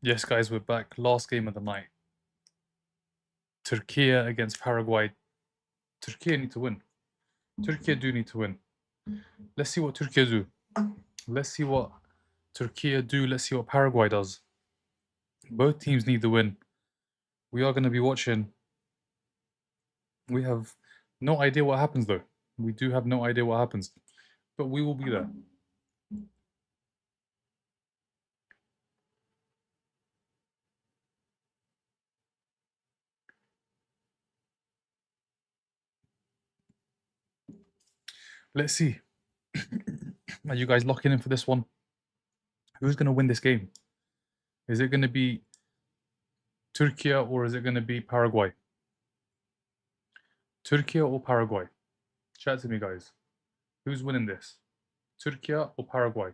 Yes, guys, we're back. Last game of the night. Turkiyye against Paraguay. Turkiyye need to win. Turkiyye do need to win. Let's see what Turkiyye do. Let's see what Turkiyye do. Let's see what Paraguay does. Both teams need the win. We are going to be watching. We have no idea what happens, though. We do have no idea what happens. But we will be there. Let's see. Are you guys locking in for this one? Who's going to win this game? Is it going to be Turkiyye or is it going to be Paraguay? Turkiyye or Paraguay? Chat to me, guys. Who's winning this? Turkiyye or Paraguay?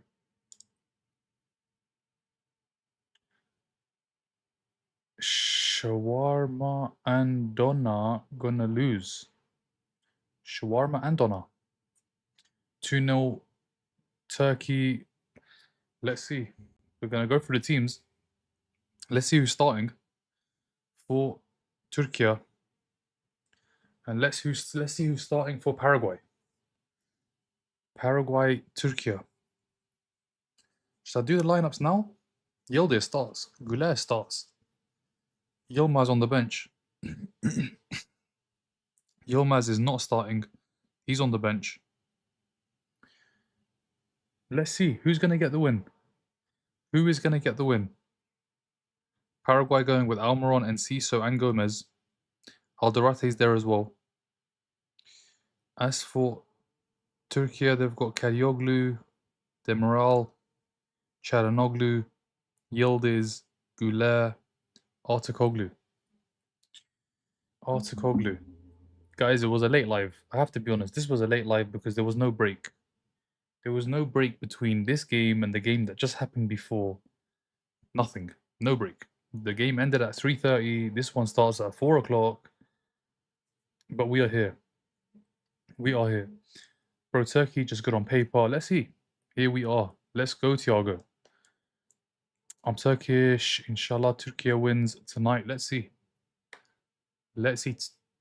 Shawarma and Donna gonna lose. Shawarma and Donna. 2-0 Turkey. Let's see. We're gonna go through the teams. Let's see who's starting for Turkey. And let's see who's starting for Paraguay. Paraguay, Turkey. Should I do the lineups now? Yildiz starts. Goulet starts. Yilmaz on the bench. Yilmaz is not starting. He's on the bench. Let's see who's going to get the win. Who is going to get the win? Paraguay going with Almiron, Enciso, and Gomez. Alderate's there as well. As for Turkey, they've got Karioglu, Demiral, Çalhanoğlu, Yildiz, Goulet, Artukoglu. Guys, it was a late live. I have to be honest, this was a late live because there was no break. There was no break between this game and the game that just happened before. Nothing. No break. The game ended at 3:30. This one starts at 4 o'clock. But we are here. We are here. Bro, Turkey just good on paper. Let's see. Here we are. Let's go, Thiago. I'm Turkish. Inshallah, Turkey wins tonight. Let's see. Let's see.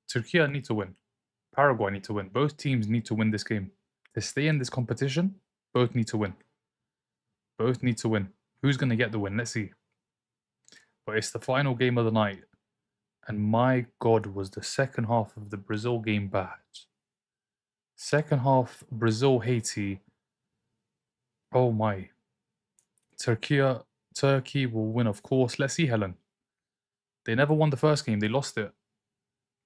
Turkey need to win. Paraguay need to win. Both teams need to win this game. To stay in this competition, both need to win. Both need to win. Who's going to get the win? Let's see. But it's the final game of the night. And my God, was the second half of the Brazil game bad. Second half, Brazil, Haiti. Oh my. Turkey will win, of course. Let's see, Helen. They never won the first game. They lost it.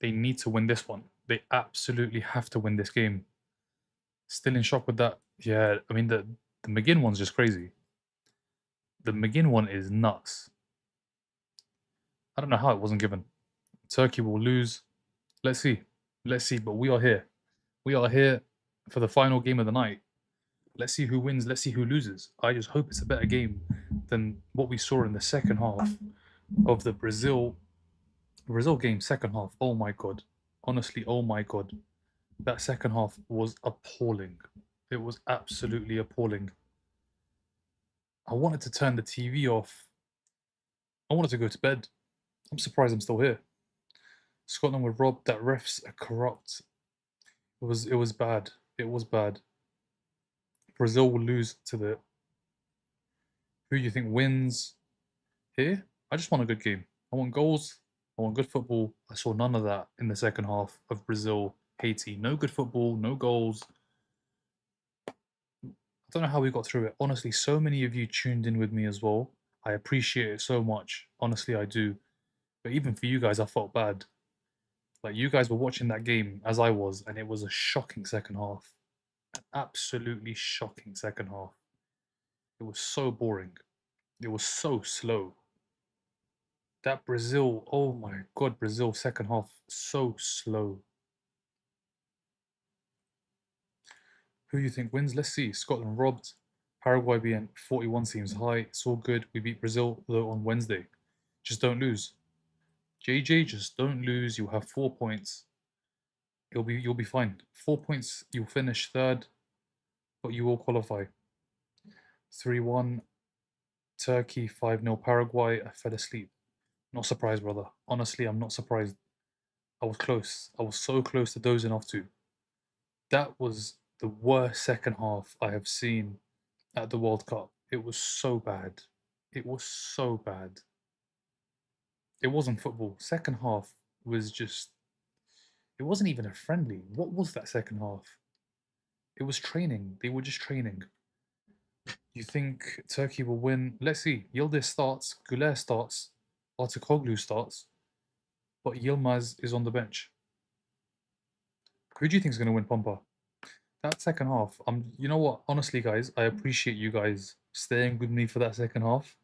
They need to win this one. They absolutely have to win this game. Still in shock with that. Yeah, I mean, the McGinn one's just crazy. The McGinn one is nuts. I don't know how it wasn't given. Turkey will lose. Let's see. Let's see. But we are here. We are here for the final game of the night. Let's see who wins. Let's see who loses. I just hope it's a better game than what we saw in the second half of the Brazil game. Second half. Oh my God. Honestly, oh my God. That second half was appalling. It was absolutely appalling. I wanted to turn the TV off. I wanted to go to bed. I'm surprised I'm still here. Scotland were robbed. That refs are corrupt. It was bad. It was bad. Brazil will lose to the. Who do you think wins here? I just want a good game. I want goals. I want good football. I saw none of that in the second half of Brazil, Haiti. No good football, no goals. I don't know how we got through it. Honestly, so many of you tuned in with me as well. I appreciate it so much. Honestly, I do. But even for you guys, I felt bad. Like, you guys were watching that game as I was, and it was a shocking second half. An absolutely shocking second half. It was so boring. It was so slow. That Brazil, oh my God, Brazil second half, so slow. Who do you think wins? Let's see. Scotland robbed. Paraguay being 41 seems high. It's all good. We beat Brazil, though, on Wednesday. Just don't lose. JJ, just don't lose. You'll have 4 points. You'll be fine. 4 points, you'll finish third, but you will qualify. 3-1 Turkey, 5-0 Paraguay. I fell asleep. Not surprised, brother. Honestly, I'm not surprised. I was close. I was so close to dozing off too. That was the worst second half I have seen at the World Cup. It was so bad. It was so bad. It wasn't football. Second half was just. It wasn't even a friendly. What was that second half? It was training. They were just training. You think Turkey will win? Let's see. Yildiz starts, Güler starts, Artikoglu starts, but Yilmaz is on the bench. Who do you think is going to win, Pompa? That second half, you know what? Honestly, guys, I appreciate you guys staying with me for that second half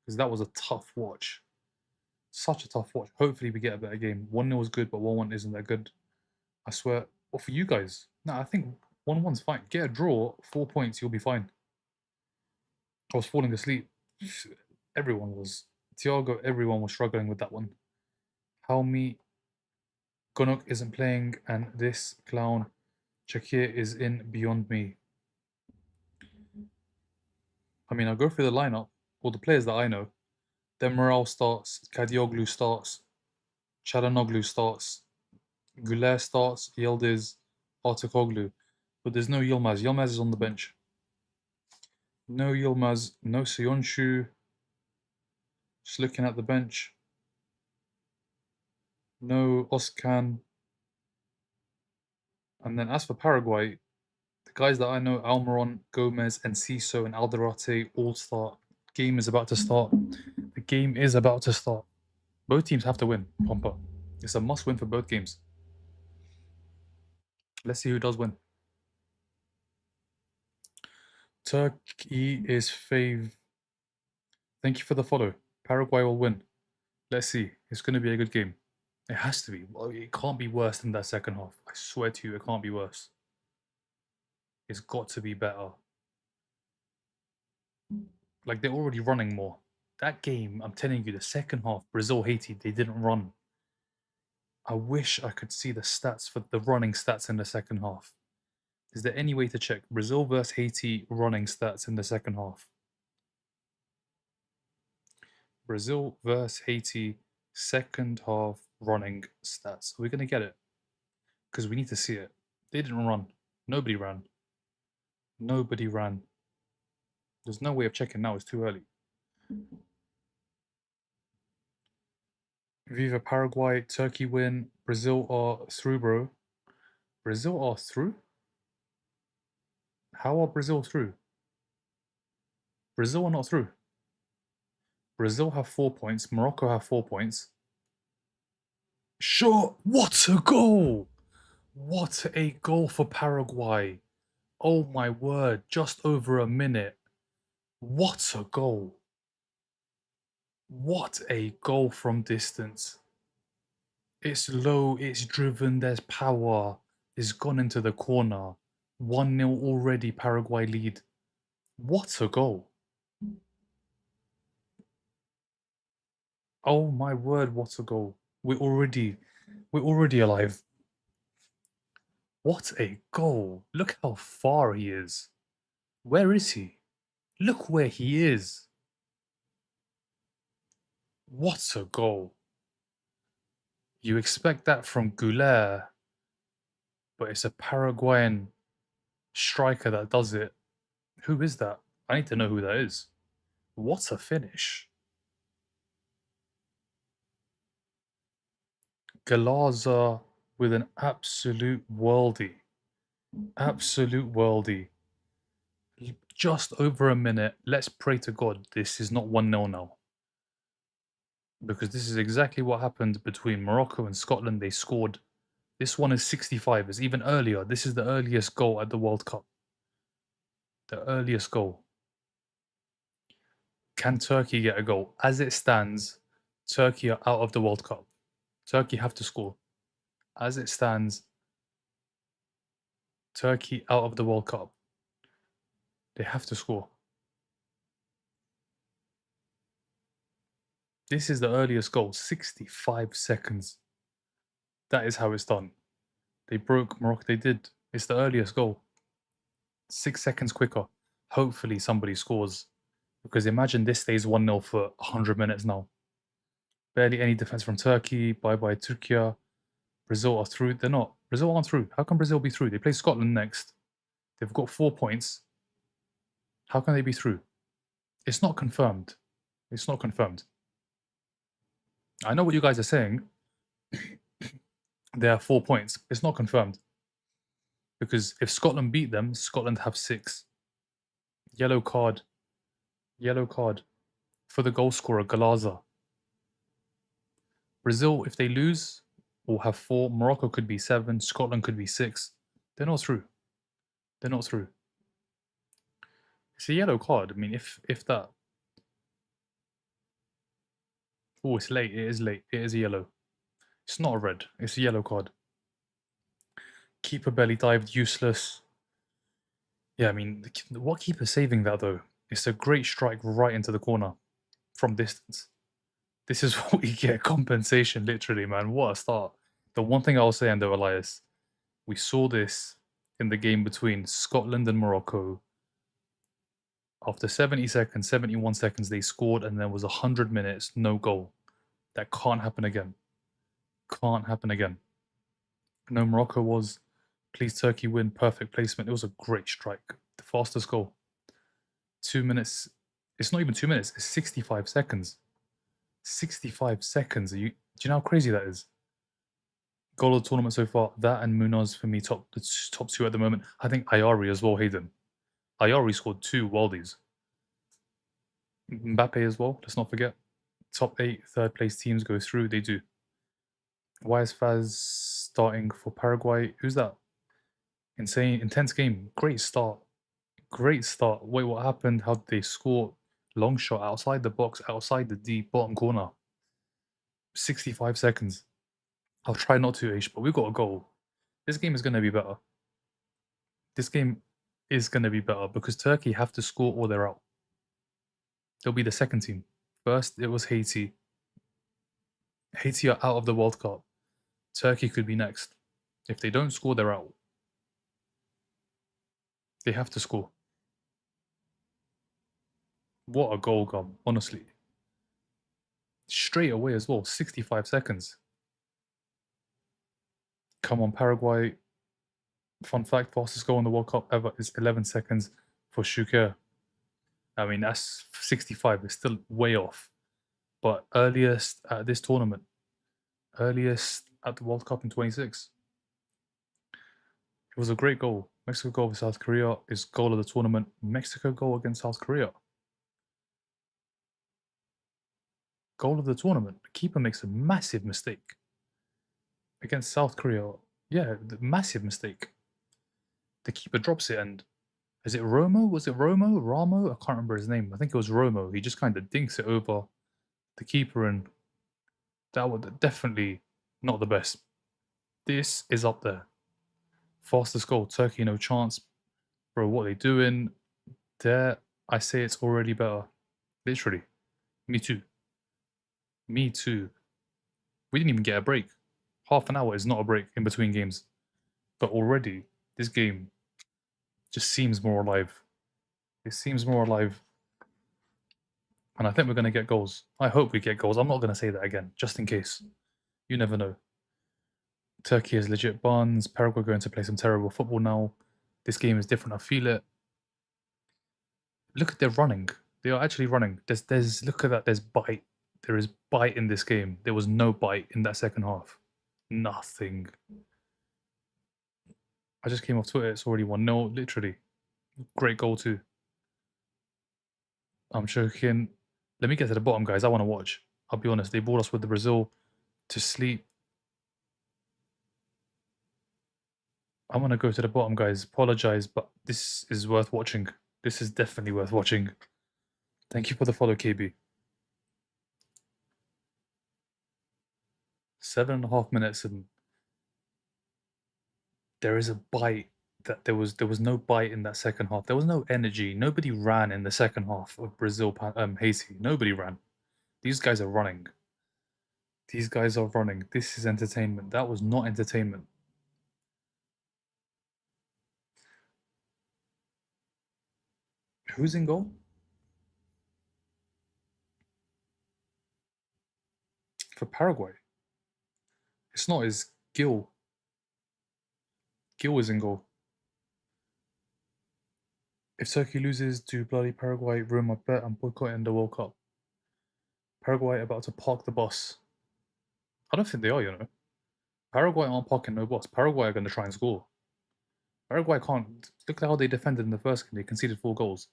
because that was a tough watch. Such a tough watch. Hopefully, we get a better game. 1-0 was good, but 1-1 isn't that good. I swear. Well, for you guys, no, I think 1-1's fine. Get a draw, 4 points, you'll be fine. I was falling asleep. Everyone was. Thiago, everyone was struggling with that one. Helmi, Gonok isn't playing, and this clown, Shakir, is in beyond me. I mean, I'll go through the lineup, all the players that I know. Demiral starts, Kadioglu starts, Çalhanoğlu starts, Güler starts, Yildiz, Artikoglu. But there's no Yilmaz. Yilmaz is on the bench. No Yilmaz, no Sionchu. Just looking at the bench. No Oskan. And then as for Paraguay, the guys that I know, Almiron, Gomez, and Ciso and Alderate all start. Game is about to start. The game is about to start. Both teams have to win, Pompa. It's a must win for both games. Let's see who does win. Turkey is fave. Thank you for the follow. Paraguay will win. Let's see. It's going to be a good game. It has to be. Well, it can't be worse than that second half. I swear to you, it can't be worse. It's got to be better. Like, they're already running more. That game, I'm telling you, the second half, Brazil, Haiti, they didn't run. I wish I could see the stats for the running stats in the second half. Is there any way to check Brazil versus Haiti running stats in the second half? Brazil versus Haiti second half running stats. Are we going to get it? Because we need to see it. They didn't run. Nobody ran. Nobody ran. There's no way of checking now. It's too early. Viva Paraguay. Turkey win. Brazil are through, bro. Brazil are through? How are Brazil through? Brazil are not through. Brazil have 4 points. Morocco have 4 points. Sure. What a goal! What a goal for Paraguay. Oh my word. Just over a minute. What a goal. What a goal from distance. It's low, it's driven, there's power. It's gone into the corner. 1-0 already, Paraguay lead. What a goal. Oh my word, what a goal. We're already alive. What a goal. Look how far he is. Where is he? Look where he is. What a goal. You expect that from Güler, but it's a Paraguayan striker that does it. Who is that? I need to know who that is. What a finish. Galaza with an absolute worldie. Absolute worldie. Just over a minute. Let's pray to God this is not 1-0 now. Because this is exactly what happened between Morocco and Scotland. They scored. This one is 65. It's even earlier. This is the earliest goal at the World Cup. The earliest goal. Can Turkey get a goal? As it stands, Turkey are out of the World Cup. Turkey have to score. As it stands, Turkey out of the World Cup. They have to score. This is the earliest goal, 65 seconds. That is how it's done. They broke Morocco. They did. It's the earliest goal. 6 seconds quicker. Hopefully somebody scores. Because imagine this stays 1-0 for 100 minutes now. Barely any defense from Turkey. Bye-bye Turkiyye. Brazil are through. They're not. Brazil aren't through. How can Brazil be through? They play Scotland next. They've got 4 points. How can they be through? It's not confirmed. It's not confirmed. I know what you guys are saying. They have 4 points. It's not confirmed. Because if Scotland beat them, Scotland have 6. Yellow card. Yellow card for the goal scorer, Galaza. Brazil, if they lose, will have 4. Morocco could be 7. Scotland could be 6. They're not through. They're not through. It's a yellow card. I mean, if that... Oh, it's late. It is late. It is a yellow. It's not a red. It's a yellow card. Keeper belly dived. Useless. Yeah, I mean, what keeper saving that, though? It's a great strike right into the corner from distance. This is what we get. Compensation, literally, man. What a start. The one thing I'll say, Ando Elias, we saw this in the game between Scotland and Morocco. After 70 seconds, 71 seconds, they scored, and there was 100 minutes, no goal. That can't happen again. Can't happen again. No, Morocco was, please Turkey win, perfect placement. It was a great strike. The fastest goal. 2 minutes. It's not even 2 minutes. It's 65 seconds. 65 seconds. Do you know how crazy that is? Goal of the tournament so far. That and Munoz for me, top 2 at the moment. I think Ayari as well, Hayden. Ayari scored 2 worldies. Mbappe as well, let's not forget. Top 8 third place teams go through, they do. Why is Faz starting for Paraguay? Who's that? Insane, intense game. Great start. Great start. Wait, what happened? How did they score? Long shot outside the box, outside the deep bottom corner. 65 seconds. I'll try not to, Ish, but we got a goal. This game is going to be better. This game is going to be better because Turkey have to score or they're out. They'll be the second team. First, it was Haiti. Haiti are out of the World Cup. Turkey could be next. If they don't score, they're out. They have to score. What a goal, Gum, honestly. Straight away as well, 65 seconds. Come on, Paraguay. Fun fact, fastest goal in the World Cup ever is 11 seconds for Shuker. I mean, that's 65. It's still way off. But earliest at this tournament. Earliest at the World Cup in 26. It was a great goal. Mexico goal for South Korea is goal of the tournament. Mexico goal against South Korea. Goal of the tournament. The keeper makes a massive mistake. Against South Korea. Yeah, the massive mistake. The keeper drops it and... Is it Romo? Was it Romo? Ramo? I can't remember his name. I think it was Romo. He just kind of dinks it over the keeper and... That was definitely not the best. This is up there. Fastest goal. Turkey, no chance. Bro, what are they doing? There, I say it's already better. Literally. Me too. Me too. We didn't even get a break. Half an hour is not a break in between games. But already, this game just seems more alive. It seems more alive. And I think we're going to get goals. I hope we get goals. I'm not going to say that again, just in case. You never know. Turkey is legit buns. Paraguay going to play some terrible football now. This game is different. I feel it. Look at their running. They are actually running. There's look at that. There's bite. There is bite in this game. There was no bite in that second half. Nothing. I just came off Twitter. It's already 1-0. Literally. Great goal too. I'm joking. Let me get to the bottom, guys. I want to watch. I'll be honest. They brought us with the Brazil to sleep. I want to go to the bottom, guys. Apologize, but this is worth watching. This is definitely worth watching. Thank you for the follow, KB. 7.5 minutes and there is a bite. That there was no bite in that second half. There was no energy. Nobody ran in the second half of Brazil Haiti. Nobody ran. These guys are running. These guys are running. This is entertainment. That was not entertainment. Who's in goal? For Paraguay. It's not, it's Gil. Gil is in goal. If Turkey loses to bloody Paraguay, ruin my bet and boycotting the World Cup. Paraguay about to park the bus. I don't think they are, you know. Paraguay aren't parking no bus. Paraguay are going to try and score. Paraguay can't. Look at how they defended in the first game. They conceded 4 goals.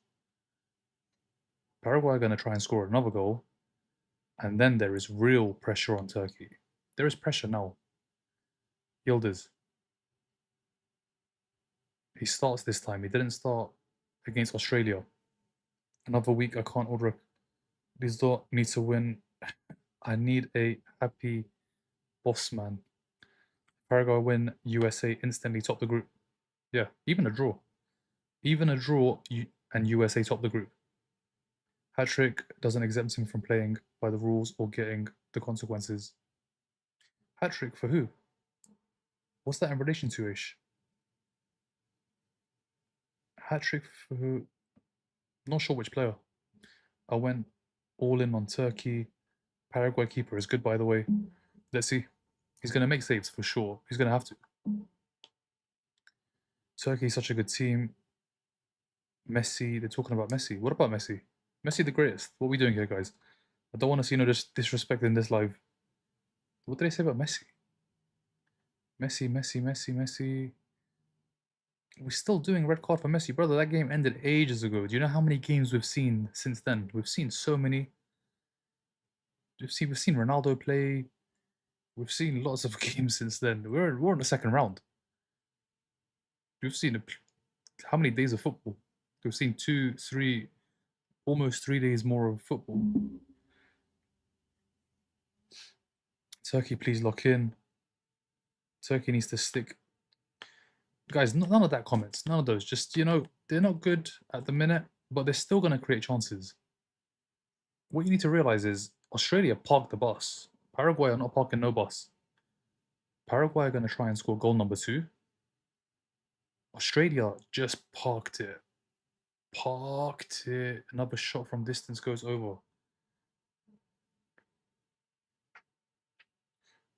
Paraguay are going to try and score another goal. And then there is real pressure on Turkey. There is pressure now. Yildiz. He starts this time. He didn't start against Australia. Another week, I can't order. Lizdor needs to win. I need a happy boss man. Paraguay win. USA instantly top the group. Yeah, even a draw. Even a draw and USA top the group. Hat-trick doesn't exempt him from playing by the rules or getting the consequences. Hat-trick for who? What's that in relation to, Ish? Hat-trick for who? Not sure which player. I went all in on Turkey. Paraguay keeper is good, by the way. Let's see. He's going to make saves for sure. He's going to have to. Turkey is such a good team. Messi, they're talking about Messi. What about Messi? Messi the greatest. What are we doing here, guys? I don't want to see no disrespect in this live. What did they say about Messi? Messi. We're still doing red card for Messi, brother. That game ended ages ago. Do you know how many games we've seen since then? We've seen so many. We've seen Ronaldo play. We've seen lots of games since then. We're in the second round. We've seen how many days of football? We've seen 2, 3, almost 3 days more of football. Turkey, please lock in. Turkey needs to stick. Guys, none of that comments. None of those. Just, you know, they're not good at the minute, but they're still going to create chances. What you need to realize is Australia parked the bus. Paraguay are not parking no bus. Paraguay are going to try and score goal number 2. Australia just parked it. Parked it. Another shot from distance goes over.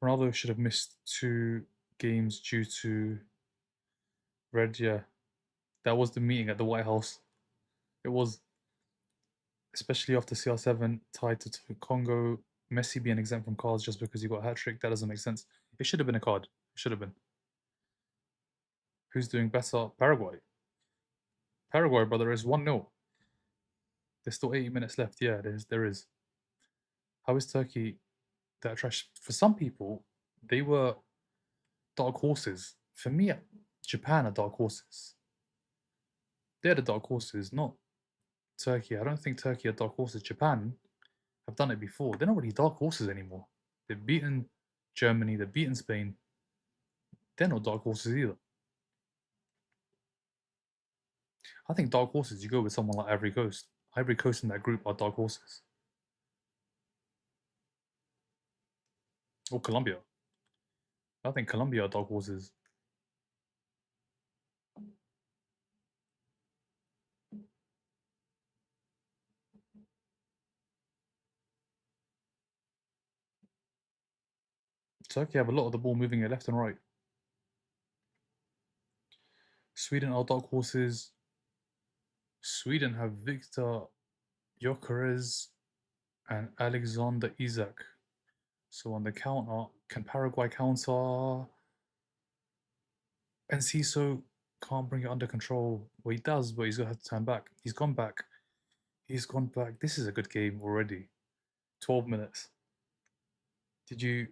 Ronaldo should have missed 2 games due to red. Yeah, that was the meeting at the White House. It was, especially after CR7 tied to Congo. Messi being exempt from cards just because he got a hat trick. That doesn't make sense. It should have been a card. It should have been. Who's doing better? Paraguay. Paraguay, brother, is 1-0. There's still 80 minutes left. Yeah, there is. How is Turkey that trash? For some people, they were dark horses. For me, Japan are dark horses. They're the dark horses, not Turkey. I don't think Turkey are dark horses. Japan have done it before. They're not really dark horses anymore. They've beaten Germany, they've beaten Spain. They're not dark horses either. I think dark horses, you go with someone like Ivory Coast. Ivory Coast in that group are dark horses. Or Colombia. I think Colombia are dark horses. Turkey have a lot of the ball moving it left and right. Sweden are dark horses. Sweden have Victor Gyökeres and Alexander Isak. So on the counter, can Paraguay counter? Enciso can't bring it under control. Well, he does, but he's going to have to turn back. He's gone back. He's gone back. This is a good game already. 12 minutes. Did you...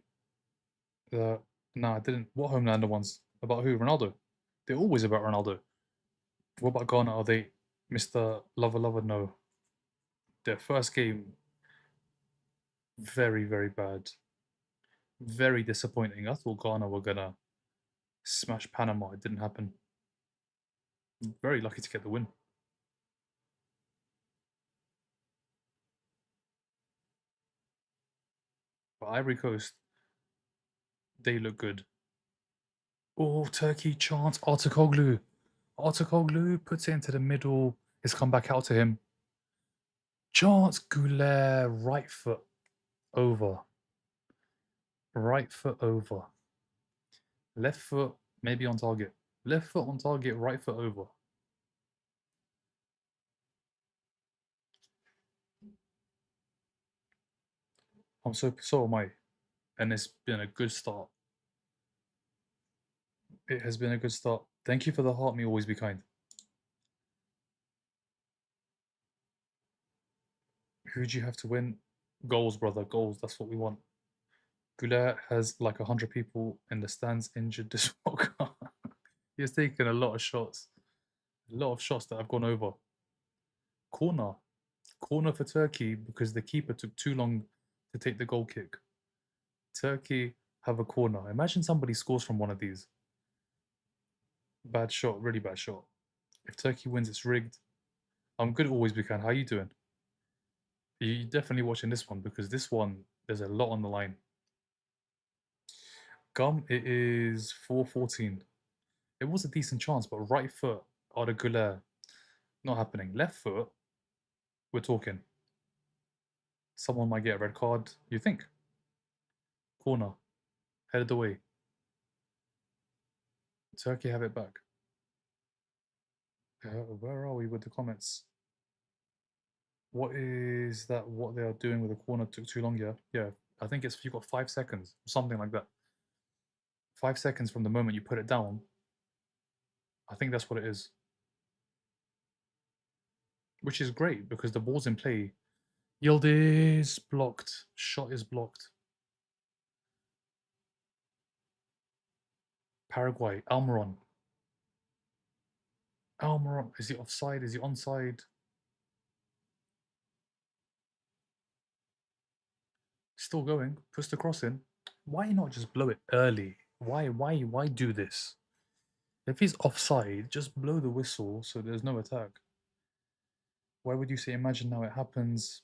no, I didn't. What Homelander ones? About who? Ronaldo. They're always about Ronaldo. What about Ghana? Are they Mr. Lover Lover? No. Their first game, very, very bad. Very disappointing. I thought Ghana were going to smash Panama. It didn't happen. Very lucky to get the win. But Ivory Coast, they look good. Oh, Turkey chance. Artukoglu. Artukoglu puts it into the middle. It's come back out to him. Chance Goulet, right foot over. Right foot over. Left foot, maybe on target. Left foot on target, right foot over. So am I. And it's been a good start. It has been a good start. Thank you for the heart, me always be kind. Who do you have to win? Goals, brother, goals. That's what we want. Goulet has like 100 people in the stands injured this World Cup. He has taken a lot of shots. A lot of shots that have gone over. Corner. Corner for Turkey because the keeper took too long to take the goal kick. Turkey have a corner. Imagine somebody scores from one of these. Bad shot, really bad shot. If Turkey wins, it's rigged. I'm good at always be kind. How you doing? You definitely watching this one because this one, there's a lot on the line. Gum, it is 4-14. It was a decent chance, but right foot, Arda Güler, not happening. Left foot, we're talking. Someone might get a red card. You think? Corner, headed away. Turkey have it back. Where are we with the comments? What is that? What they are doing with the corner took too long. Yeah. I think it's you got 5 seconds, something like that. 5 seconds from the moment you put it down. I think that's what it is. Which is great because the ball's in play. Yield is blocked. Shot is blocked. Paraguay. Almiron. Almiron. Is he offside? Is he onside? Still going. Puts the cross in. Why not just blow it early? Why do this? If he's offside, just blow the whistle so there's no attack. Why would you say imagine now it happens?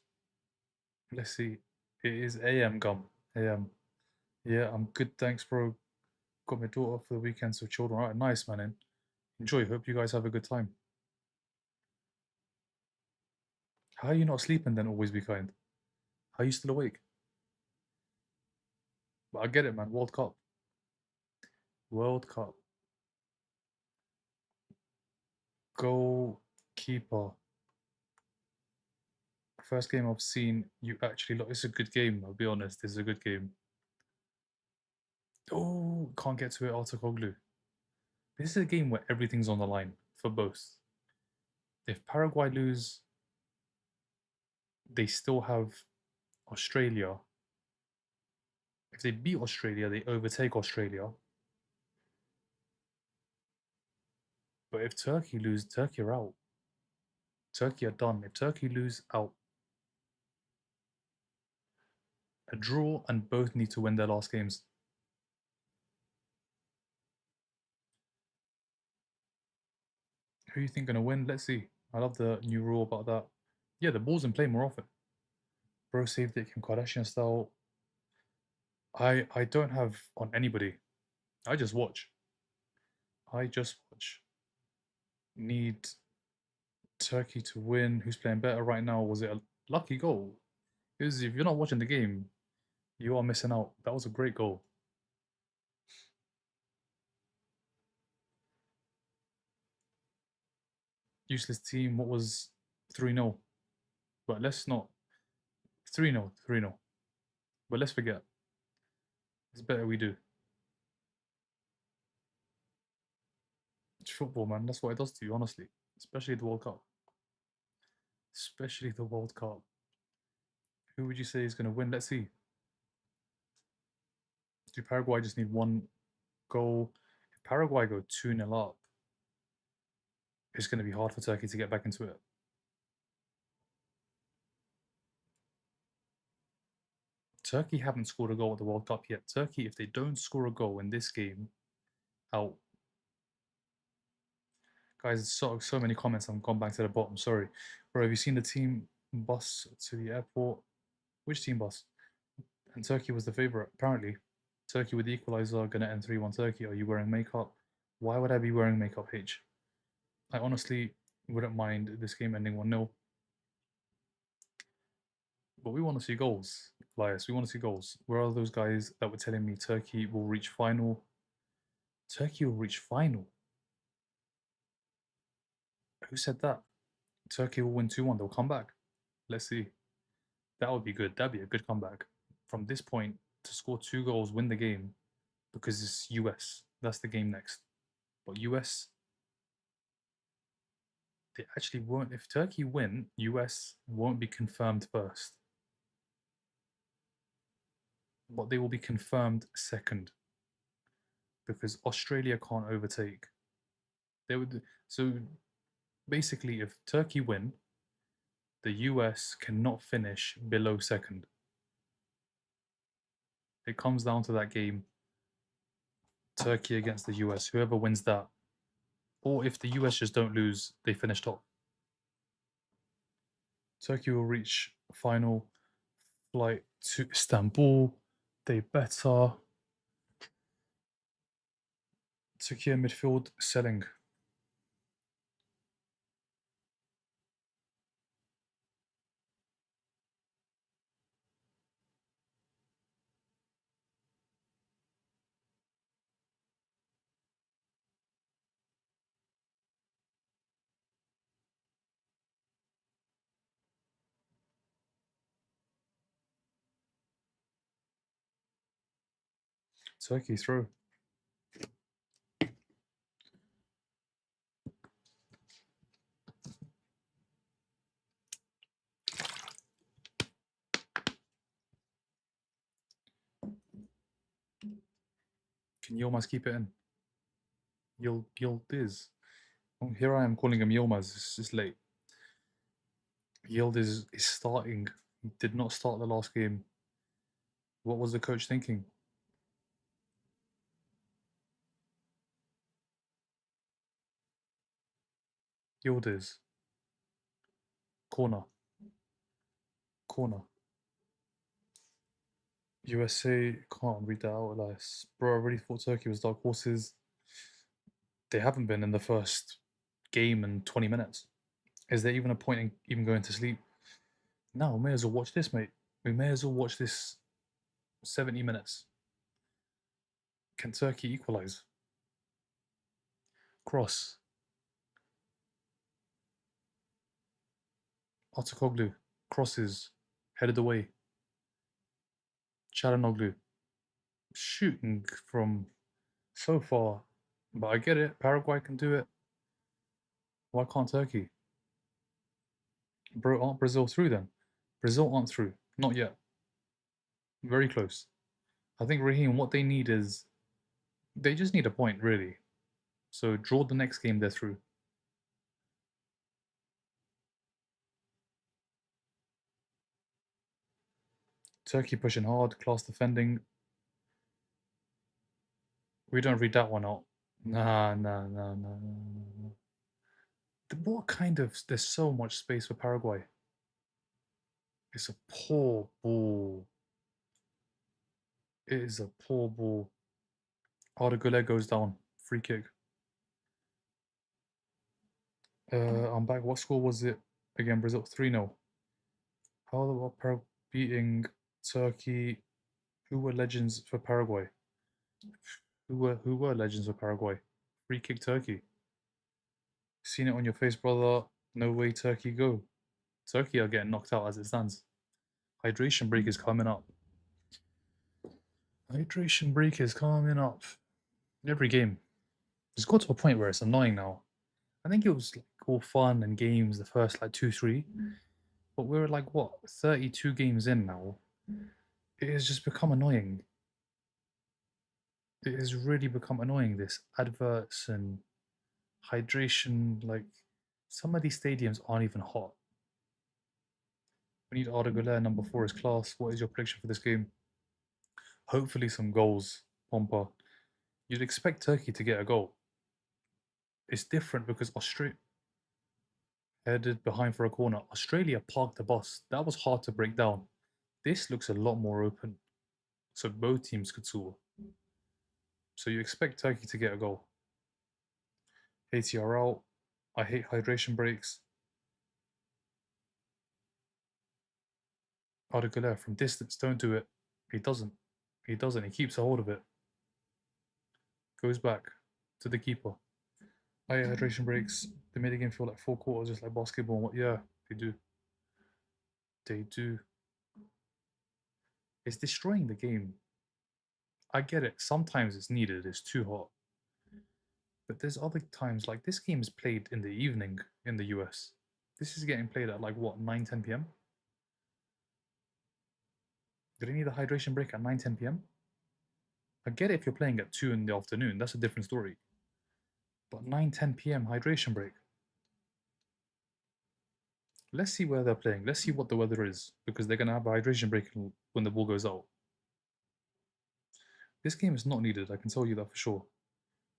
Let's see. It is AM gum. AM. Yeah, I'm good, thanks, bro. Got my daughter for the weekend, so children. Alright, nice, man. Enjoy. Hope you guys have a good time. How are you not sleeping then? Always be kind. How are you still awake? But I get it, man. World Cup. World Cup. Goalkeeper. First game I've seen you actually look. It's a good game. I'll be honest. It's a good game. Oh, can't get to it. Artakoglu. This is a game where everything's on the line for both. If Paraguay lose, they still have Australia. If they beat Australia, they overtake Australia. But if Turkey lose, Turkey are out. Turkey are done. If Turkey lose, out. A draw and both need to win their last games. Who you think gonna win? Let's see. I love the new rule about that. Yeah, the ball's in play more often. Bro saved it Kim Kardashian style. I don't have on anybody. I just watch. I just watch. Need Turkey to win. Who's playing better right now? Was it a lucky goal? Because if you're not watching the game, you are missing out. That was a great goal. Useless team. What was 3-0? But let's not. 3-0. 3-0. But let's forget. It's better we do. It's football, man. That's what it does to you, honestly. Especially the World Cup. Especially the World Cup. Who would you say is going to win? Let's see. Do Paraguay just need one goal? If Paraguay go 2-0 up, it's going to be hard for Turkey to get back into it. Turkey haven't scored a goal at the World Cup yet. Turkey, if they don't score a goal in this game, out. Guys, so many comments. I'm gone back to the bottom. Sorry. Bro, have you seen the team bus to the airport? Which team bus? And Turkey was the favourite, apparently. Turkey with the equaliser, going to end 3-1 Turkey. Are you wearing makeup? Why would I be wearing makeup, H? I honestly, Wouldn't mind this game ending 1-0. But we want to see goals, Elias. We want to see goals. Where are those guys that were telling me Turkey will reach final? Turkey will reach final. Who said that? Turkey will win 2-1. They'll come back. Let's see. That would be good. That'd be a good comeback. From this point, to score 2 goals, win the game, because it's US. That's the game next. But US, they actually won't. If Turkey win, US won't be confirmed first. But they will be confirmed second. Because Australia can't overtake. They would. So basically, if Turkey win, the US cannot finish below second. It comes down to that game, Turkey against the US. Whoever wins that, or if the US just don't lose, they finish top. Turkey will reach final flight to Istanbul. They better. Turkey midfield selling. Turkey through. Can Yilmaz keep it in? Yildiz. Oh, here I am calling him Yilmaz. It's late. Yildiz is starting. He did not start the last game. What was the coach thinking? Yildiz. Corner. Corner. USA can't read that out, Elias. Bro, I really thought Turkey was dark horses. They haven't been in the first game in 20 minutes. Is there even a point in even going to sleep? No, we may as well watch this, mate. We may as well watch this 70 minutes. Can Turkey equalise? Cross. Otakoglu. Crosses. Headed away. Charanoglu. Shooting from so far. But I get it. Paraguay can do it. Why can't Turkey? Bro, aren't Brazil through then? Brazil aren't through. Not yet. Very close. I think Raheem, what they need is they just need a point, really. So draw the next game they're through. Turkey pushing hard, class defending. We don't read that one out. Nah. What kind of? There's so much space for Paraguay. It's a poor ball. It is a poor ball. Arda Güler goes down. Free kick. I'm back. What score was it? Again, Brazil 3-0. How about Paraguay beating Turkey? Who were legends for Paraguay? Who were legends for Paraguay? Free kick Turkey. Seen it on your face, brother. No way Turkey go. Turkey are getting knocked out as it stands. Hydration break is coming up. Hydration break is coming up. Every game. It's got to a point where it's annoying now. I think it was like all fun and games the first like 2-3. But we're like what, 32 games in now. It has just become annoying. It has really become annoying, this adverts and hydration. Like, some of these stadiums aren't even hot. We need Arda Güler, number 4 is class. What is your prediction for this game? Hopefully some goals, Pompa. You'd expect Turkey to get a goal. It's different because Australia headed behind for a corner. Australia parked the bus. That was hard to break down. This looks a lot more open. So both teams could score. So you expect Turkey to get a goal. ATR out. I hate hydration breaks. Articular from distance, don't do it. He doesn't. He doesn't. He keeps a hold of it. Goes back to the keeper. I hate hydration breaks. They made the game feel like 4 quarters, just like basketball. Yeah, they do. They do. It's destroying the game. I get it. Sometimes it's needed. It's too hot. But there's other times, like this game is played in the evening in the US. This is getting played at like what, 9, 10 p.m.? Do they need a hydration break at 9, 10 p.m.? I get it if you're playing at 2 in the afternoon. That's a different story. But 9, 10 p.m. hydration break. Let's see where they're playing. Let's see what the weather is, because they're going to have a hydration break when the ball goes out. This game is not needed, I can tell you that for sure.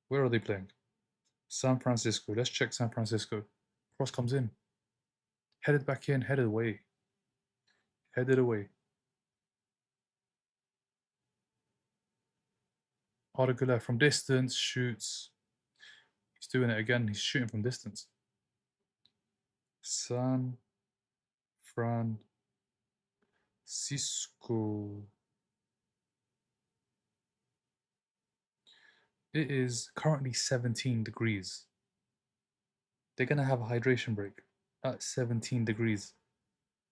Where are they playing? San Francisco. Let's check San Francisco. Cross comes in. Headed back in, headed away. Headed away. Articular from distance, shoots. He's doing it again. He's shooting from distance. San Francisco. It is currently 17 degrees. They're going to have a hydration break at 17 degrees.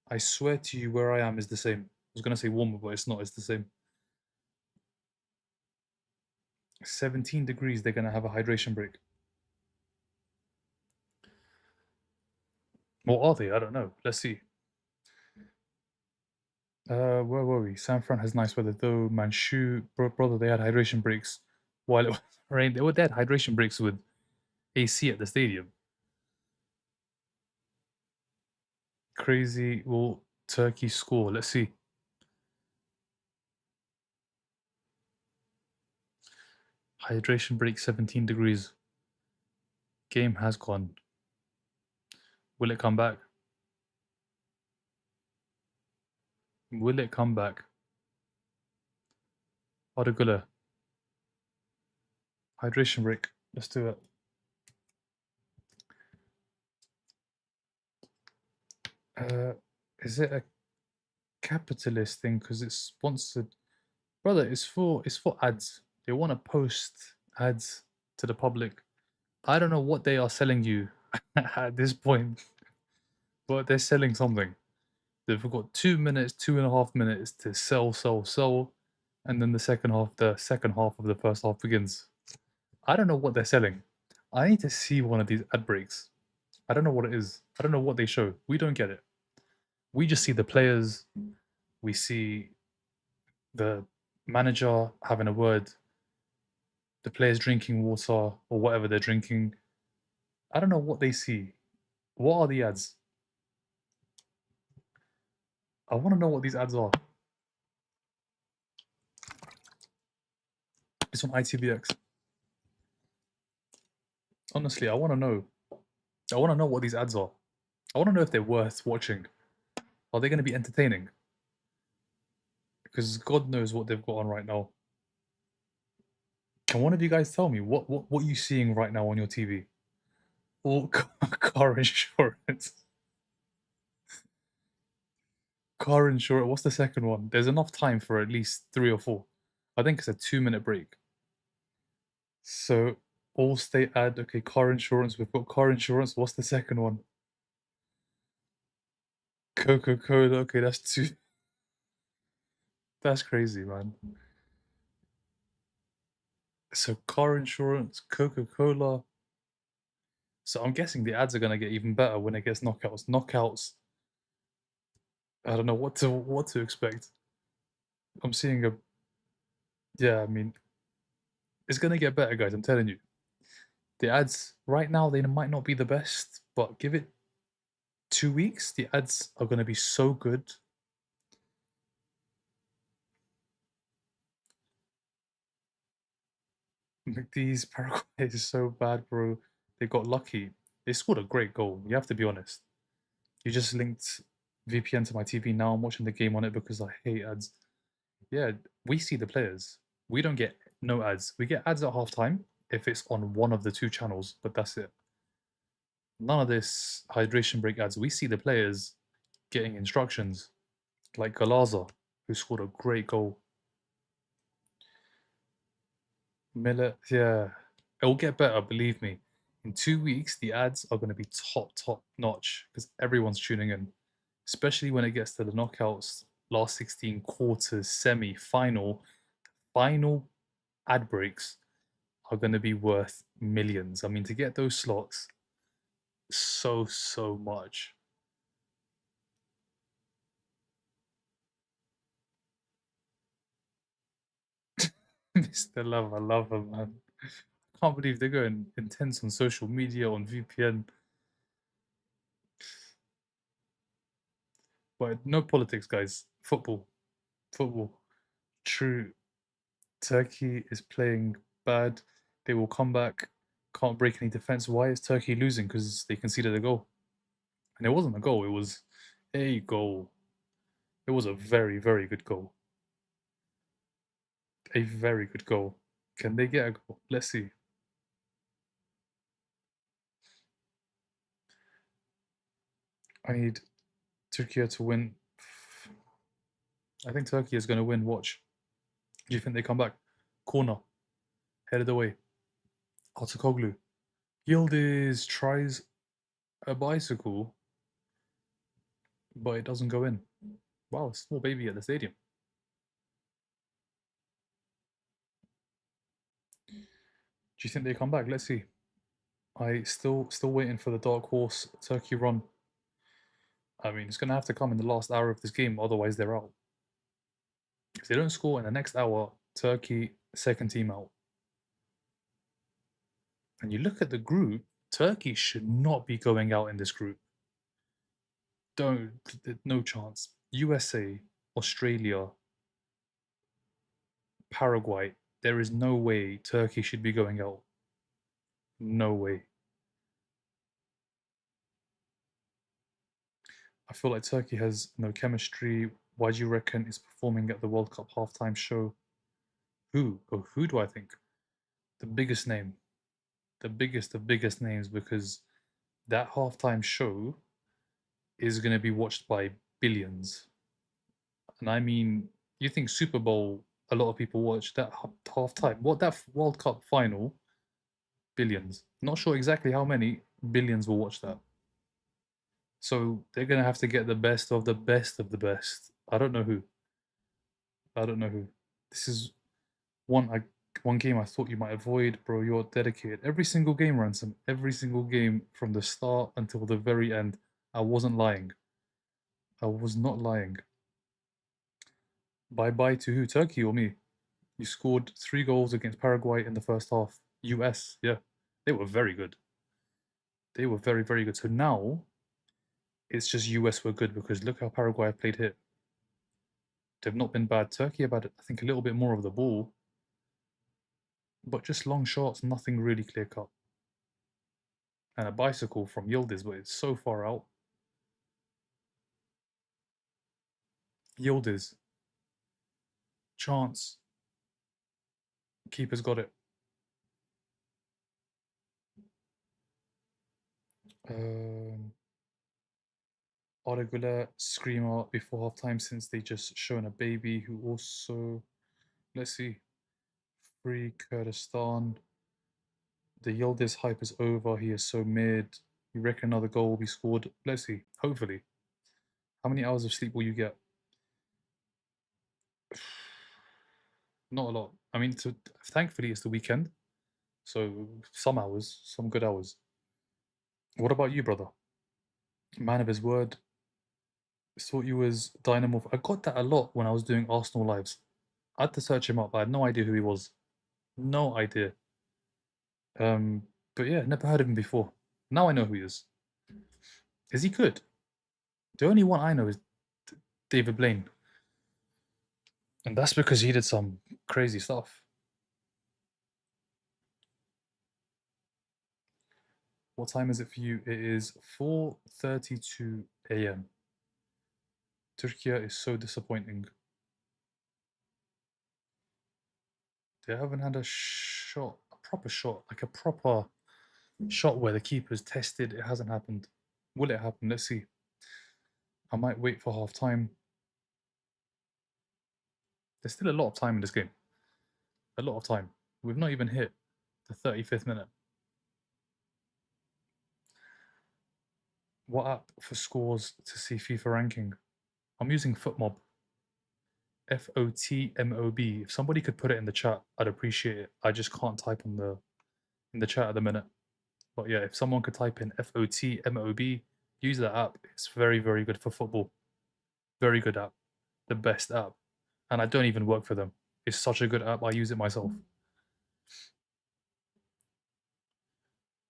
I swear to you, where I am is the same. I was going to say warmer, but it's not. It's the same. 17 degrees, they're going to have a hydration break. What are they? I don't know. Let's see. Where were we? San Fran has nice weather though. Manchu, brother, they had hydration breaks while it was rain. They had hydration breaks with AC at the stadium. Crazy. Will Turkey score? Let's see. Hydration break 17 degrees. Game has gone. Will it come back? Will it come back? Articular. Hydration break. Let's do it. Is it a capitalist thing because it's sponsored? Brother, it's for ads. They want to post ads to the public. I don't know what they are selling you at this point, but they're selling something. They've got 2 minutes, 2.5 minutes to sell, and then the second half of the first half begins. I don't know what they're selling. I need to see one of these ad breaks. I don't know what it is. I don't know what they show. We don't get it. We just see the players. We see the manager having a word, the players drinking water or whatever they're drinking. I don't know what they see. What are the ads? I want to know what these ads are. It's on ITVX. Honestly, I want to know. I want to know what these ads are. I want to know if they're worth watching. Are they going to be entertaining? Because God knows what they've got on right now. Can one of you guys tell me what are you seeing right now on your TV? All car insurance. Car insurance. What's the second one? There's enough time for at least 3 or 4. I think it's a 2-minute break. So Allstate ad. Okay, car insurance. We've got car insurance. What's the second one? Coca-Cola. Okay, that's 2. That's crazy, man. So car insurance, Coca-Cola. So I'm guessing the ads are gonna get even better when it gets knockouts. Knockouts. I don't know what to expect. I'm seeing a. Yeah, I mean, it's gonna get better, guys. I'm telling you. The ads right now they might not be the best, but give it 2 weeks, the ads are gonna be so good. These Paraguay is so bad, bro. They got lucky. They scored a great goal. You have to be honest. You just linked VPN to my TV now. I'm watching the game on it because I hate ads. Yeah, we see the players. We don't get no ads. We get ads at halftime if it's on one of the 2 channels, but that's it. None of this hydration break ads. We see the players getting instructions, like Galaza, who scored a great goal. Miller, yeah, it will get better, believe me. In 2 weeks, the ads are going to be top notch because everyone's tuning in, especially when it gets to the knockouts, last 16 quarters, semi, final. Final ad breaks are going to be worth millions. I mean, to get those slots, so much. Mr. Love, I love him, man. I can't believe they're going intense on social media, on VPN, but no politics, guys. Football, football. True, Turkey is playing bad. They will come back. Can't break any defense. Why is Turkey losing? Because they conceded a goal, and it wasn't a goal. It was a goal. It was a very good goal. A very good goal. Can they get a goal? Let's see. I need Turkey to win. I think Turkey is going to win. Watch. Do you think they come back? Corner, headed away. Artukoglu. Yildiz tries a bicycle, but it doesn't go in. Wow, small baby at the stadium. Do you think they come back? Let's see. I still waiting for the dark horse Turkey run. I mean, it's gonna have to come in the last hour of this game, otherwise they're out. If they don't score in the next hour, Turkey second team out. And you look at the group, Turkey should not be going out in this group. Don't, no chance. USA, Australia, Paraguay. There is no way Turkey should be going out. No way. I feel like Turkey has no chemistry. Why do you reckon is performing at the World Cup halftime show? Who? Oh, who do I think? The biggest name. The biggest of biggest names because that halftime show is going to be watched by billions. And I mean, you think Super Bowl, a lot of people watch that halftime. What, that World Cup final? Billions. Not sure exactly how many billions will watch that. So they're going to have to get the best of the best of the best. I don't know who. I don't know who. This is one I one game I thought you might avoid, bro. You're dedicated. Every single game, Ransom. Every single game from the start until the very end. I wasn't lying. I was not lying. Bye bye to who? Turkey or me? You scored 3 goals against Paraguay in the first half. US, yeah. They were very good. They were very good. So now it's just US were good because look how Paraguay have played here. They've not been bad. Turkey have had, I think, a little bit more of the ball, but just long shots, nothing really clear cut. And a bicycle from Yildiz, but it's so far out. Yildiz, chance, keeper's got it. Um, Aragula screamer before halftime since they just shown a baby who also, let's see, free Kurdistan. The Yildiz hype is over. He is so mid. You reckon another goal will be scored? Let's see. Hopefully. How many hours of sleep will you get? Not a lot. I mean, thankfully it's the weekend, so some hours, some good hours. What about you, brother? Man of his word. Thought you was Dynamo. I got that a lot when I was doing Arsenal lives. I had to search him up. I had no idea who he was. No idea. Um, but yeah, never heard of him before. Now I know who he is. Is he good? The only one I know is David Blaine, and that's because he did some crazy stuff. What time is it for you? It is 4:32 a.m. Turkey is so disappointing. They haven't had a shot, a proper shot, like a proper Shot where the keeper's tested. It hasn't happened. Will it happen? Let's see. I might wait for half time. There's still a lot of time in this game. A lot of time. We've not even hit the 35th minute. What app for scores to see FIFA ranking? I'm using FootMob. FOTMOB. If somebody could put it in the chat, I'd appreciate it. I just can't type in the chat at the minute. But yeah, if someone could type in FOTMOB, use that app. It's very, very good for football. Very good app. The best app. And I don't even work for them. It's such a good app. I use it myself.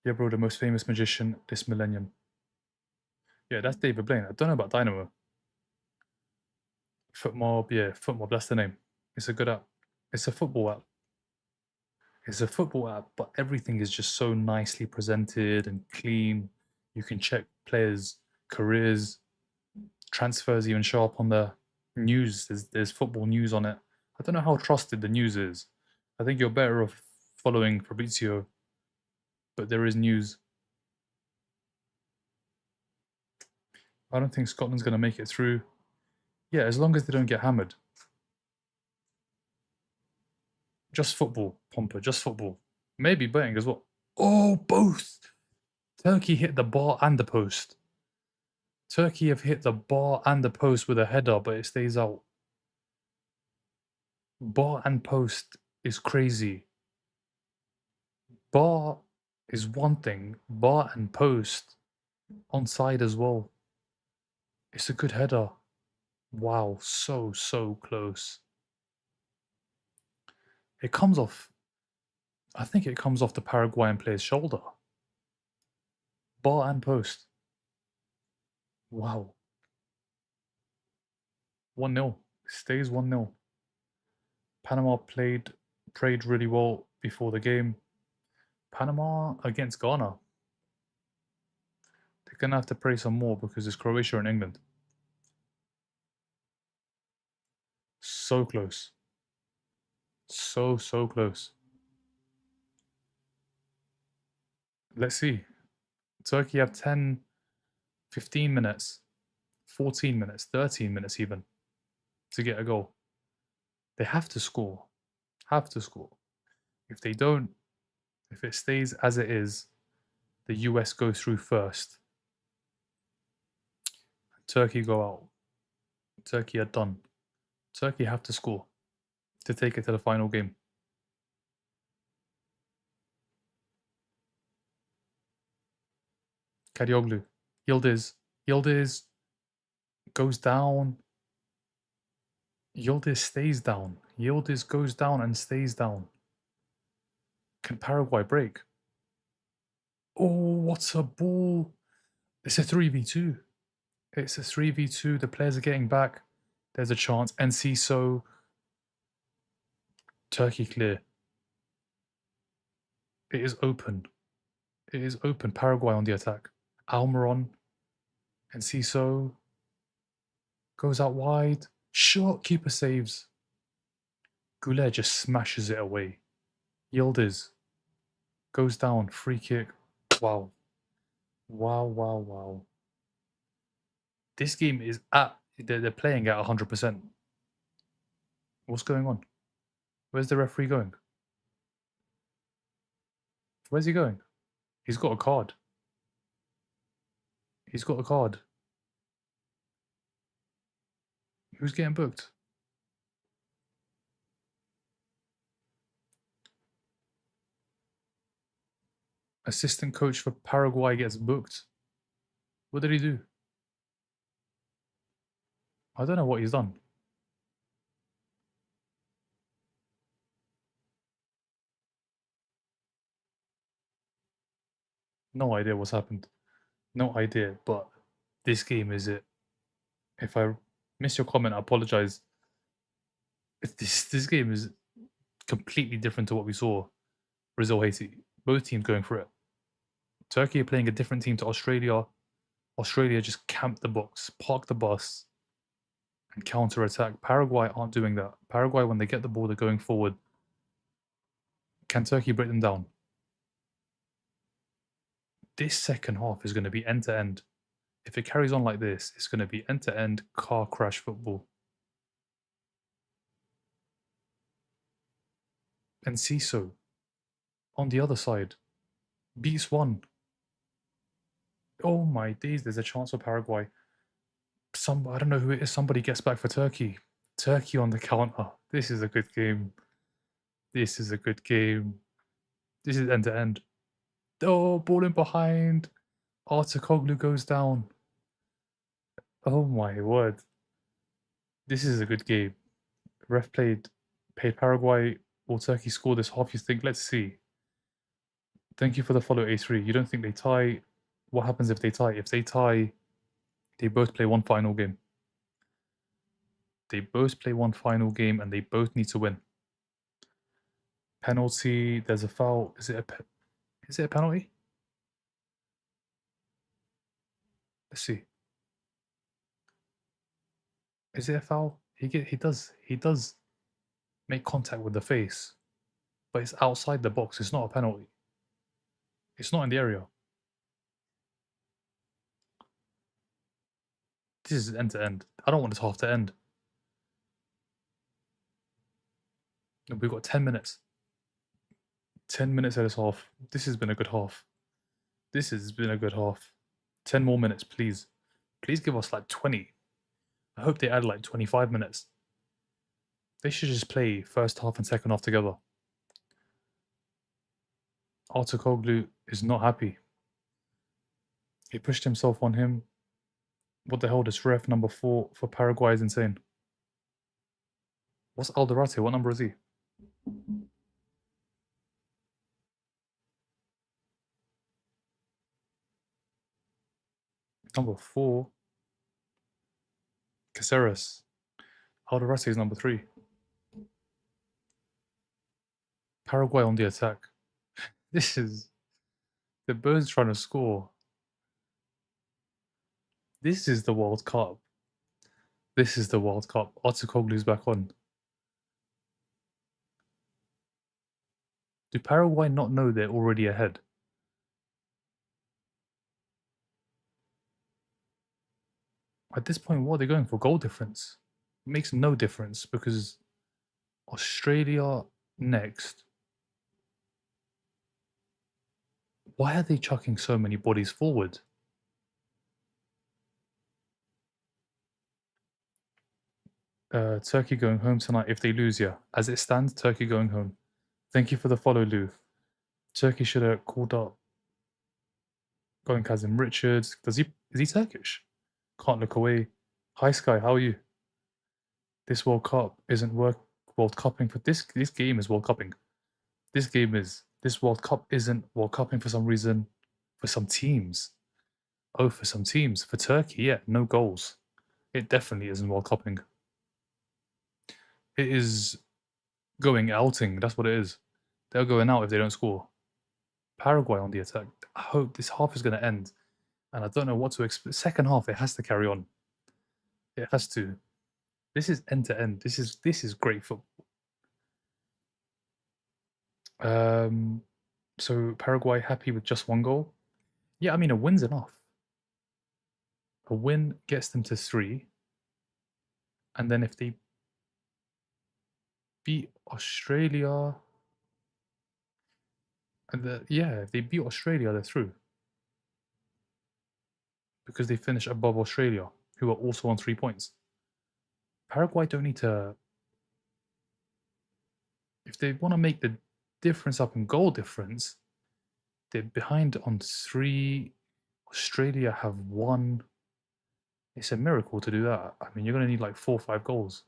Yeah, bro, the most famous magician this millennium. Yeah, that's David Blaine. I don't know about Dynamo. FootMob, yeah, FootMob, that's the name. It's a good app. It's a football app. It's a football app, but everything is just so nicely presented and clean. You can check players' careers, transfers even show up on the news. There's football news on it. I don't know how trusted the news is. I think you're better off following Fabrizio, but there is news. I don't think Scotland's going to make it through. Yeah, as long as they don't get hammered. Just football, Pomper, just football. Maybe betting as well. Oh, both! Turkey hit the bar and the post. Turkey have hit the bar and the post with a header, but it stays out. Bar and post is crazy. Bar is one thing. Bar and post onside as well. It's a good header. Wow, so close. It comes off. I think it comes off the Paraguayan player's shoulder. Bar and post. Wow. 1-0. Stays 1-0. Panama prayed really well before the game. Panama against Ghana. They're going to have to pray some more because it's Croatia and England. So close. So close. Let's see. Turkey have 10, 15 minutes, 14 minutes, 13 minutes even to get a goal. They have to score. Have to score. If they don't, if it stays as it is, the US go through first. Turkey go out. Turkey are done. Turkey have to score to take it to the final game. Kadioglu. Yildiz goes down. Yildiz stays down. Yildiz goes down and stays down. Can Paraguay break? Oh, what a ball. It's a 3v2. It's a 3v2. The players are getting back. There's a chance. Enciso. Turkey clear. It is open. It is open. Paraguay on the attack. Almiron. Enciso. Goes out wide. Shot. Keeper saves. Goulet just smashes it away. Yildiz. Goes down. Free kick. Wow. Wow. This game is they're playing at 100%. What's going on? Where's the referee going? Where's he going? He's got a card. He's got a card. Who's getting booked? Assistant coach for Paraguay gets booked. What did he do? I don't know what he's done. No idea what's happened. No idea, but this game is it. If I miss your comment, I apologize. This game is completely different to what we saw. Brazil, Haiti. Both teams going for it. Turkey are playing a different team to Australia. Australia just camped the box, parked the bus, and counter-attack. Paraguay aren't doing that. Paraguay, when they get the ball, they're going forward. Can Turkey break them down? This second half is going to be end to end. If it carries on like this, it's going to be end to end car crash football. And Ciso on the other side beats one. Oh my days, there's a chance for Paraguay. I don't know who it is. Somebody gets back for Turkey. Turkey on the counter. This is a good game. This is a good game. This is end to end. Oh, ball in behind. Artukoglu goes down. Oh my word. This is a good game. Ref paid Paraguay or Turkey score this half, you think? Let's see. Thank you for the follow, A3. You don't think they tie? What happens if they tie? If they tie, they both play one final game. They both play one final game and they both need to win. Penalty, there's a foul. Is it a penalty? Let's see. Is it a foul? He does make contact with the face, but it's outside the box. It's not a penalty. It's not in the area. This is end to end. I don't want this half to end. We've got 10 minutes. 10 minutes at this half. This has been a good half. This has been a good half. 10 more minutes, please. Please give us like 20. I hope they add like 25 minutes. They should just play first half and second half together. Artukoglu is not happy. He pushed himself on him. What the hell, this ref number 4 for Paraguay is insane. What's Alderate? What number is he? Number 4. Caceres. Alderate is number 3. Paraguay on the attack. This is... The Birds trying to score. This is the World Cup. This is the World Cup. Artukoglu's back on. Do Paraguay not know they're already ahead? At this point, what are they going for? Goal difference? It makes no difference because Australia next. Why are they chucking so many bodies forward? Turkey going home tonight if they lose, yeah. As it stands, Turkey going home. Thank you for the follow, Lou. Turkey should have called up going Kazim Richards. Is he Turkish? Can't look away. Hi Sky, how are you? This World Cup isn't World Cupping for this game is World Cupping. This World Cup isn't World Cupping for some reason. For some teams. Oh, for some teams. For Turkey, yeah, no goals. It definitely isn't World Cupping. It is going outing. That's what it is. They're going out if they don't score. Paraguay on the attack. I hope this half is going to end. And I don't know what to expect. Second half, it has to carry on. It has to. This is end to end. This is great football. So Paraguay happy with just one goal? Yeah, I mean, a win's enough. A win gets them to 3. And then if they beat Australia, if they beat Australia, they're through. Because they finish above Australia, who are also on 3 points. Paraguay don't need to... If they want to make the difference up in goal difference, they're behind on 3. Australia have 1. It's a miracle to do that. I mean, you're going to need like 4 or 5 goals.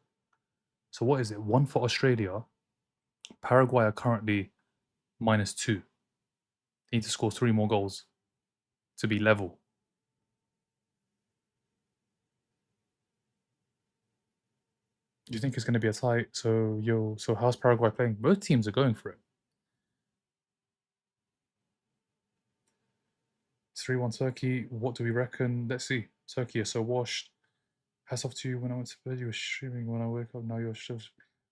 So what is it? 1 for Australia. Paraguay are currently -2. They need to score 3 more goals to be level. Do you think it's going to be a tie? So how's Paraguay playing? Both teams are going for it. 3-1 Turkey. What do we reckon? Let's see. Turkey is so washed. Hats off to you. When I went to bed, you were streaming. When I wake up, now you're still...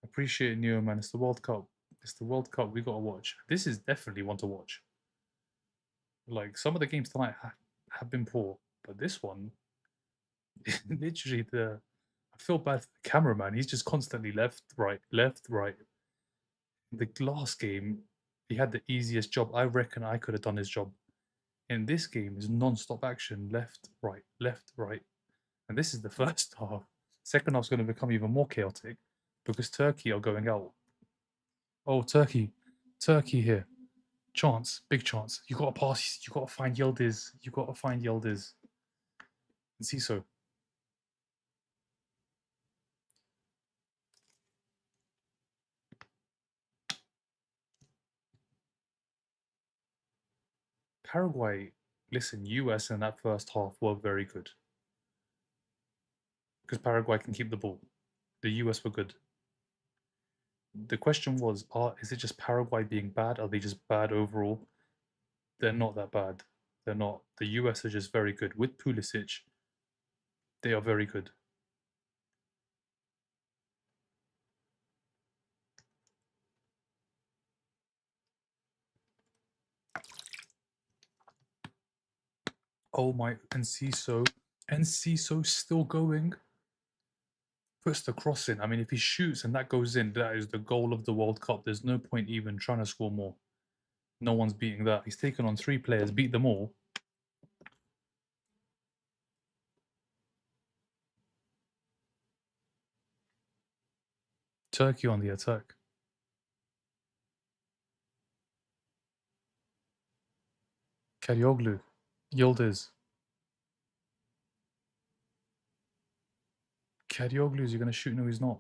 Appreciate it, Neo, man. It's the World Cup. It's the World Cup we got to watch. This is definitely one to watch. Like some of the games tonight have been poor, but this one, literally, I feel bad for the cameraman. He's just constantly left, right, left, right. The last game, he had the easiest job. I reckon I could have done his job. In this game, is non-stop action, left, right, and this is the first half. Second half's going to become even more chaotic because Turkey are going out. Oh, Turkey here. Chance, big chance. You got to pass. You got to find Yildiz. You got to find Yildiz. And Siso. Paraguay, listen, US in that first half were very good because Paraguay can keep the ball. The US were good. The question was, is it just Paraguay being bad? Are they just bad overall? They're not that bad. They're not. The US are just very good. With Pulisic, they are very good. Oh my, Enciso still going. Puts the cross in. I mean, if he shoots and that goes in, that is the goal of the World Cup. There's no point even trying to score more. No one's beating that. He's taken on 3 players, beat them all. Turkey on the attack. Karioglu. Yildiz. Karioglu, is he going to shoot? No, he's not.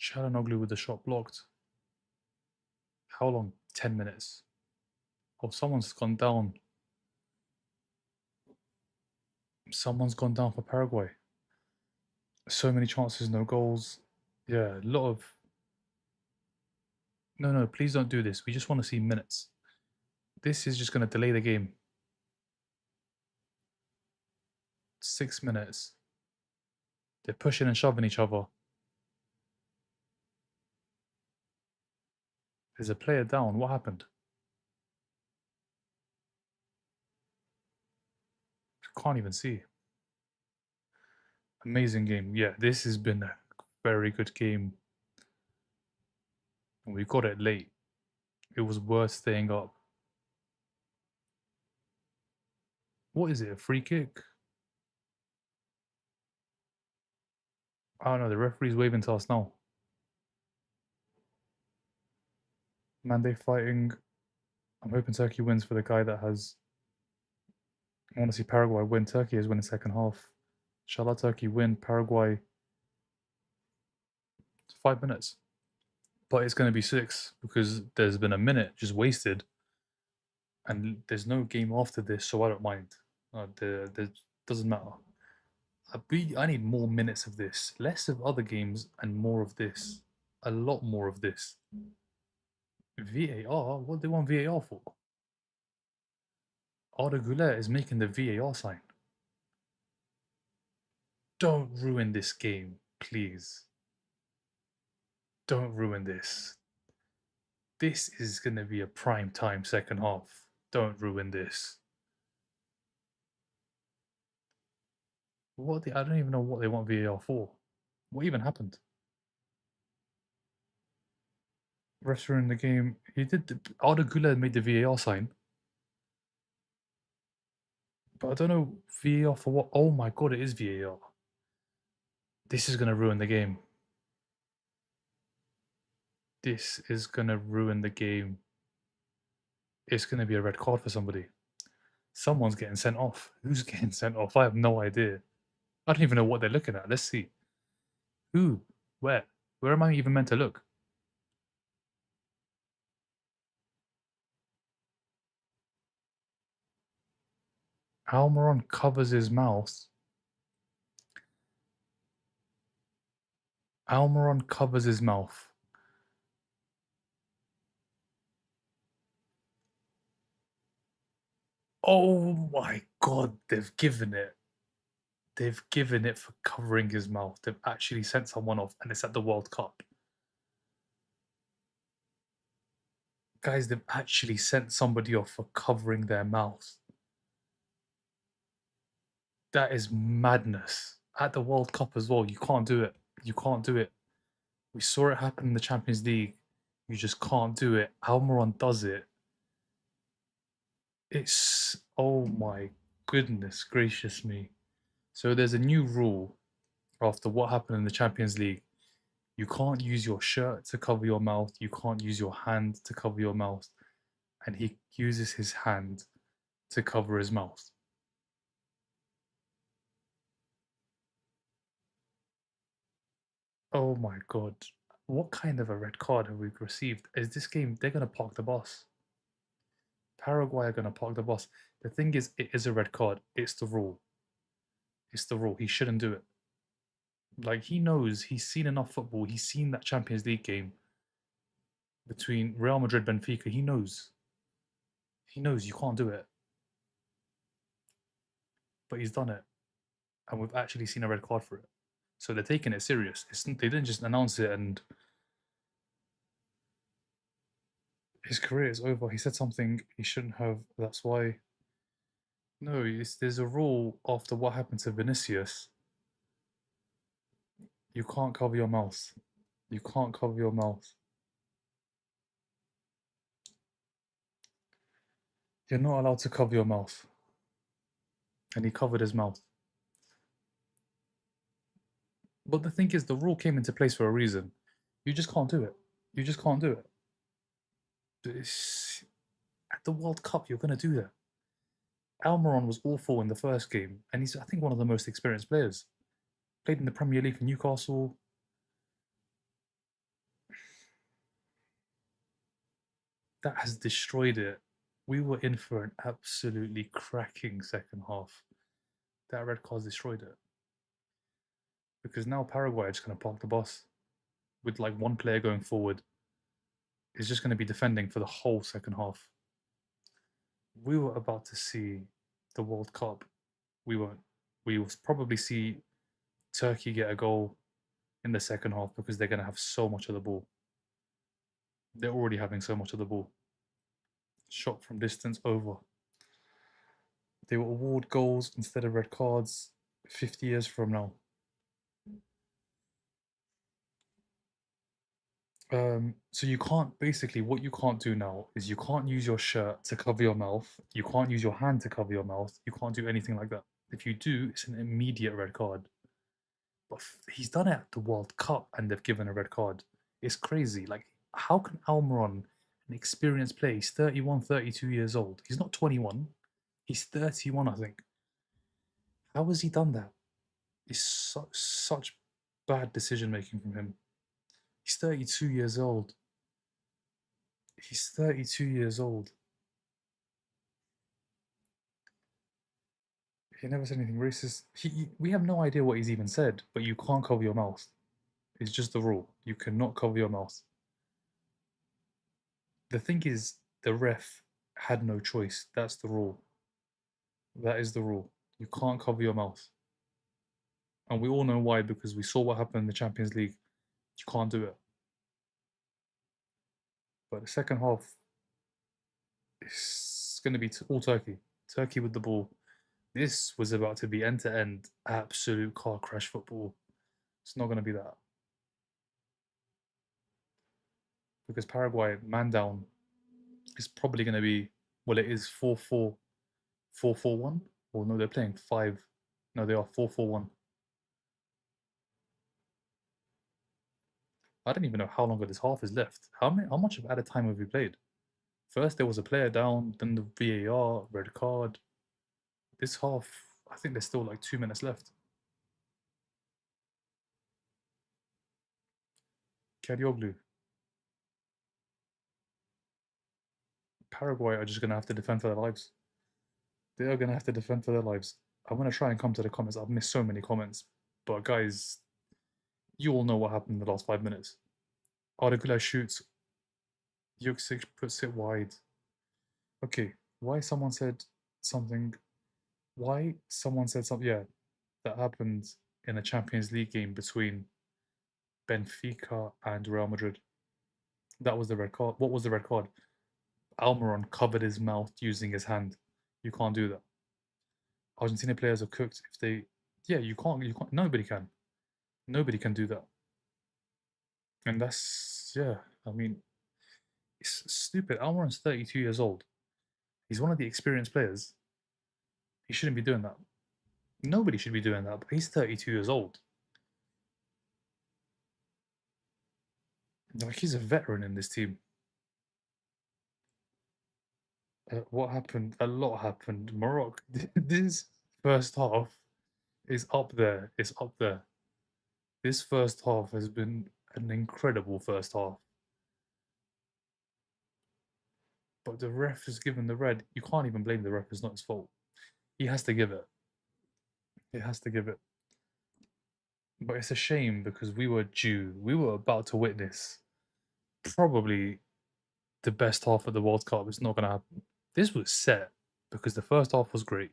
Chalanoglu with the shot blocked. How long? 10 minutes. Oh, someone's gone down. Someone's gone down for Paraguay. So many chances, no goals. Yeah, a lot of... No, please don't do this. We just want to see minutes. This is just going to delay the game. 6 minutes. They're pushing and shoving each other. There's a player down. What happened? Can't even see. Amazing game. Yeah, this has been a very good game. And we got it late. It was worth staying up. What is it? A free kick? I don't know. The referee's waving to us now. Mande fighting. I'm hoping Turkey wins for the guy that has... I want to see Paraguay win. Turkey is winning second half. Inshallah, Turkey win. Paraguay... 5 minutes. But it's going to be 6 because there's been a minute just wasted. And there's no game after this, so I don't mind. Doesn't matter. I need more minutes of this. Less of other games and more of this. A lot more of this. VAR? What do they want VAR for? Arda Güler is making the VAR sign. Don't ruin this game, please. Don't ruin this. This is going to be a prime time second half. Don't ruin this. I don't even know what they want VAR for. What even happened? Refs were in the game. Arda Güler made the VAR sign. But I don't know VAR for what. Oh my god, it is VAR. This is going to ruin the game. This is going to ruin the game. It's going to be a red card for somebody. Someone's getting sent off. Who's getting sent off? I have no idea. I don't even know what they're looking at. Let's see. Who? Where? Where am I even meant to look? Almiron covers his mouth. Almiron covers his mouth. Oh my god, they've given it. They've given it for covering his mouth. They've actually sent someone off, and it's at the World Cup. Guys, they've actually sent somebody off for covering their mouth. That is madness. At the World Cup as well, you can't do it. You can't do it. We saw it happen in the Champions League. You just can't do it. Almiron does it. It's, oh my goodness gracious me. So there's a new rule after what happened in the Champions League. You can't use your shirt to cover your mouth. You can't use your hand to cover your mouth. And he uses his hand to cover his mouth. Oh my god. What kind of a red card have we received? Is this game, they're going to park the bus. Paraguay are going to park the bus. The thing is, it is a red card. It's the rule. It's the rule. He shouldn't do it. Like, he knows, he's seen enough football. He's seen that Champions League game between Real Madrid Benfica. He knows. He knows you can't do it. But he's done it. And we've actually seen a red card for it. So they're taking it serious. They didn't just announce it and his career is over. He said something he shouldn't have. That's why. No, there's a rule after what happened to Vinicius. You can't cover your mouth. You can't cover your mouth. You're not allowed to cover your mouth. And he covered his mouth. But the thing is, the rule came into place for a reason. You just can't do it. You just can't do it. At the World Cup, you're going to do that. Almiron was awful in the first game, and he's, I think, one of the most experienced players. Played in the Premier League for Newcastle. That has destroyed it. We were in for an absolutely cracking second half. That red card destroyed it. Because now Paraguay are just going to park the bus with like one player going forward. Is just going to be defending for the whole second half. We were about to see the World Cup. We won't. We will probably see Turkey get a goal in the second half because they're going to have so much of the ball. They're already having so much of the ball. Shot from distance over. They will award goals instead of red cards 50 years from now. So you can't, basically what you can't do now is you can't use your shirt to cover your mouth. You can't use your hand to cover your mouth. You can't do anything like that. If you do, it's an immediate red card. But he's done it at the World Cup and they've given a red card. It's crazy. Like, how can Almiron, an experienced player, he's 31, 32 years old. He's not 21. He's 31, I think. How has he done that? It's such bad decision making from him. He's 32 years old. He's 32 years old. He never said anything racist. We have no idea what he's even said, but you can't cover your mouth. It's just the rule. You cannot cover your mouth. The thing is, the ref had no choice. That's the rule. That is the rule. You can't cover your mouth. And we all know why, because we saw what happened in the Champions League. You can't do it. But the second half, it's going to be all Turkey. Turkey with the ball. This was about to be end to end, absolute car crash football. It's not going to be that. Because Paraguay, man down, is probably going to be, well, it is 4-4, 4-4-1. Or no, they're playing 5. No, they are 4-4-1. I don't even know how long of this half is left. How much of added time have we played? First there was a player down, then the VAR, red card. This half, I think there's still like 2 minutes left. Karioglu. Paraguay are just gonna have to defend for their lives. They are gonna have to defend for their lives. I'm gonna try and come to the comments. I've missed so many comments. But guys, you all know what happened in the last 5 minutes. Artigula shoots. Yuksik puts it wide. Okay, why someone said something? Why someone said something? Yeah, that happened in a Champions League game between Benfica and Real Madrid. That was the red card. What was the red card? Almiron covered his mouth using his hand. You can't do that. Argentina players are cooked if they. Yeah, you can't. You can't. Nobody can. Nobody can do that. And that's yeah. I mean, it's stupid. Almiron's 32 years old. He's one of the experienced players. He shouldn't be doing that. Nobody should be doing that. But he's 32 years old. Like he's a veteran in this team. What happened? A lot happened. Morocco. This first half is up there. It's up there. This first half has been an incredible first half. But the ref has given the red. You can't even blame the ref. It's not his fault. He has to give it. He has to give it. But it's a shame because we were due. We were about to witness probably the best half of the World Cup. It's not going to happen. This was set because the first half was great.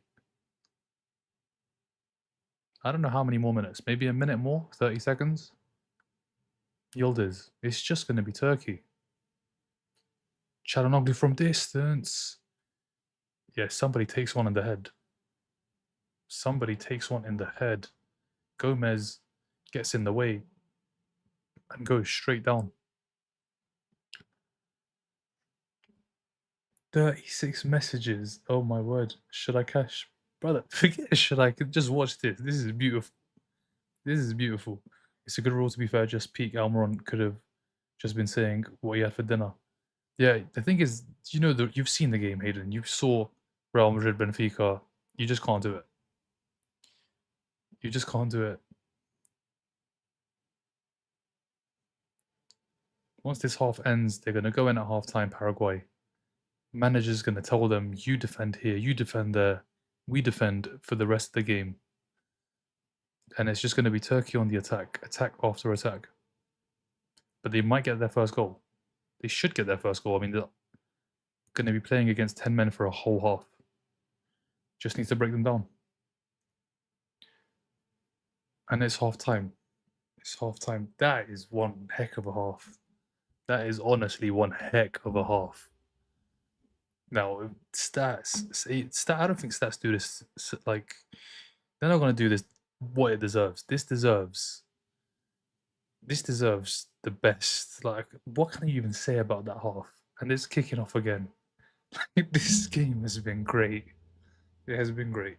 I don't know how many more minutes. Maybe a minute more? 30 seconds? Yildiz. It's just going to be Turkey. Çalhanoğlu from distance. Yeah, somebody takes one in the head. Somebody takes one in the head. Gomez gets in the way and goes straight down. 36 messages. Oh my word. Should I cash? Brother, forget should I just watch this. This is beautiful. This is beautiful. It's a good rule to be fair. Just peak Almiron could have just been saying what he had for dinner. Yeah, the thing is, you know, you've seen the game, Hayden. You saw Real Madrid, Benfica. You just can't do it. You just can't do it. Once this half ends, they're going to go in at halftime, Paraguay. Manager's going to tell them, you defend here, you defend there, we defend for the rest of the game. And it's just going to be Turkey on the attack after attack. But they might get their first goal. They should get their first goal. I mean, they're going to be playing against 10 men for a whole half. Just needs to break them down. And it's half time. It's half time. That is one heck of a half. That is honestly one heck of a half. Now, stats. I don't think stats do this. Like, they're not going to do this what it deserves. This deserves the best. Like, what can you even say about that half? And it's kicking off again. This game has been great. It has been great.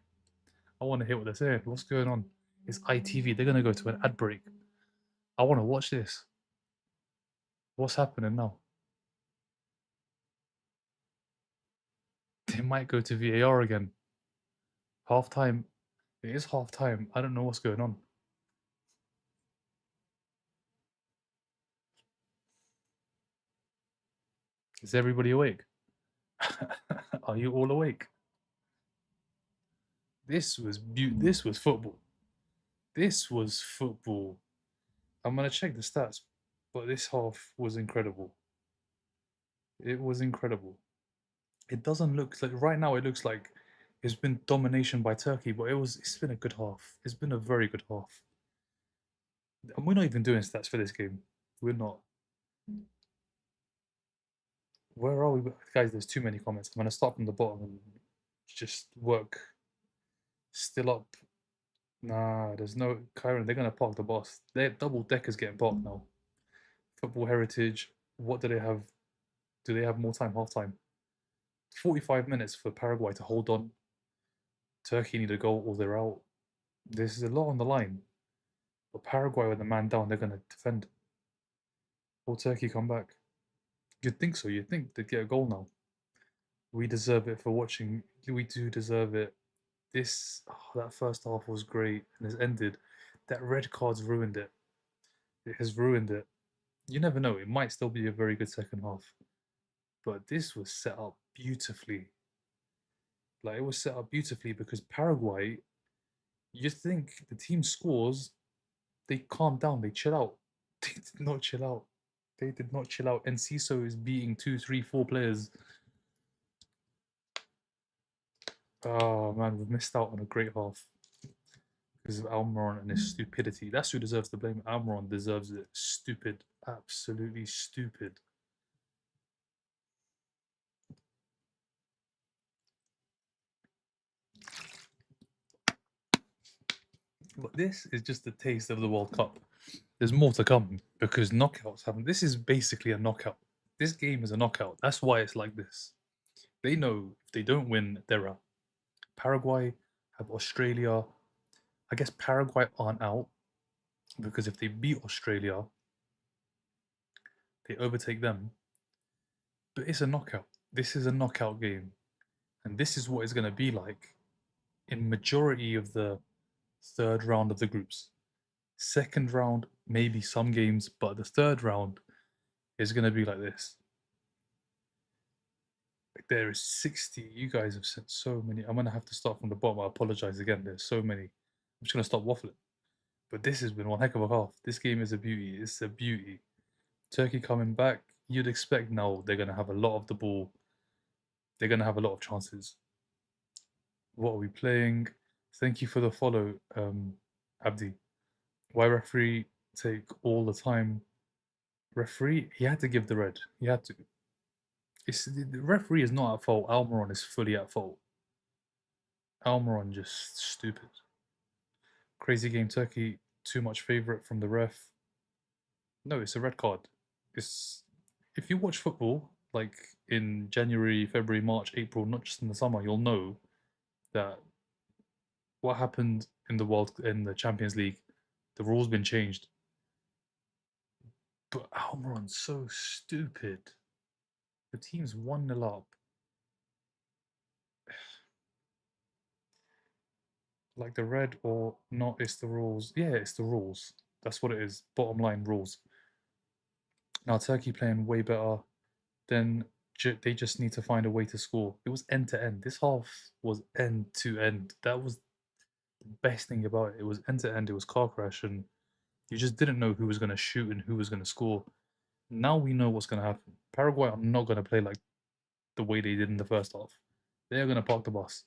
I want to hear what they're saying. What's going on? It's ITV. They're going to go to an ad break. I want to watch this. What's happening now? They might go to VAR again. Half time. It is half time. I don't know what's going on. Is everybody awake? Are you all awake? This was This was football. This was football. I'm gonna check the stats, but this half was incredible. It was incredible. It doesn't look like right now. It looks like it's been domination by Turkey, but it's been a good half. It's been a very good half. And we're not even doing stats for this game. We're not. Where are we, guys? There's too many comments. I'm gonna start from the bottom and just work. Still up. Nah, there's no Kyron. They're gonna park the bus. Their double deckers getting parked now. Football Heritage. What do they have? Do they have more time? Half time. 45 minutes for Paraguay to hold on. Turkey need a goal or they're out. This is a lot on the line. But Paraguay with the man down, they're gonna defend. Will Turkey come back? You'd think so. You'd think they'd get a goal now. We deserve it for watching. We do deserve it. That first half was great and has ended. That red card's ruined it. It has ruined it. You never know. It might still be a very good second half. But this was set up beautifully. Like it was set up beautifully because Paraguay, you think the team scores, they calm down, they chill out. They did not chill out. They did not chill out. And Ciso is beating 2, 3, 4 players. Oh man, we've missed out on a great half because of Almiron and his stupidity. That's who deserves the blame. Almiron deserves it. Stupid, absolutely stupid. But this is just the taste of the World Cup. There's more to come because knockouts happen. This is basically a knockout. This game is a knockout. That's why it's like this. They know if they don't win, they're out. Paraguay have Australia. I guess Paraguay aren't out because if they beat Australia, they overtake them. But it's a knockout. This is a knockout game. And this is what it's going to be like in majority of the third round of the groups. Second round, maybe some games, but the third round is going to be like this. There is 60. You guys have sent so many. I'm going to have to start from the bottom. I apologize again. There's so many. I'm just going to stop waffling. But this has been one heck of a half. This game is a beauty. It's a beauty. Turkey coming back. You'd expect now they're going to have a lot of the ball. They're going to have a lot of chances. What are we playing? Thank you for the follow, Abdi. Why referee take all the time? Referee, he had to give the red. He had to. The referee is not at fault. Almiron is fully at fault. Almiron just stupid. Crazy game Turkey. Too much favourite from the ref. No, it's a red card. It's if you watch football like in January, February, March, April, not just in the summer, you'll know that what happened in the Champions League, the rules been changed. But Almiron's so stupid. The team's 1-0 up. Like the red or not, it's the rules. Yeah, it's the rules. That's what it is. Bottom line rules. Now Turkey playing way better. Then they just need to find a way to score. It was end to end. This half was end to end. That was the best thing about it. It was end to end. It was car crash, and you just didn't know who was going to shoot and who was going to score. Now we know what's going to happen. Paraguay are not going to play like the way they did in the first half. They're going to park the bus.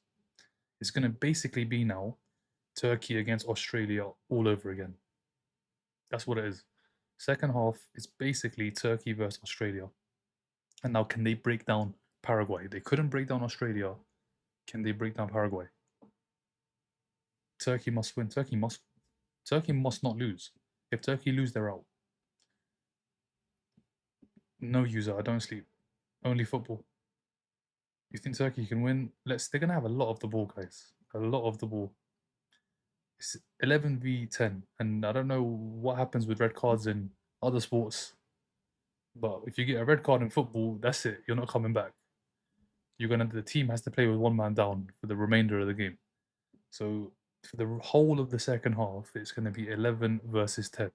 It's going to basically be now Turkey against Australia all over again. That's what it is. Second half is basically Turkey versus Australia. And now, can they break down Paraguay? They couldn't break down Australia. Can they break down Paraguay? Turkey must win. Turkey must not lose. If Turkey lose, they're out. No user. I don't sleep. Only football. You think Turkey can win? They're gonna have a lot of the ball, guys. A lot of the ball. It's 11v10, and I don't know what happens with red cards in other sports, but if you get a red card in football, that's it. You're not coming back. The team has to play with one man down for the remainder of the game. So for the whole of the second half, it's going to be 11 versus 10.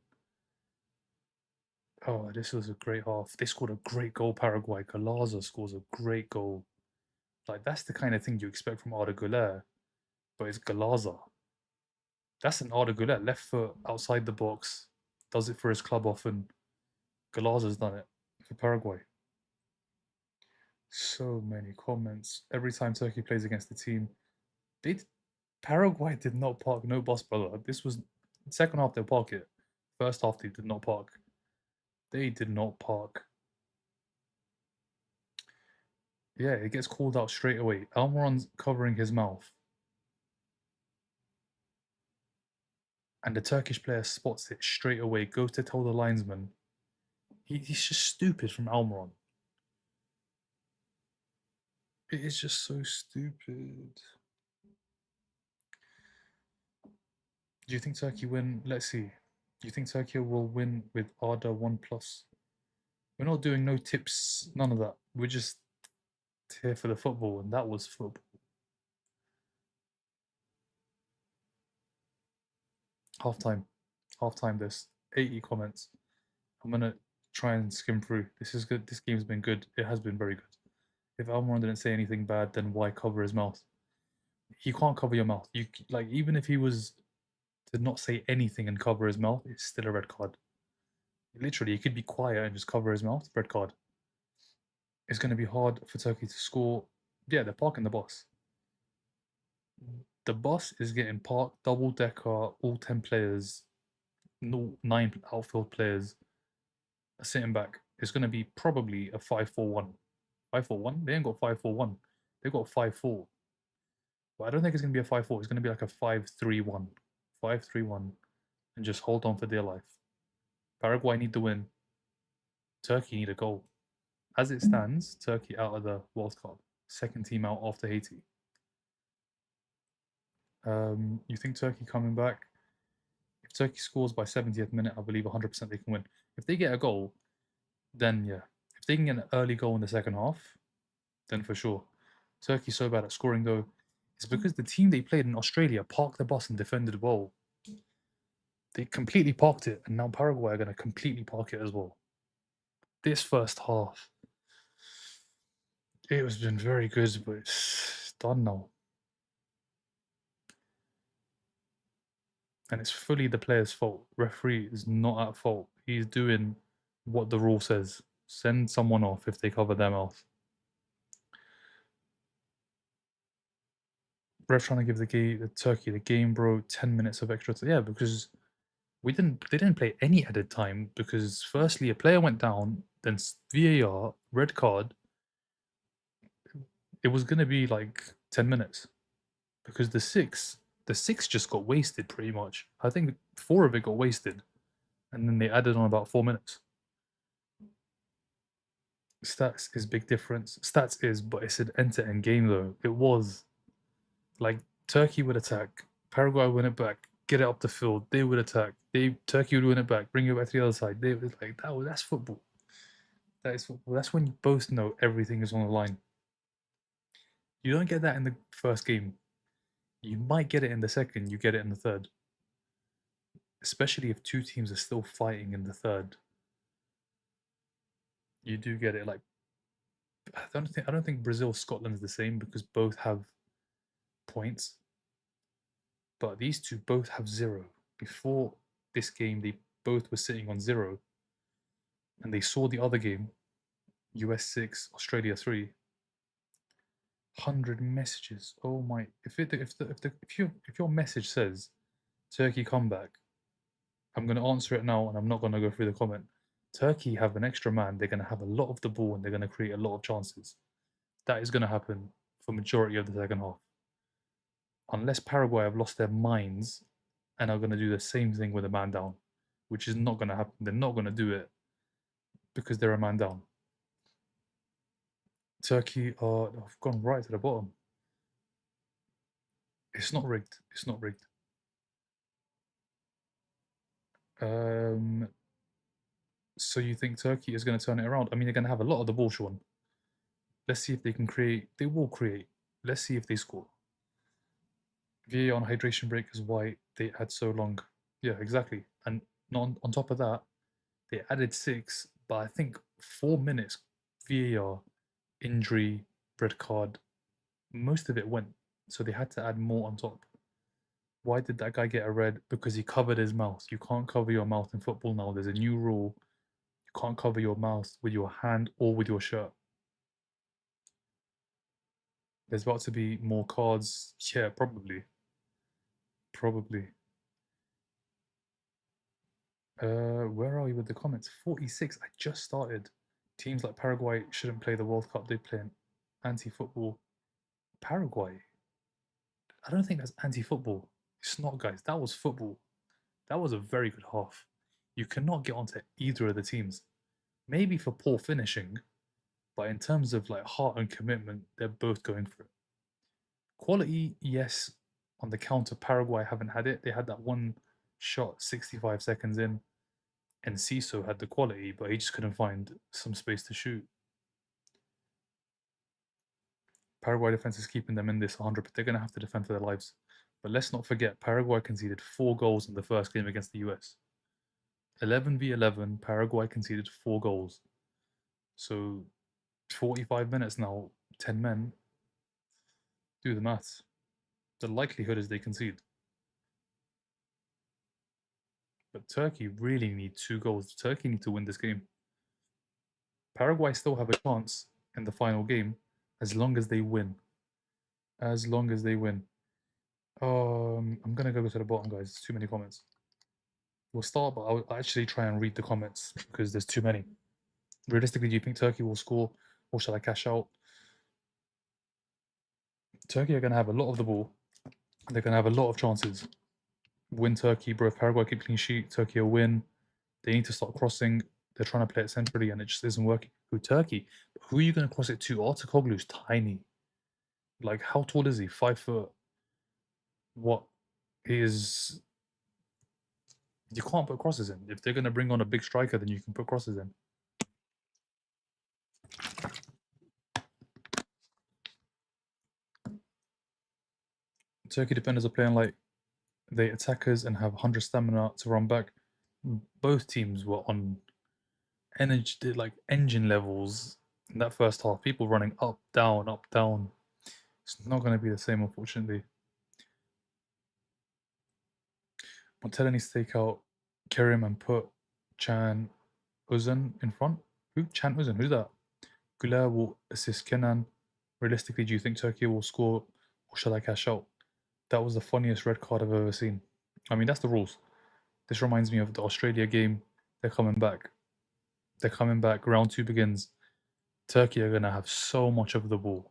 Oh, this was a great half. They scored a great goal, Paraguay. Galaza scores a great goal. Like, that's the kind of thing you expect from Arda Güler, but it's Galaza. That's an Arda Güler, left foot outside the box, does it for his club often. Galaza's done it for Paraguay. So many comments. Every time Turkey plays against the team, Paraguay did not park no bus, brother. This was second half they'll park it. First half they did not park. They did not park. Yeah, it gets called out straight away. Almiron's covering his mouth. And the Turkish player spots it straight away, goes to tell the linesman. He's just stupid from Almiron. It is just so stupid. Do you think Turkey win? Let's see. Do you think Turkey will win with Arda 1+? We're not doing no tips, none of that. We're just here for the football, and that was football. Halftime. Halftime, there's 80 comments. I'm going to try and skim through. This is good. This game's been good. It has been very good. If Almiron didn't say anything bad, then why cover his mouth? You can't cover your mouth. Even if he was to not say anything and cover his mouth, it's still a red card. Literally, he could be quiet and just cover his mouth. Red card. It's going to be hard for Turkey to score. Yeah, they're parking the bus. The bus is getting parked, double decker, all 10 players, no 9 outfield players are sitting back. It's going to be probably a 5-4-1. 5-4-1? They ain't got 5-4-1. They got 5-4. But I don't think it's going to be a 5-4. It's going to be like a 5-3-1. 5-3-1, and just hold on for dear life. Paraguay need to win. Turkey need a goal. As it stands, Turkey out of the World Cup. Second team out after Haiti. You think Turkey coming back? If Turkey scores by 70th minute, I believe 100% they can win. If they get a goal, then yeah. If they can get an early goal in the second half, then for sure. Turkey's so bad at scoring though. It's because the team they played in Australia parked the bus and defended well. They completely parked it, and now Paraguay are going to completely park it as well. This first half, it has been very good, but it's done now. And it's fully the player's fault. Referee is not at fault. He's doing what the rule says. Send someone off if they cover their mouth. Ref trying to give the Turkey the game, bro. 10 minutes of extra time. Yeah, because they didn't play any added time because firstly a player went down, then VAR, red card. It was gonna be like 10 minutes because the six just got wasted pretty much. I think 4 of it got wasted, and then they added on about 4 minutes. Stats is big difference. Stats is, but it's an end-to-end game though. It was like Turkey would attack, Paraguay would win it back, get it up the field. They would attack. Turkey would win it back, bring it back to the other side. They was like that's football. That is football. That's when you both know everything is on the line. You don't get that in the first game. You might get it in the second. You get it in the third. Especially if two teams are still fighting in the third. You do get it. Like I don't think Brazil Scotland is the same because both have points. But these two both have 0. Before this game, they both were sitting on 0. And they saw the other game, US 6, Australia 3. 100 messages. Oh my! If your message says Turkey comeback, I'm gonna answer it now, and I'm not gonna go through the comment. Turkey have an extra man. They're gonna have a lot of the ball, and they're gonna create a lot of chances. That is gonna happen for majority of the second half, unless Paraguay have lost their minds and are gonna do the same thing with a man down, which is not gonna happen. They're not gonna do it because they're a man down. Turkey have gone right to the bottom. It's not rigged. It's not rigged. So you think Turkey is going to turn it around? I mean, they're going to have a lot of the ball, Sean. Let's see if they can create. They will create. Let's see if they score. VAR on hydration break is why they had so long. Yeah, exactly. And on top of that, they added 6, but I think 4 minutes VAR, injury, red card, most of it went. So they had to add more on top. Why did that guy get a red? Because he covered his mouth. You can't cover your mouth in football now. There's a new rule. You can't cover your mouth with your hand or with your shirt. There's about to be more cards. Yeah, probably. Probably. Where are we with the comments? 46. I just started. Teams like Paraguay shouldn't play the World Cup. They play an anti-football. Paraguay. I don't think that's anti-football. It's not, guys. That was football. That was a very good half. You cannot get onto either of the teams. Maybe for poor finishing, but in terms of like heart and commitment, they're both going for it. Quality, yes. On the counter, Paraguay haven't had it. They had that one shot 65 seconds in, and Ciso had the quality, but he just couldn't find some space to shoot. Paraguay defense is keeping them in this 100, but they're going to have to defend for their lives. But let's not forget, Paraguay conceded 4 goals in the first game against the US. 11v11, Paraguay conceded 4 goals. So 45 minutes now, 10 men. Do the maths. The likelihood is they concede. But Turkey really need 2 goals. Turkey need to win this game. Paraguay still have a chance in the final game as long as they win. As long as they win. I'm gonna go to the bottom, guys. There's too many comments. We'll start, but I'll actually try and read the comments because there's too many. Realistically, do you think Turkey will score, or shall I cash out? Turkey are gonna have a lot of the ball. They're gonna have a lot of chances. win Turkey, bro. If Paraguay keep clean sheet, Turkey will win. They need to start crossing. They're trying to play it centrally, and it just isn't working. Who Turkey? Who are you going to cross it to? Artikoglu's tiny. Like, how tall is he? 5 foot. What? He is. You can't put crosses in. If they're going to bring on a big striker, then you can put crosses in. Turkey defenders are playing like they attackers and have 100 stamina to run back. Both teams were on energy, like engine levels in that first half. People running up, down, up, down. It's not going to be the same, unfortunately. Montella needs to take out Kerim and put Chan Uzun in front. Who? Chan Uzun? Who's that? Güler will assist Kenan. Realistically, do you think Turkey will score or shall I cash out? That was the funniest red card I've ever seen. I mean, that's the rules. This reminds me of the Australia game. They're coming back. They're coming back. Round 2 begins. Turkey are going to have so much of the ball.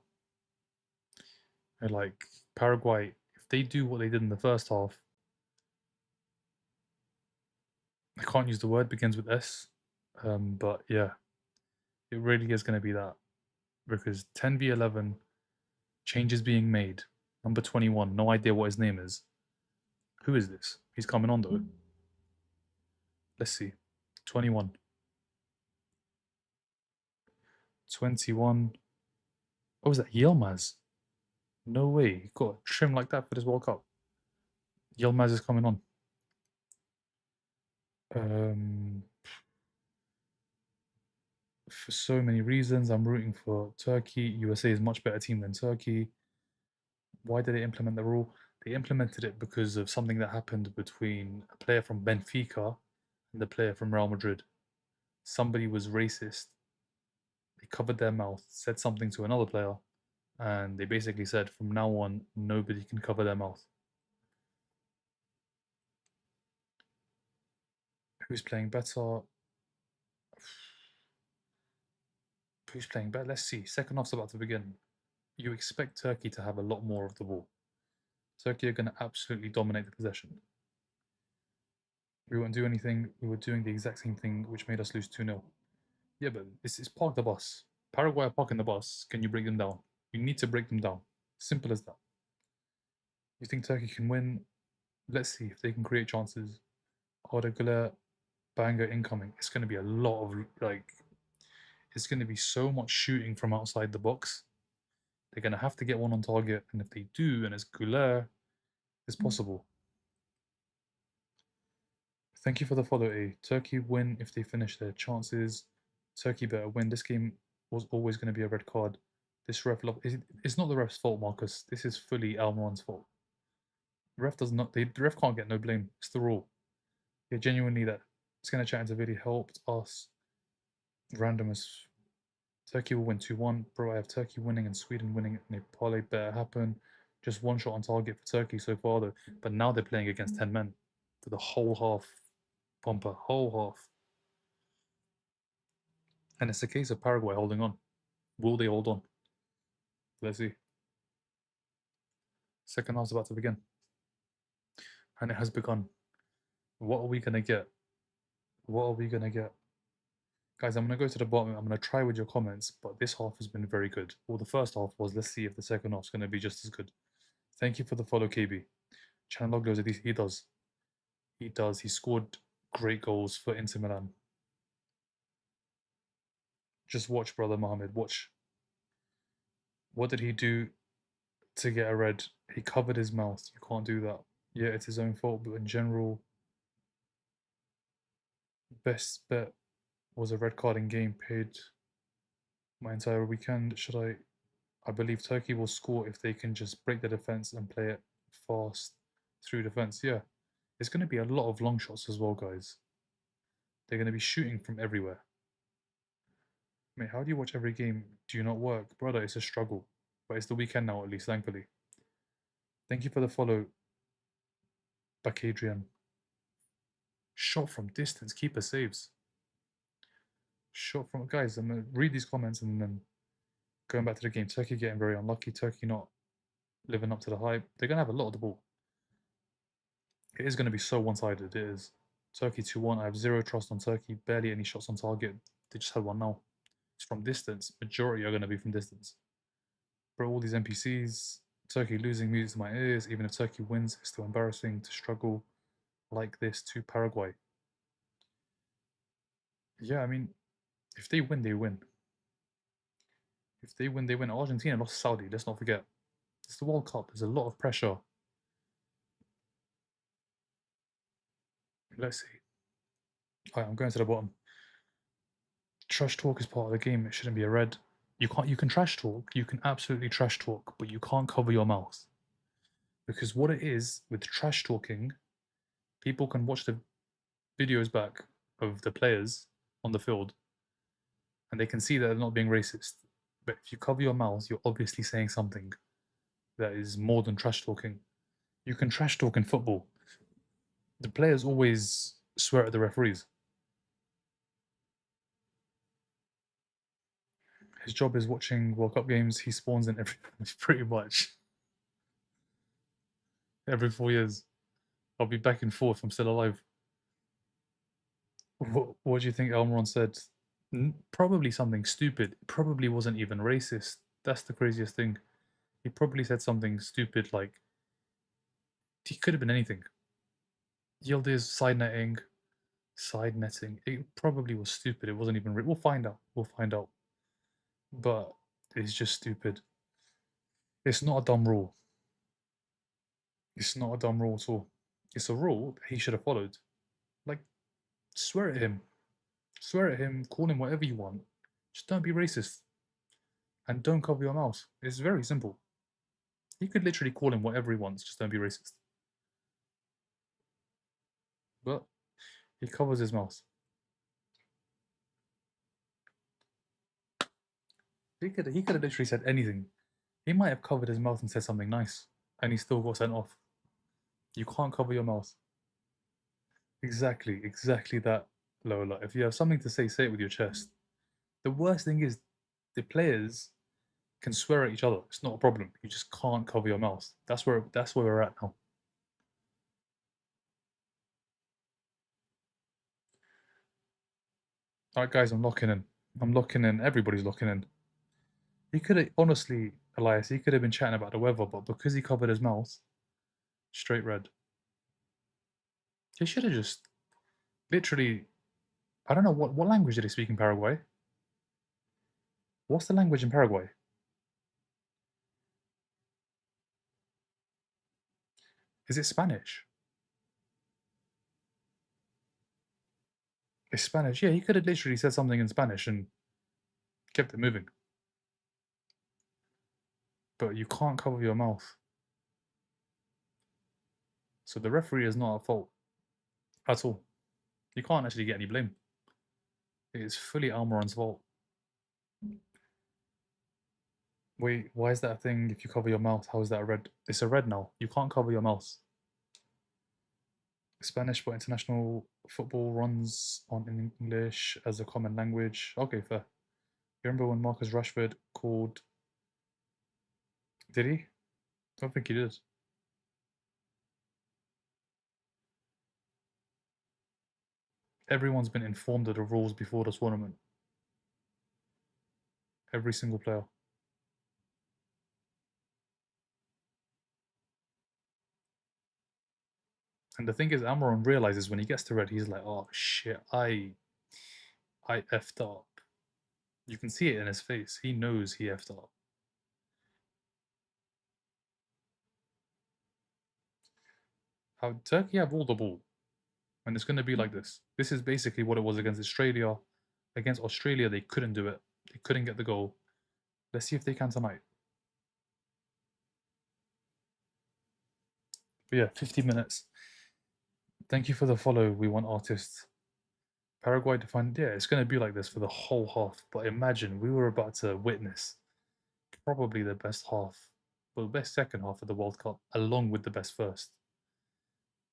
And like Paraguay, if they do what they did in the first half, I can't use the word, begins with S. But yeah, it really is going to be that. Because 10v11, changes being made. Number 21, no idea what his name is. Who is this? He's coming on though. Let's see. 21. 21. Oh, was that Yilmaz? No way. He got a trim like that for this World Cup. Yilmaz is coming on. For so many reasons, I'm rooting for Turkey. USA is a much better team than Turkey. Why did they implement the rule? They implemented it because of something that happened between a player from Benfica and the player from Real Madrid. Somebody was racist. They covered their mouth, said something to another player, and they basically said from now on, nobody can cover their mouth. Who's playing better? Who's playing better? Let's see. Second half's about to begin. You expect Turkey to have a lot more of the ball. Turkey are going to absolutely dominate the possession. We won't do anything. We were doing the exact same thing, which made us lose 2-0. Yeah, but it's park the bus. Paraguay are parking the bus. Can you break them down? You need to break them down. Simple as that. You think Turkey can win? Let's see if they can create chances. Arda Güler, banger incoming. It's going to be a lot of, like, it's going to be so much shooting from outside the box. They're going to have to get one on target. And if they do, and it's Güler, it's possible. Thank you for the follow, A. Turkey win if they finish their chances. Turkey better win. This game was always going to be a red card. This ref, it's not the ref's fault, Marcus. This is fully Almiron's fault. The ref does not. The ref can't get no blame. It's the rule. Yeah, genuinely, that Scanner Chat into video helped us. Random as Turkey will win 2-1. Bro, I have Turkey winning and Sweden winning, and a parlay better happen. Just one shot on target for Turkey so far, though. But now they're playing against 10 men for the whole half. Pomper, whole half. And it's a case of Paraguay holding on. Will they hold on? Let's see. Second half's about to begin. And it has begun. What are we going to get? What are we going to get? Guys, I'm going to go to the bottom. I'm going to try with your comments, but this half has been very good. Well, the first half was. Let's see if the second half's going to be just as good. Thank you for the follow, KB. Chanloglu, he does. He does. He scored great goals for Inter Milan. Just watch, brother Mohammed. Watch. What did he do to get a red? He covered his mouth. You can't do that. Yeah, it's his own fault, but in general, best bet was a red card in game. Paid my entire weekend. I believe Turkey will score if they can just break the defense and play it fast through defense. Yeah, it's going to be a lot of long shots as well, guys. They're going to be shooting from everywhere. Mate, how do you watch every game? Do you not work? Brother, it's a struggle. But it's the weekend now, at least, thankfully. Thank you for the follow, Bakadrian. Shot from distance, keeper saves. Shot from... Guys, I'm going to read these comments and then going back to the game. Turkey getting very unlucky. Turkey not living up to the hype. They're going to have a lot of the ball. It is going to be so one-sided. It is. Turkey 2-1. I have zero trust on Turkey. Barely any shots on target. They just had one now. It's from distance. Majority are going to be from distance. Bro, all these NPCs. Turkey losing music to my ears. Even if Turkey wins, it's still embarrassing to struggle like this to Paraguay. Yeah, I mean, if they win, they win. If they win, they win. Argentina lost Saudi. Let's not forget. It's the World Cup. There's a lot of pressure. Let's see. All right, I'm going to the bottom. Trash talk is part of the game. It shouldn't be a red. You can't. You can trash talk. You can absolutely trash talk, but you can't cover your mouth. Because what it is with trash talking, people can watch the videos back of the players on the field, and they can see that they're not being racist. But if you cover your mouth, you're obviously saying something that is more than trash talking. You can trash talk in football. The players always swear at the referees. His job is watching World Cup games. He spawns in every pretty much every 4 years. I'll be back and forth. I'm still alive. What do you think Elmeron said? Probably something stupid. Probably wasn't even racist. That's the craziest thing. He probably said something stupid like he could have been anything. Yildiz side netting. It probably was stupid. It wasn't even. We'll find out. We'll find out. But it's just stupid. It's not a dumb rule. It's not a dumb rule at all. It's a rule that he should have followed. Like, swear at him. Swear at him. Call him whatever you want. Just don't be racist. And don't cover your mouth. It's very simple. He could literally call him whatever he wants. Just don't be racist. But he covers his mouth. He could have literally said anything. He might have covered his mouth and said something nice, and he still got sent off. You can't cover your mouth. Exactly that, Lola. If you have something to say it with your chest. The worst thing is the players can swear at each other. It's not a problem. You just can't cover your mouth. That's where we're at now. All right, guys, I'm locking in. I'm locking in. Everybody's locking in. He could have honestly, Elias. He could have been chatting about the weather, but because he covered his mouth, straight red. He should have just literally. I don't know what language did he speak in Paraguay. What's the language in Paraguay? Is it Spanish? It's Spanish. Yeah, he could have literally said something in Spanish and kept it moving. But you can't cover your mouth. So the referee is not at fault at all. You can't actually get any blame. It is fully Almiron's fault. Wait, why is that a thing? If you cover your mouth, how is that a red? It's a red now. You can't cover your mouth. Spanish, but international football runs on in English as a common language. Okay, fair. You remember when Marcus Rashford called? Did he? I don't think he did. Everyone's been informed of the rules before the tournament. Every single player. And the thing is, Amaron realizes when he gets to red, he's like, "Oh shit, I effed up." You can see it in his face. He knows he effed up. How Turkey have all the ball, and it's going to be like this. This is basically what it was against Australia. Against Australia, they couldn't do it. They couldn't get the goal. Let's see if they can tonight. But yeah, 50 minutes. Thank you for the follow. We want artists. Paraguay to find. Yeah, it's going to be like this for the whole half. But imagine we were about to witness probably the best half, well, the best second half of the World Cup, along with the best first.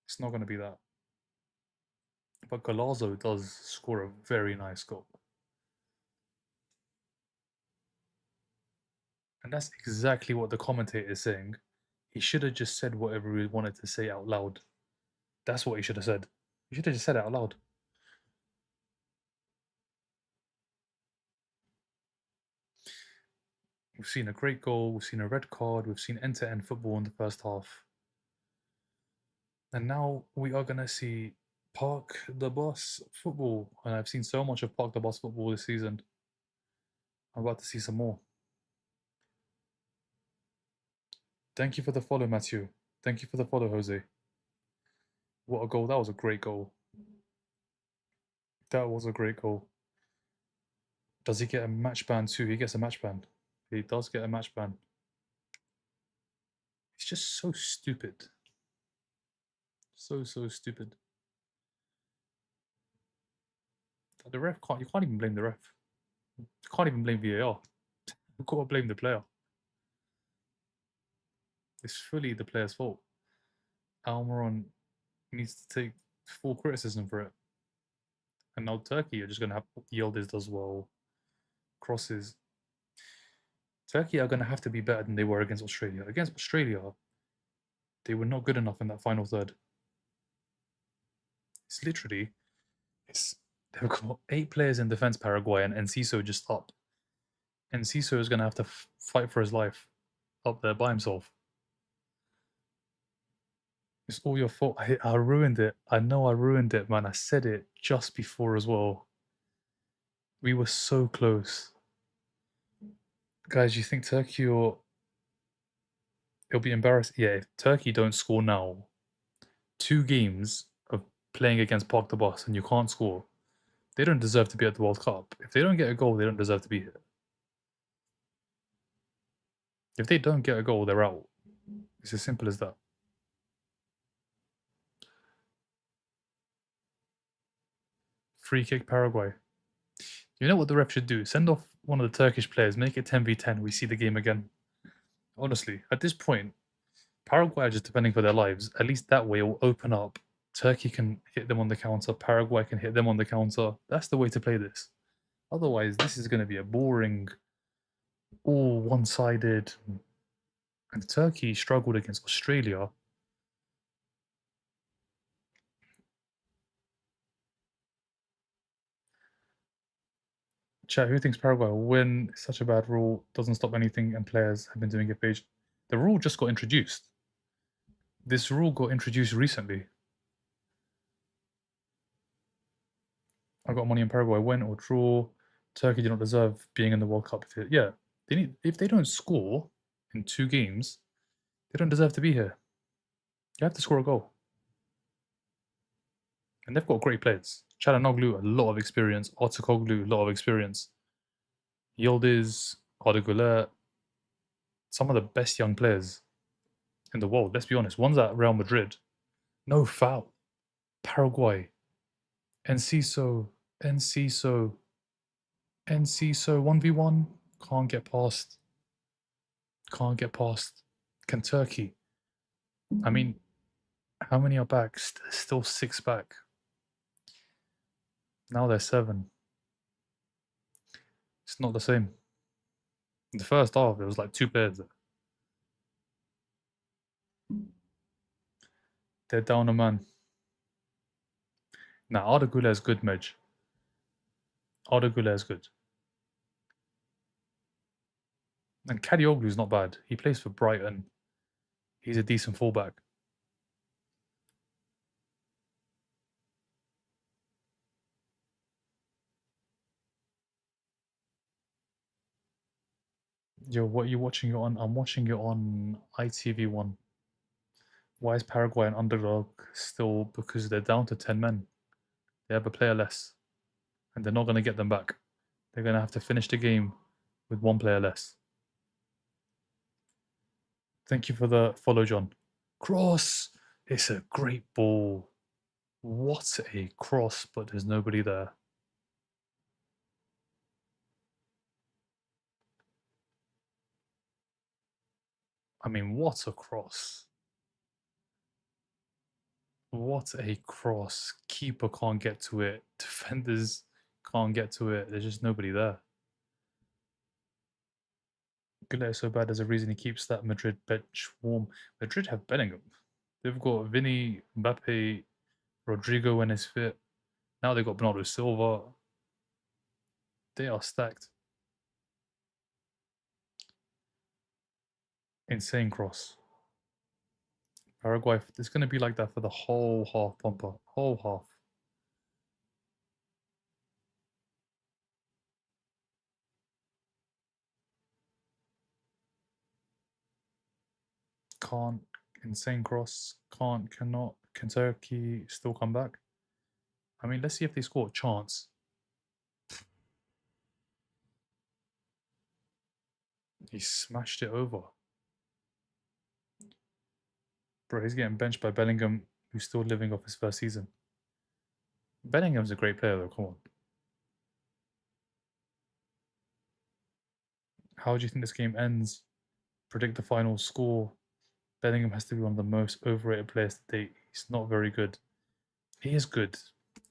It's not going to be that. But Galazzo does score a very nice goal. And that's exactly what the commentator is saying. He should have just said whatever he wanted to say out loud. That's what he should have said. He should have just said it out loud. We've seen a great goal, we've seen a red card, we've seen end-to-end football in the first half. And now we are going to see Park the Bus football. And I've seen so much of Park the Bus football this season. I'm about to see some more. Thank you for the follow, Matthew. Thank you for the follow, Jose. What a goal. That was a great goal. That was a great goal. Does he get a match ban too? He gets a match ban. He does get a match ban. It's just so stupid. So stupid. The ref can't. You can't even blame the ref. You can't even blame VAR. You've got to blame the player. It's fully the player's fault. Almiron needs to take full criticism for it. And now Turkey are just going to have Yildiz as well. Crosses. Turkey are going to have to be better than they were against Australia. Against Australia, they were not good enough in that final third. It's literally, they've got 8 players in defense, Paraguay, and Enciso just up. Enciso is going to have to fight for his life up there by himself. It's all your fault. I ruined it. I know I ruined it, man. I said it just before as well. We were so close. Guys, you think Turkey or it'll be embarrassing? Yeah, if Turkey don't score now, 2 games of playing against Park the Bus and you can't score, they don't deserve to be at the World Cup. If they don't get a goal, they don't deserve to be here. If they don't get a goal, they're out. It's as simple as that. Free kick Paraguay. You know what the ref should do? Send off one of the Turkish players, make it 10v10. We see the game again. Honestly, at this point, Paraguay are just defending for their lives. At least that way it will open up. Turkey can hit them on the counter. Paraguay can hit them on the counter. That's the way to play this. Otherwise, this is going to be a boring, all one-sided. And Turkey struggled against Australia. Chat, who thinks Paraguay will win? Such a bad rule. Doesn't stop anything, and players have been doing it for The rule just got introduced. This rule got introduced recently. I got money in Paraguay. Win or draw. Turkey do not deserve being in the World Cup. Yeah, if they don't score in 2 games, they don't deserve to be here. You have to score a goal. And they've got great players. Çalhanoğlu, a lot of experience. Otakoglu, a lot of experience. Yildiz, Arda, some of the best young players in the world. Let's be honest. One's at Real Madrid. No foul. Paraguay. Enciso. 1v1. Can't get past. Can Turkey? I mean, how many are back? Still 6 back. Now they're 7. It's not the same. In the first half, there was like 2 players there. They're down a man. Now, Arda is good, Medj. Arda is good. And Kadioglu's not bad. He plays for Brighton. He's a decent fullback. Yo, what are you watching it on? I'm watching it on ITV1. Why is Paraguay an underdog still? Because they're down to 10 men. They have a player less. And they're not going to get them back. They're going to have to finish the game with 1 player less. Thank you for the follow, John. Cross! It's a great ball. What a cross, but there's nobody there. I mean, what a cross. What a cross. Keeper can't get to it. Defenders can't get to it. There's just nobody there. Goulet is so bad, there's a reason he keeps that Madrid bench warm. Madrid have Bellingham. They've got Vinny, Mbappe, Rodrigo when he's fit. Now they've got Bernardo Silva. They are stacked. Insane cross. Paraguay, it's going to be like that for the whole half, Pompa. Whole half. Can't. Insane cross. Can't. Cannot. Can Turkey still come back? I mean, let's see if they score a chance. He smashed it over. Bro, he's getting benched by Bellingham, who's still living off his first season. Bellingham's a great player, though. Come on. How do you think this game ends? Predict the final score. Bellingham has to be one of the most overrated players to date. He's not very good. He is good.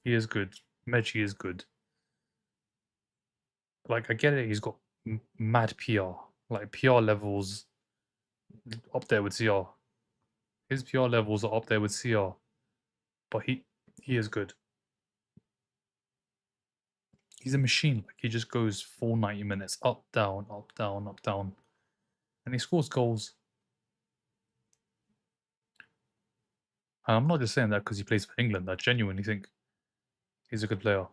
He is good. Meji is good. Like, I get it. He's got mad PR. Like, PR levels up there with CR. His PR levels are up there with CR. But he is good. He's a machine. Like, he just goes full 90 minutes. Up, down, up, down, up, down. And he scores goals. And I'm not just saying that because he plays for England. I genuinely think he's a good player.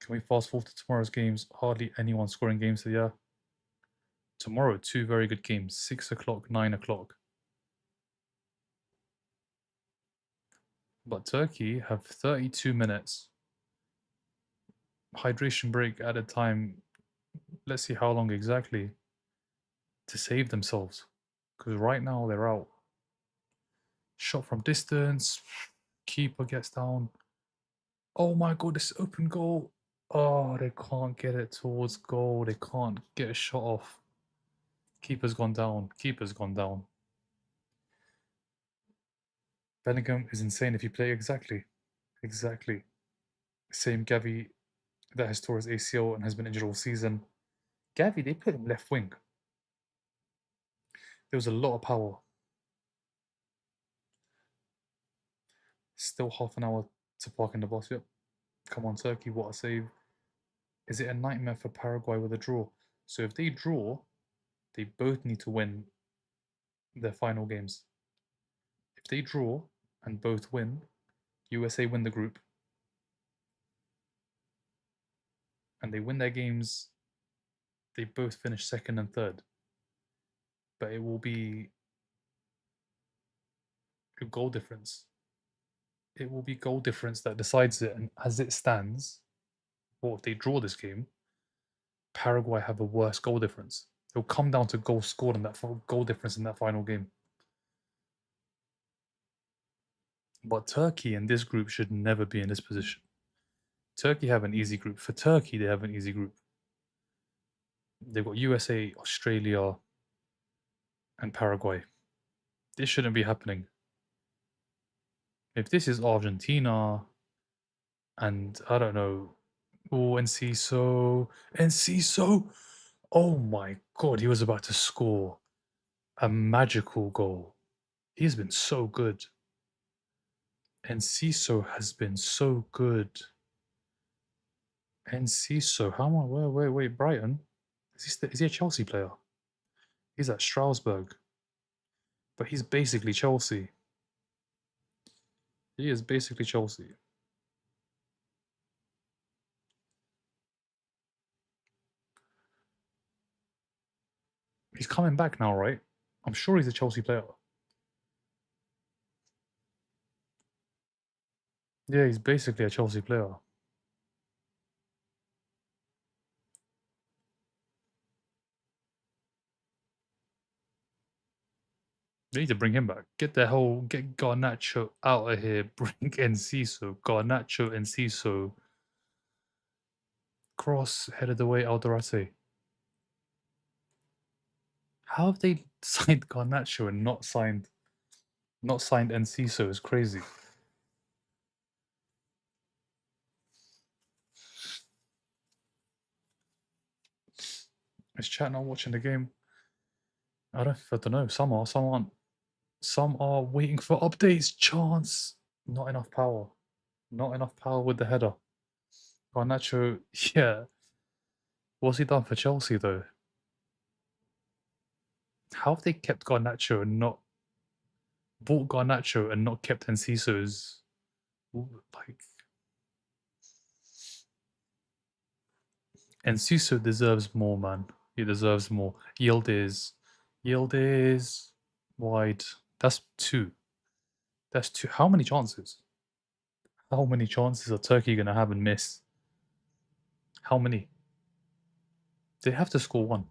Can we fast forward to tomorrow's games? Hardly anyone scoring games of the year. Tomorrow, two very good games, 6 o'clock, 9 o'clock. But Turkey have 32 minutes. Hydration break at a time. Let's see how long exactly to save themselves. Because right now they're out. Shot from distance. Keeper gets down. Oh my god, this open goal. Oh, they can't get it towards goal. They can't get a shot off. Keeper's gone down. Keeper's gone down. Bellingham is insane if you play exactly. Exactly. Same Gavi that has tore his ACL and has been injured all season. Gavi, they put him left wing. There was a lot of power. Still half an hour to park in the bus. Yep. Come on, Turkey, what a save. Is it a nightmare for Paraguay with a draw? So if they draw, they both need to win their final games. If they draw and both win, USA win the group. And they win their games, they both finish second and third. But it will be a goal difference. It will be goal difference that decides it. And as it stands, or if they draw this game, Paraguay have a worse goal difference. It'll come down to goals scored and that goal difference in that final game. But Turkey in this group should never be in this position. Turkey have an easy group. For Turkey, they have an easy group. They've got USA, Australia, and Paraguay. This shouldn't be happening. If this is Argentina and I don't know, oh, Enciso, oh my god, he was about to score a magical goal. He's been so good. Enciso has been so good. Enciso, how am I? Wait, Brighton? Is he a Chelsea player? He's at Strasbourg. But he's basically Chelsea. He is basically Chelsea. He's coming back now, right? I'm sure he's a Chelsea player. Yeah, he's basically a Chelsea player. They need to bring him back. Get Garnacho out of here. Bring Enciso. Garnacho, Enciso. Cross, headed away, Alderete. How have they signed Garnacho and not signed Enciso? Is crazy. Is chat not watching the game? I don't know. Some are, some aren't. Some are waiting for updates. Chance. Not enough power. Not enough power with the header. Garnacho, yeah. What's he done for Chelsea though? How have they kept Garnacho and not bought Garnacho and not kept Enciso's like Enciso deserves more, man. He deserves more. Yield is wide. That's two. That's two. How many chances? How many chances are Turkey gonna have and miss? How many? They have to score one.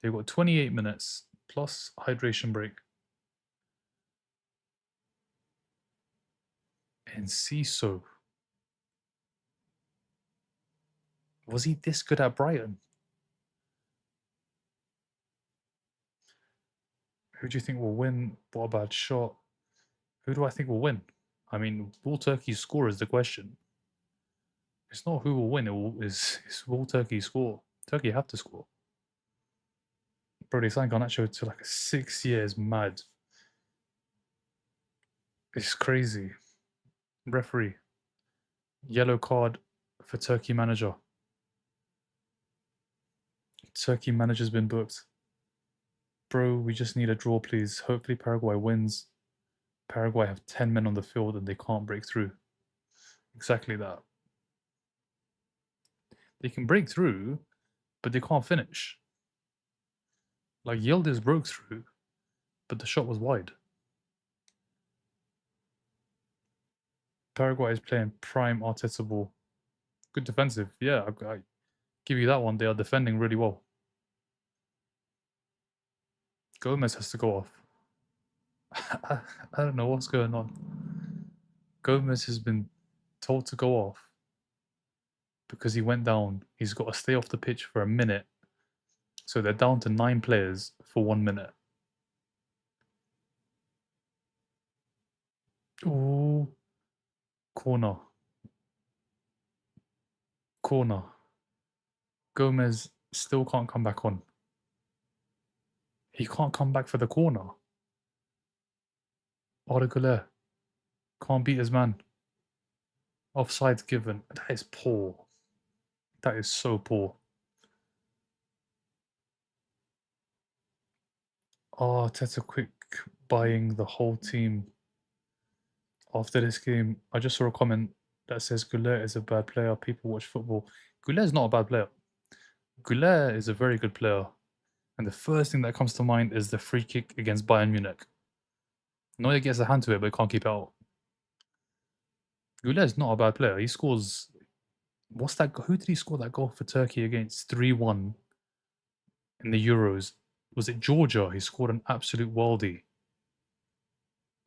They've got 28 minutes plus hydration break. Enciso. Was he this good at Brighton? Who do you think will win? What a bad shot. Who do I think will win? I mean, will Turkey score is the question. It's not who will win, it's will Turkey score? Turkey have to score. Bro, they signed Garnacho to like 6 years, mad. It's crazy. Referee. Yellow card for Turkey manager. Turkey manager's been booked. Bro, we just need a draw, please. Hopefully Paraguay wins. Paraguay have 10 men on the field and they can't break through. Exactly that. They can break through, but they can't finish. Like Yildiz broke through, but the shot was wide. Paraguay is playing prime Arteta ball. Good defensive. Yeah, I give you that one. They are defending really well. Gomez has to go off. I don't know what's going on. Gomez has been told to go off because he went down. He's got to stay off the pitch for a minute. So they're down to 9 players for 1 minute. Ooh. Corner. Corner. Gomez still can't come back on. He can't come back for the corner. Arda can't beat his man. Offsides given. That is poor. That is so poor. Oh, Teta Quick buying the whole team after this game. I just saw a comment that says Goulet is a bad player. People watch football. Goulet is not a bad player. Goulet is a very good player. And the first thing that comes to mind is the free kick against Bayern Munich. Neuer gets a hand to it, but can't keep it out. Goulet is not a bad player. He scores. What's that? Who did he score that goal for Turkey against 3-1 in the Euros? Was it Georgia? He scored an absolute worldie.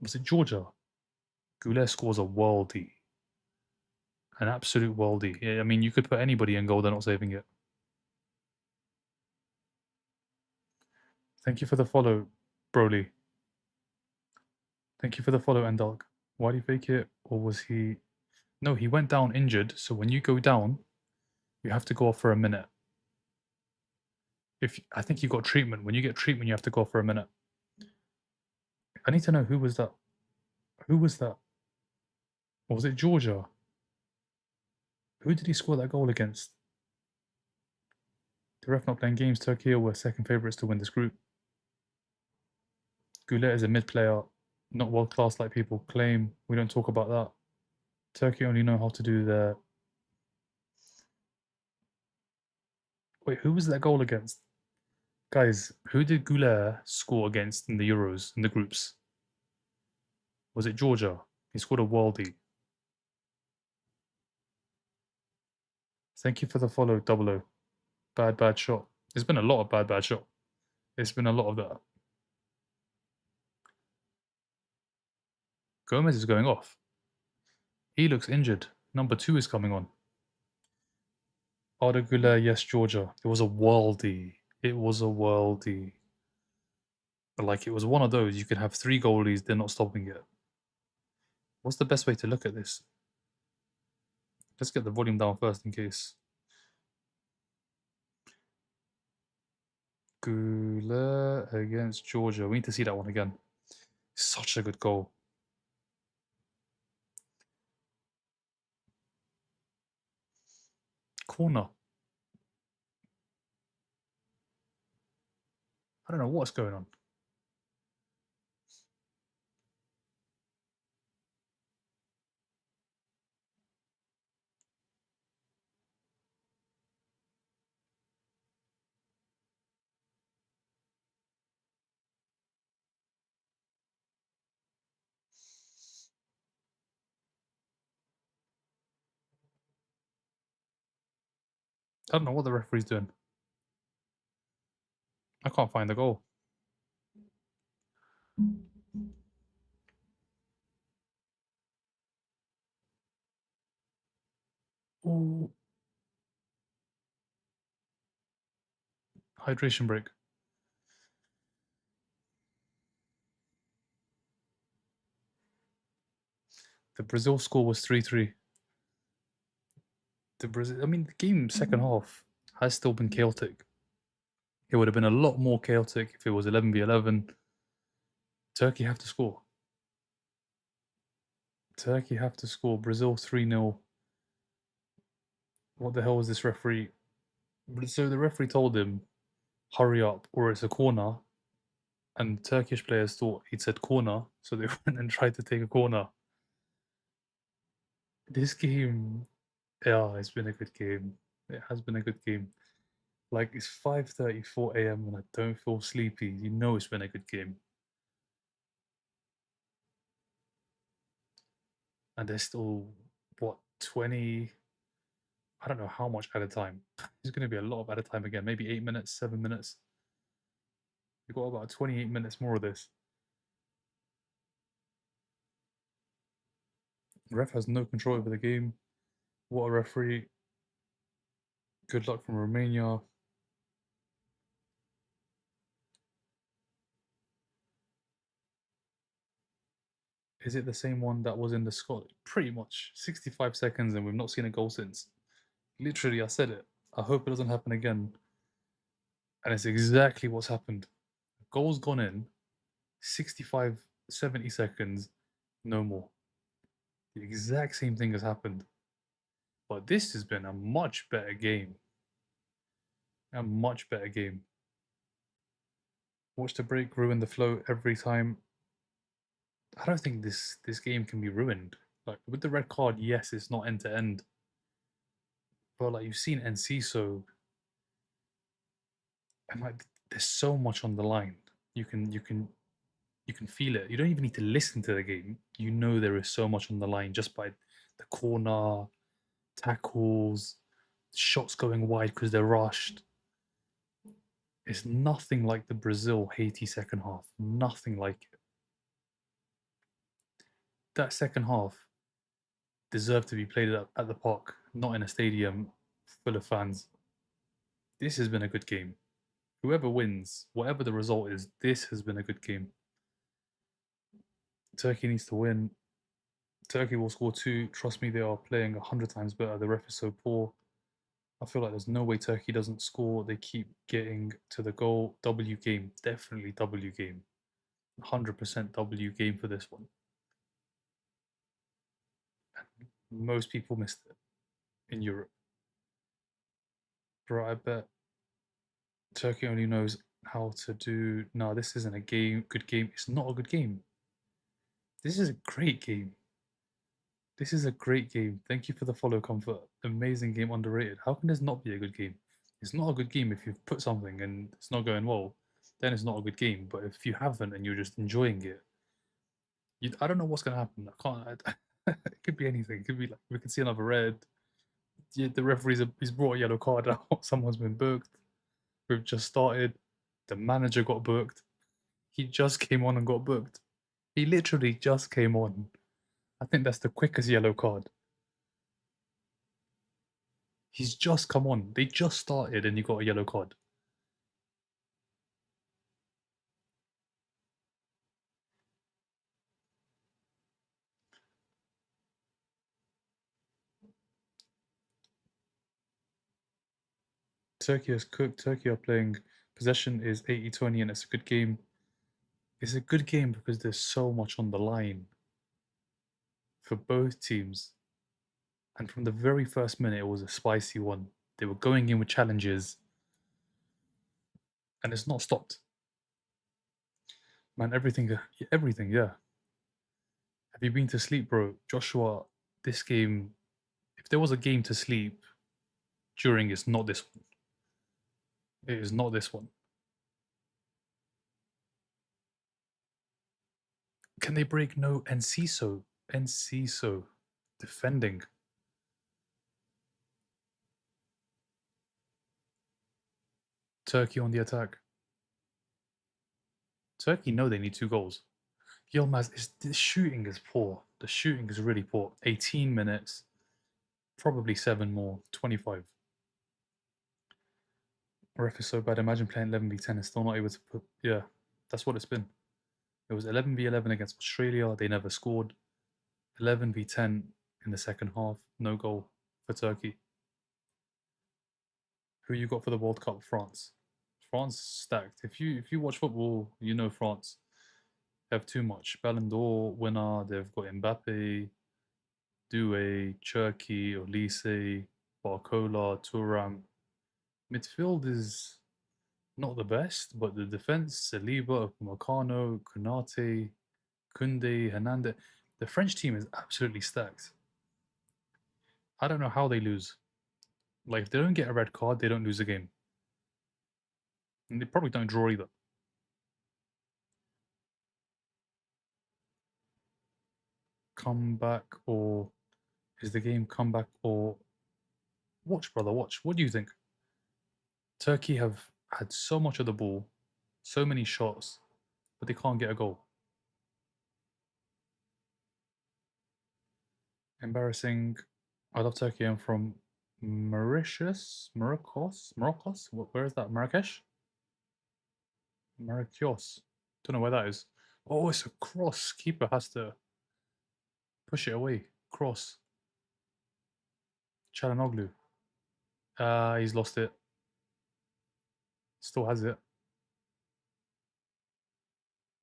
Was it Georgia? Goulet scores a worldie. An absolute worldie. Yeah, I mean, you could put anybody in goal, they're not saving it. Thank you for the follow, Broly. Thank you for the follow, Endalk. Why did he fake it? Or was he... No, he went down injured, so when you go down, you have to go off for a minute. I think you got treatment. When you get treatment, you have to go off for a minute. I need to know who was that. Who was that? Or was it Georgia? Who did he score that goal against? The ref not playing games. Turkey were second favourites to win this group. Goulet is a mid player, not world class like people claim. We don't talk about that. Turkey only know how to do their... Wait, who was that goal against? Guys, who did Goulet score against in the Euros, in the groups? Was it Georgia? He scored a worldie. Thank you for the follow, Double O. Bad shot. There's been a lot of bad shot. It's been a lot of that. Gomez is going off. He looks injured. Number 2 is coming on. Arda Güler, yes, Georgia. It was a worldie. It was a worldie. Like, it was one of those. You could have 3 goalies, they're not stopping it. What's the best way to look at this? Let's get the volume down first in case. Gula against Georgia. We need to see that one again. Such a good goal. Corner. I don't know what's going on. I don't know what the referee's doing. I can't find the goal. Ooh. Hydration break. The Brazil score was 3-3. I mean, the game second half has still been chaotic. It would have been a lot more chaotic if it was 11v11. Turkey have to score. Turkey have to score. Brazil 3-0. What the hell was this referee? So the referee told him, hurry up or it's a corner. And Turkish players thought he'd said corner, so they went and tried to take a corner. This game, yeah, it's been a good game. It has been a good game. Like, it's 5:34 a.m. and I don't feel sleepy. You know it's been a good game. And there's still, what, 20? I don't know how much at a time. There's going to be a lot of at a time again. Maybe 8 minutes, 7 minutes. We've got about 28 minutes more of this. The ref has no control over the game. What a referee. Good luck from Romania. Is it the same one that was in the Scotland? Pretty much 65 seconds, and we've not seen a goal since. Literally, I said it. I hope it doesn't happen again. And it's exactly what's happened. Goal's gone in, 65, 70 seconds, no more. The exact same thing has happened. But this has been a much better game. A much better game. Watch the break ruin the flow every time. I don't think this game can be ruined. Like with the red card, yes, it's not end to end. But like you've seen Enciso, and like there's so much on the line. You can feel it. You don't even need to listen to the game. You know there is so much on the line just by the corner, tackles, shots going wide because they're rushed. It's nothing like the Brazil Haiti second half. Nothing like it. That second half deserved to be played at the park, not in a stadium full of fans. This has been a good game. Whoever wins, whatever the result is, this has been a good game. Turkey needs to win. Turkey will score two. Trust me, they are playing 100 times better. The ref is so poor. I feel like there's no way Turkey doesn't score. They keep getting to the goal. W game. Definitely W game. 100% W game for this one. Most people missed it in Europe. Bro, I bet Turkey only knows how to do. No, this isn't a game. Good game. It's not a good game. This is a great game. This is a great game. Thank you for the follow, Comfort. Amazing game, underrated. How can this not be a good game? It's not a good game if you've put something and it's not going well. Then it's not a good game. But if you haven't and you're just enjoying it, I don't know what's gonna happen. I can't. It could be anything. It could be like we could see another red. Yeah, the he's brought a yellow card out. Someone's been booked. We've just started. The manager got booked. He just came on and got booked. He literally just came on. I think that's the quickest yellow card. He's just come on. They just started and he got a yellow card. Turkey has cooked. Turkey are playing Possession is 80-20 and it's a good game. It's a good game because there's so much on the line for both teams. And from the very first minute, it was a spicy one. They were going in with challenges, and it's not stopped. Man, everything, yeah. Have you been to sleep, bro? Joshua, this game, if there was a game to sleep during, it's not this one. It is not this one. Can they break? No, Enciso. Enciso. Defending. Turkey on the attack. Turkey know they need 2 goals. Yilmaz, the shooting is poor. The shooting is really poor. 18 minutes, probably 7 more, 25. Ref is so bad. Imagine playing 11v10 and still not able to put. Yeah, that's what it's been. It was 11v11 against Australia. They never scored. 11v10 in the second half. No goal for Turkey. Who you got for the World Cup? France. France stacked. If you watch football, you know France have too much. Ballon d'Or winner. They've got Mbappe, Doué, Cherki, Olise, Barcola, Thuram. Midfield is not the best, but the defense, Saliba, Upamecano, Konate, Kunde, Hernandez. The French team is absolutely stacked. I don't know how they lose. Like, if they don't get a red card, they don't lose a game. And they probably don't draw either. Comeback or is the game comeback or watch, brother, watch. What do you think? Turkey have had so much of the ball, so many shots, but they can't get a goal. Embarrassing. I love Turkey. I'm from Mauritius, Morocco. Where is that? Marrakesh? Marrakesh. Don't know where that is. Oh, it's a cross. Keeper has to push it away. Cross. Chalanoglu. He's lost it. Still has it.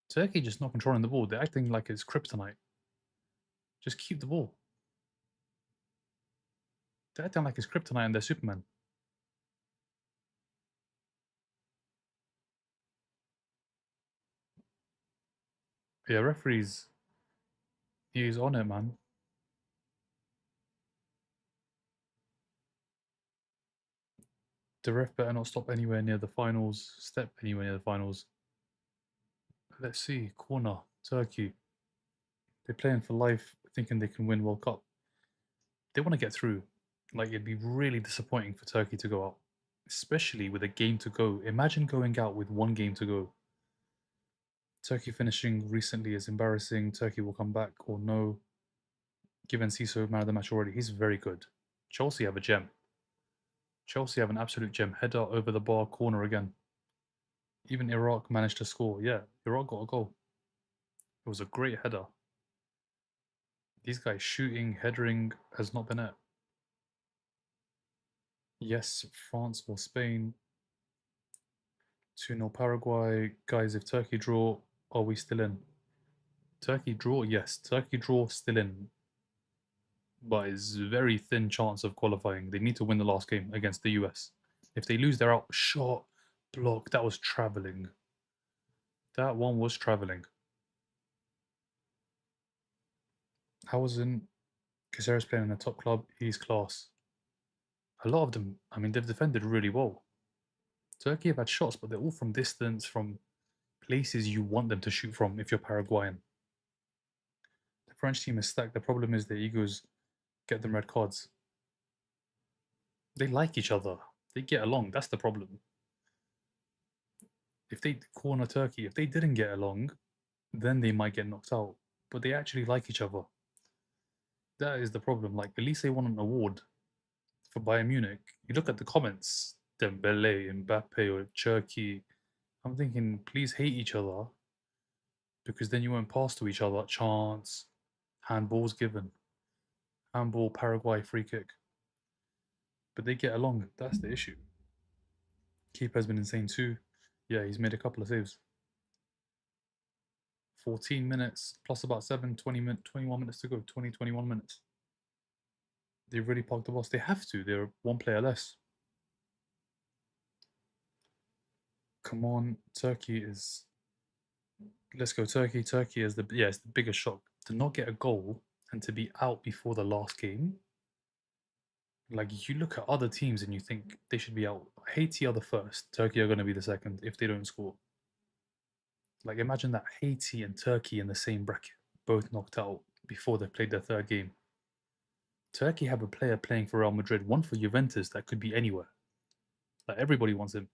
Turkey just not controlling the ball. They're acting like it's kryptonite. Just keep the ball. They're acting like it's kryptonite and they're Superman. Yeah, referees. He's on it, man. The ref better not stop anywhere near the finals. Step anywhere near the finals. Let's see. Corner. Turkey. They're playing for life, thinking they can win World Cup. They want to get through. Like, it'd be really disappointing for Turkey to go out, especially with a game to go. Imagine going out with 1 game to go. Turkey finishing recently is embarrassing. Turkey will come back or no. Given Ciso man of the match already, he's very good. Chelsea have a gem. Chelsea have an absolute gem. Header over the bar, corner again. Even Iraq managed to score. Yeah, Iraq got a goal. It was a great header. These guys shooting, headering has not been it. Yes, France or Spain. 2-0 Paraguay. Guys, if Turkey draw, are we still in? Turkey draw, yes. Turkey draw, still in. But it's a very thin chance of qualifying. They need to win the last game against the US. If they lose, they're out. Shot, block. That was travelling. That one was travelling. How was in Caceres playing in a top club? He's class. A lot of them, I mean, they've defended really well. Turkey have had shots, but they're all from distance, from places you want them to shoot from if you're Paraguayan. The French team is stacked. The problem is their egos get them red cards. They like each other. They get along. That's the problem. If they corner Turkey, if they didn't get along, then they might get knocked out. But they actually like each other. That is the problem. Like, at least they won an award for Bayern Munich. You look at the comments, Dembele, Mbappe, or Cherki. I'm thinking, please hate each other because then you won't pass to each other. Chance, handballs given, handball, Paraguay free kick. But they get along. That's the issue. Keeper has been insane too. Yeah, he's made a couple of saves. 14 minutes plus about 21 minutes to go. 20, 21 minutes. They really parked the bus. They have to. They're one player less. Come on, Turkey is. Let's go, Turkey. Turkey is it's the biggest shock to not get a goal and to be out before the last game. Like you look at other teams and you think they should be out. Haiti are the first. Turkey are going to be the second if they don't score. Like imagine that Haiti and Turkey in the same bracket, both knocked out before they played their third game. Turkey have a player playing for Real Madrid, one for Juventus that could be anywhere. Like everybody wants him.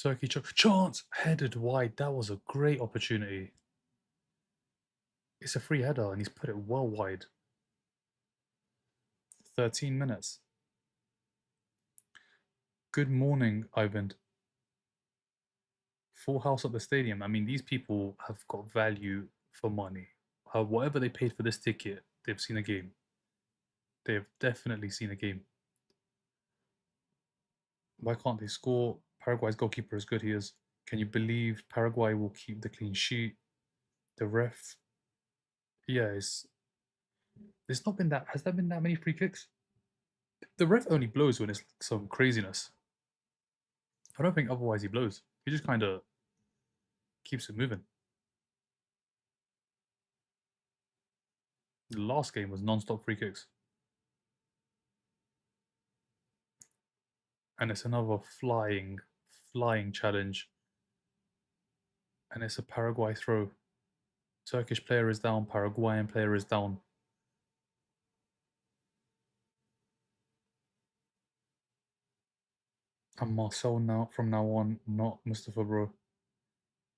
Turkey chance headed wide. That was a great opportunity. It's a free header and he's put it well wide. 13 minutes. Good morning, Ivan. Full house at the stadium. I mean, these people have got value for money. Whatever they paid for this ticket, they've seen a game. They've definitely seen a game. Why can't they score? Paraguay's goalkeeper is good he is. Can you believe Paraguay will keep the clean sheet? The ref, yeah, there's not been that. Has there been that many free kicks? The ref only blows when it's some craziness. I don't think otherwise he blows. He just kind of keeps it moving. The last game was non-stop free kicks. And it's another flying challenge. And it's a Paraguay throw. Turkish player is down, Paraguayan player is down. And Marcel now from now on, not Mustafa bro.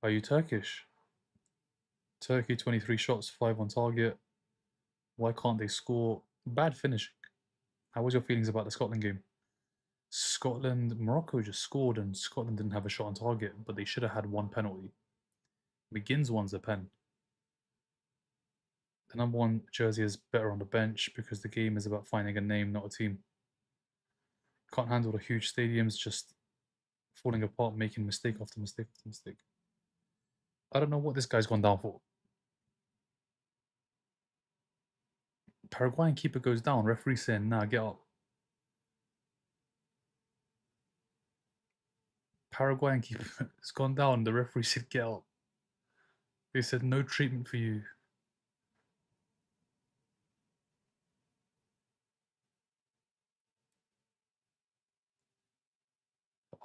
Are you Turkish? Turkey 23 shots, 5 on target. Why can't they score? Bad finishing. How was your feelings about the Scotland game? Morocco just scored and Scotland didn't have a shot on target, but they should have had one penalty. McGinn's one's a pen. The number one jersey is better on the bench because the game is about finding a name, not a team. Can't handle the huge stadiums just falling apart, making mistake after mistake after mistake. I don't know what this guy's gone down for. Paraguayan keeper goes down. Referee saying, nah, get up. Paraguayan keeper has gone down. The referee said, get up. They said, no treatment for you.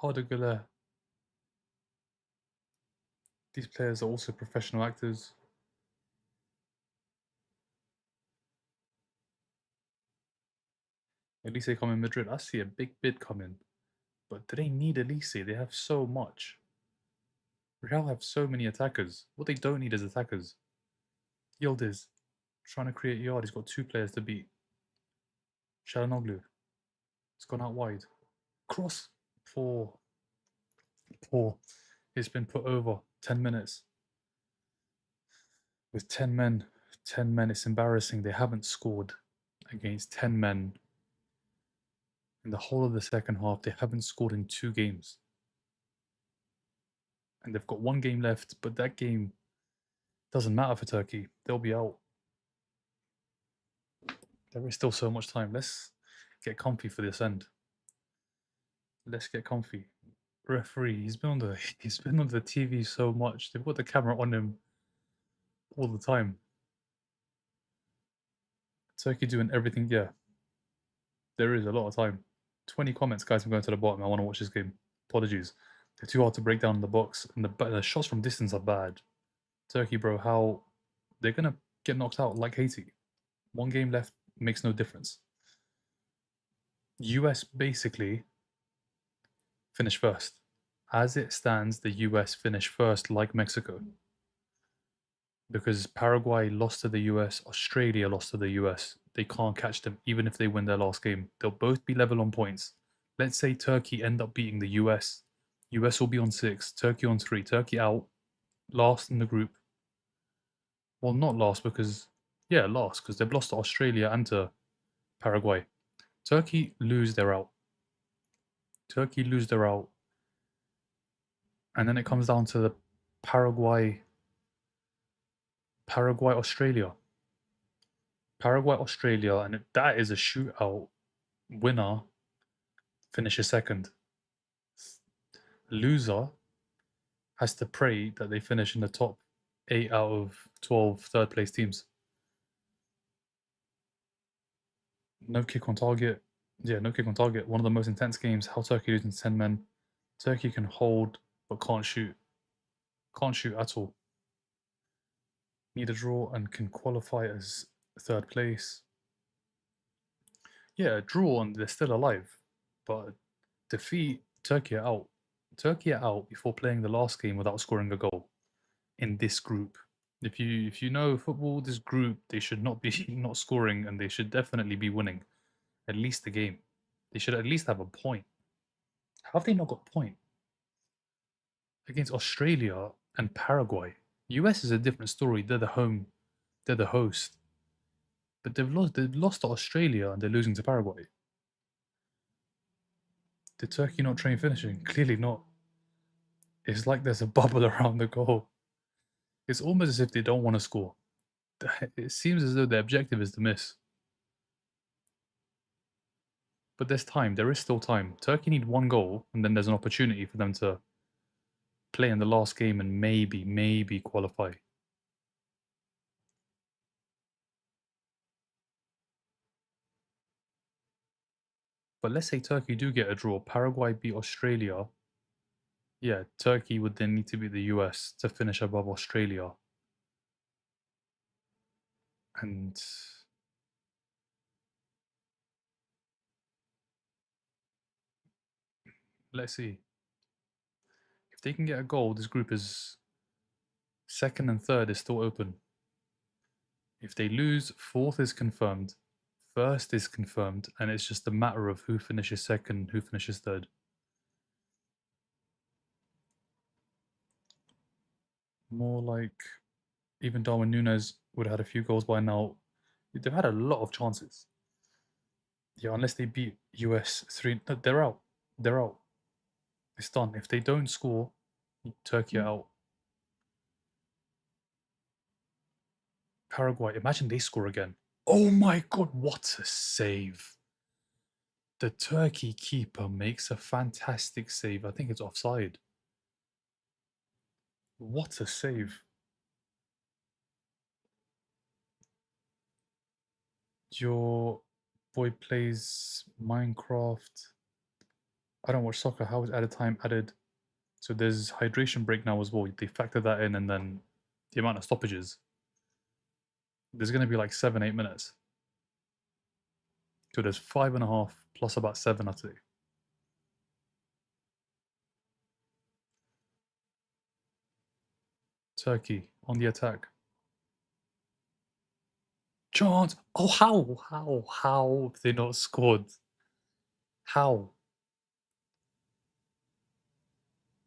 Arda. These players are also professional actors. Elise come in Madrid. I see a big bid coming. But do they need Elise? They have so much. Real have so many attackers. What they don't need is attackers. Yildiz trying to create yard. He's got two players to beat. Shalanoglu. It's gone out wide. Cross. Poor. Poor. It's been put over. 10 minutes. With 10 men. 10 men. It's embarrassing. They haven't scored against 10 men. In the whole of the second half, they haven't scored in 2 games. And they've got 1 game left, but that game doesn't matter for Turkey. They'll be out. There is still so much time. Let's get comfy for this end. Let's get comfy. Referee, he's been on the TV so much. They've got the camera on him all the time. Turkey doing everything. Yeah, there is a lot of time. 20 comments, guys. I'm going to the bottom. I want to watch this game. Apologies. They're too hard to break down in the box, and the shots from distance are bad. Turkey, bro, how they're gonna get knocked out like Haiti. 1 game left makes no difference. US basically finished first. As it stands, the US finished first like Mexico. Because Paraguay lost to the US, Australia lost to the US. They can't catch them even if they win their last game. They'll both be level on points. Let's say Turkey end up beating the US. US will be on 6, Turkey on 3. Turkey out, last in the group. Well, not last because, yeah, last because they've lost to Australia and to Paraguay. Turkey lose, they're out. Turkey lose, they're out. And then it comes down to the Paraguay, Paraguay, Australia. Paraguay, Australia, and that is a shootout. Winner finishes second. Loser has to pray that they finish in the top 8 out of 12 third place teams. No kick on target. Yeah, no kick on target. One of the most intense games. How Turkey losing 10 men. Turkey can hold but can't shoot. Can't shoot at all. Need a draw and can qualify as third place. Yeah, a draw and they're still alive. But defeat, Turkey are out. Turkey are out before playing the last game without scoring a goal in this group. If you know football, this group they should not be not scoring and they should definitely be winning at least the game. They should at least have a point. How have they not got a point against Australia and Paraguay? US is a different story. They're the home, they're the host, but they've lost to Australia and they're losing to Paraguay. Did Turkey not train finishing? Clearly not. It's like there's a bubble around the goal. It's almost as if they don't want to score. It seems as though their objective is to miss. But there's time. There is still time. Turkey need one goal, and then there's an opportunity for them to play in the last game and maybe qualify. But let's say Turkey do get a draw. Paraguay beat Australia. Yeah, Turkey would then need to beat the US to finish above Australia. And let's see. If they can get a goal, this group is second and third is still open. If they lose, fourth is confirmed, first is confirmed, and it's just a matter of who finishes second, who finishes third. More like even Darwin Nunes would have had a few goals by now. They've had a lot of chances. Yeah, unless they beat US 3, no, they're out. They're out. It's done. If they don't score, Turkey are out. Paraguay, imagine they score again. Oh my god, what a save. The Turkey keeper makes a fantastic save. I think it's offside. What a save. Your boy plays Minecraft. I don't watch soccer. How is added time added? So there's hydration break now as well. They factor that in and then the amount of stoppages. There's going to be like 7, 8 minutes. So there's 5.5 plus about 7, I'd say. Turkey on the attack. Chance. Oh, how have they not scored? How?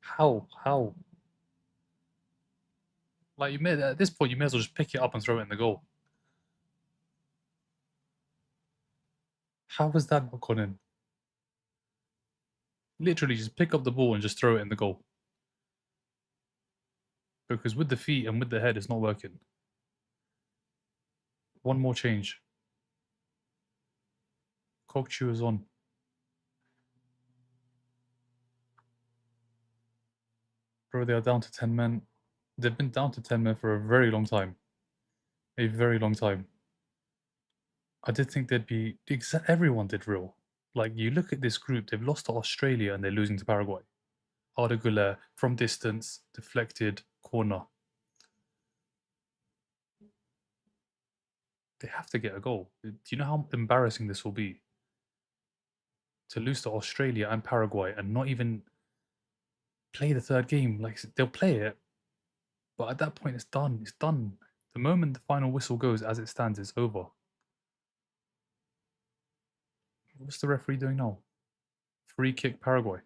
How? Like you may at this point, you may as well just pick it up and throw it in the goal. How has that not gone in? Literally, just pick up the ball and just throw it in the goal. Because with the feet and with the head, it's not working. One more change. Kokchu is on. Bro, they are down to 10 men. They've been down to 10 men for a very long time. A very long time. I did think they'd be... Everyone did real. Like, you look at this group, they've lost to Australia and they're losing to Paraguay. Arda Güler, from distance, deflected, corner. They have to get a goal. Do you know how embarrassing this will be? To lose to Australia and Paraguay and not even play the third game. Like, they'll play it, but at that point, it's done. It's done. The moment the final whistle goes, as it stands, it's over. What's the referee doing now? Free kick Paraguay.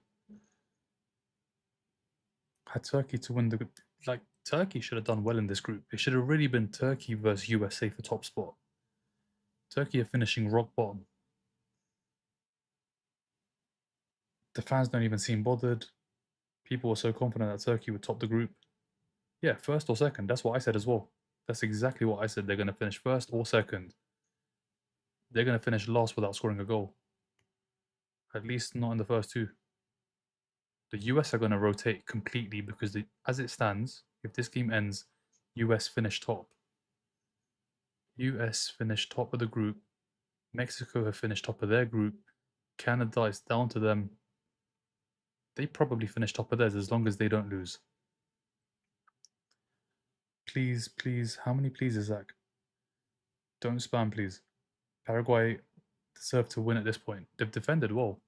Had Turkey to win the... Like, Turkey should have done well in this group. It should have really been Turkey versus USA for top spot. Turkey are finishing rock bottom. The fans don't even seem bothered. People were so confident that Turkey would top the group. Yeah, first or second. That's what I said as well. That's exactly what I said. They're going to finish first or second. They're going to finish last without scoring a goal. At least not in the first two. The US are going to rotate completely because as it stands, if this game ends, US finish top. US finish top of the group. Mexico have finished top of their group. Canada is down to them. They probably finish top of theirs as long as they don't lose. Please, please. How many pleases, Zach? Don't spam, please. Paraguay deserve to win at this point. They've defended well.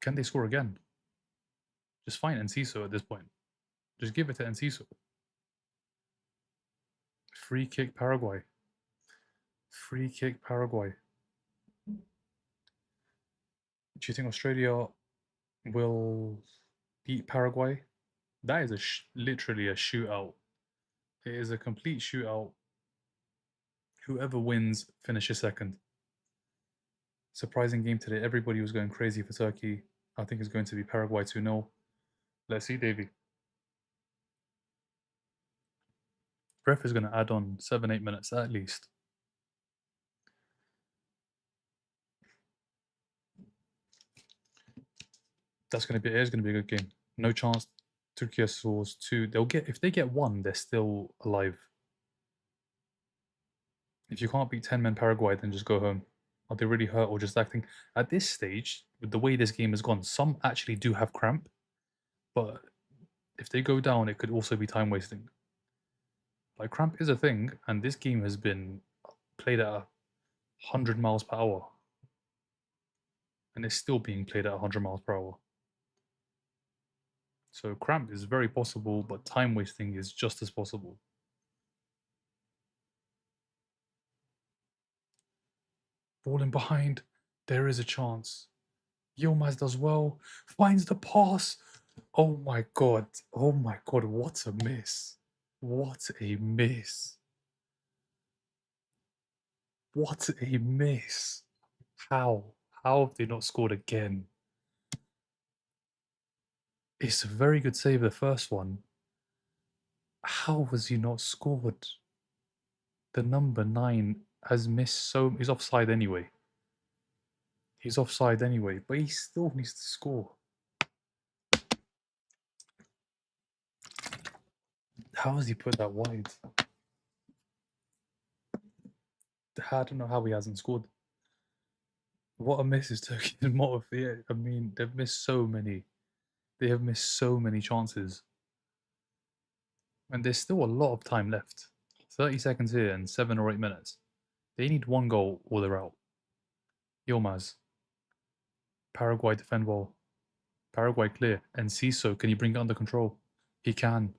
Can they score again? Just find Enciso at this point. Just give it to Enciso. Free kick Paraguay. Free kick Paraguay. Do you think Australia will beat Paraguay? That is literally a shootout. It is a complete shootout. Whoever wins finishes second. Surprising game today. Everybody was going crazy for Turkey. I think it's going to be Paraguay 2-0. Let's see, Davey. Ref is going to add on 7-8 minutes at least. That's going to be. It's going to be a good game. No chance. Turkey scores 2. They'll get. If they get 1, they're still alive. If you can't beat 10 men Paraguay, then just go home. Are they really hurt or just acting? At this stage, with the way this game has gone, some actually do have cramp. But if they go down, it could also be time wasting. Like, cramp is a thing, and this game has been played at 100 miles per hour. And it's still being played at 100 miles per hour. So cramp is very possible, but time wasting is just as possible. Ball in behind. There is a chance. Yilmaz does well. Finds the pass. Oh my god. Oh my god. What a miss. What a miss. What a miss. How? How have they not scored again? It's a very good save, the first one. How has he not scored? The number 9 has missed so... He's offside anyway. He's offside anyway, but he still needs to score. How has he put that wide? I don't know how he hasn't scored. What a miss is Turkey's motto. I mean, they've missed so many. They have missed so many chances. And there's still a lot of time left. 30 seconds here and 7 or 8 minutes. They need 1 goal or they're out. Yilmaz. Paraguay defend well. Paraguay clear. Enciso, can you bring it under control? He can.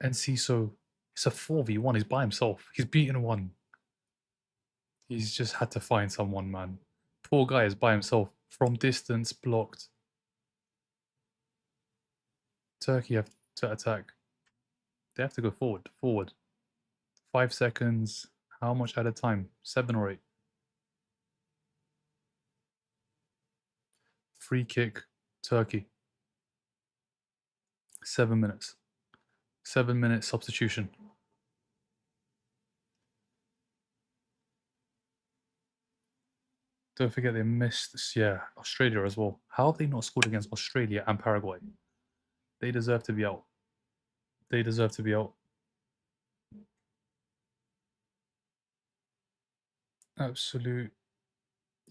Enciso, it's a 4v1. He's by himself. He's beaten 1. He's just had to find someone, man. Poor guy is by himself. From distance, blocked. Turkey have to attack. They have to go forward. Forward. 5 seconds. How much at a time? 7 or 8. Free kick. Turkey. 7 minutes. 7 minutes substitution. Don't forget they missed, yeah, Australia as well. How have they not scored against Australia and Paraguay? They deserve to be out. They deserve to be out. Absolute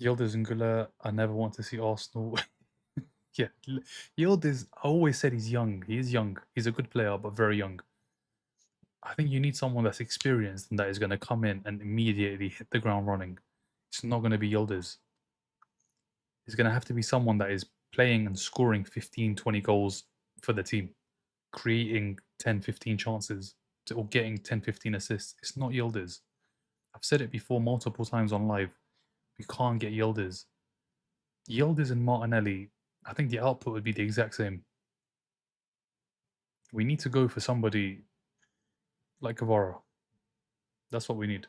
Yildiz and Güler. I never want to see Arsenal. Yeah, Yildiz, I always said he's young. He is young. He's a good player, but very young. I think you need someone that's experienced and that is going to come in and immediately hit the ground running. It's not going to be Yildiz. It's going to have to be someone that is playing and scoring 15, 20 goals for the team, creating 10, 15 chances, or getting 10, 15 assists. It's not Yildiz. I've said it before multiple times on live. We can't get Yildiz. Yildiz and Martinelli, I think the output would be the exact same. We need to go for somebody like Guevara. That's what we need.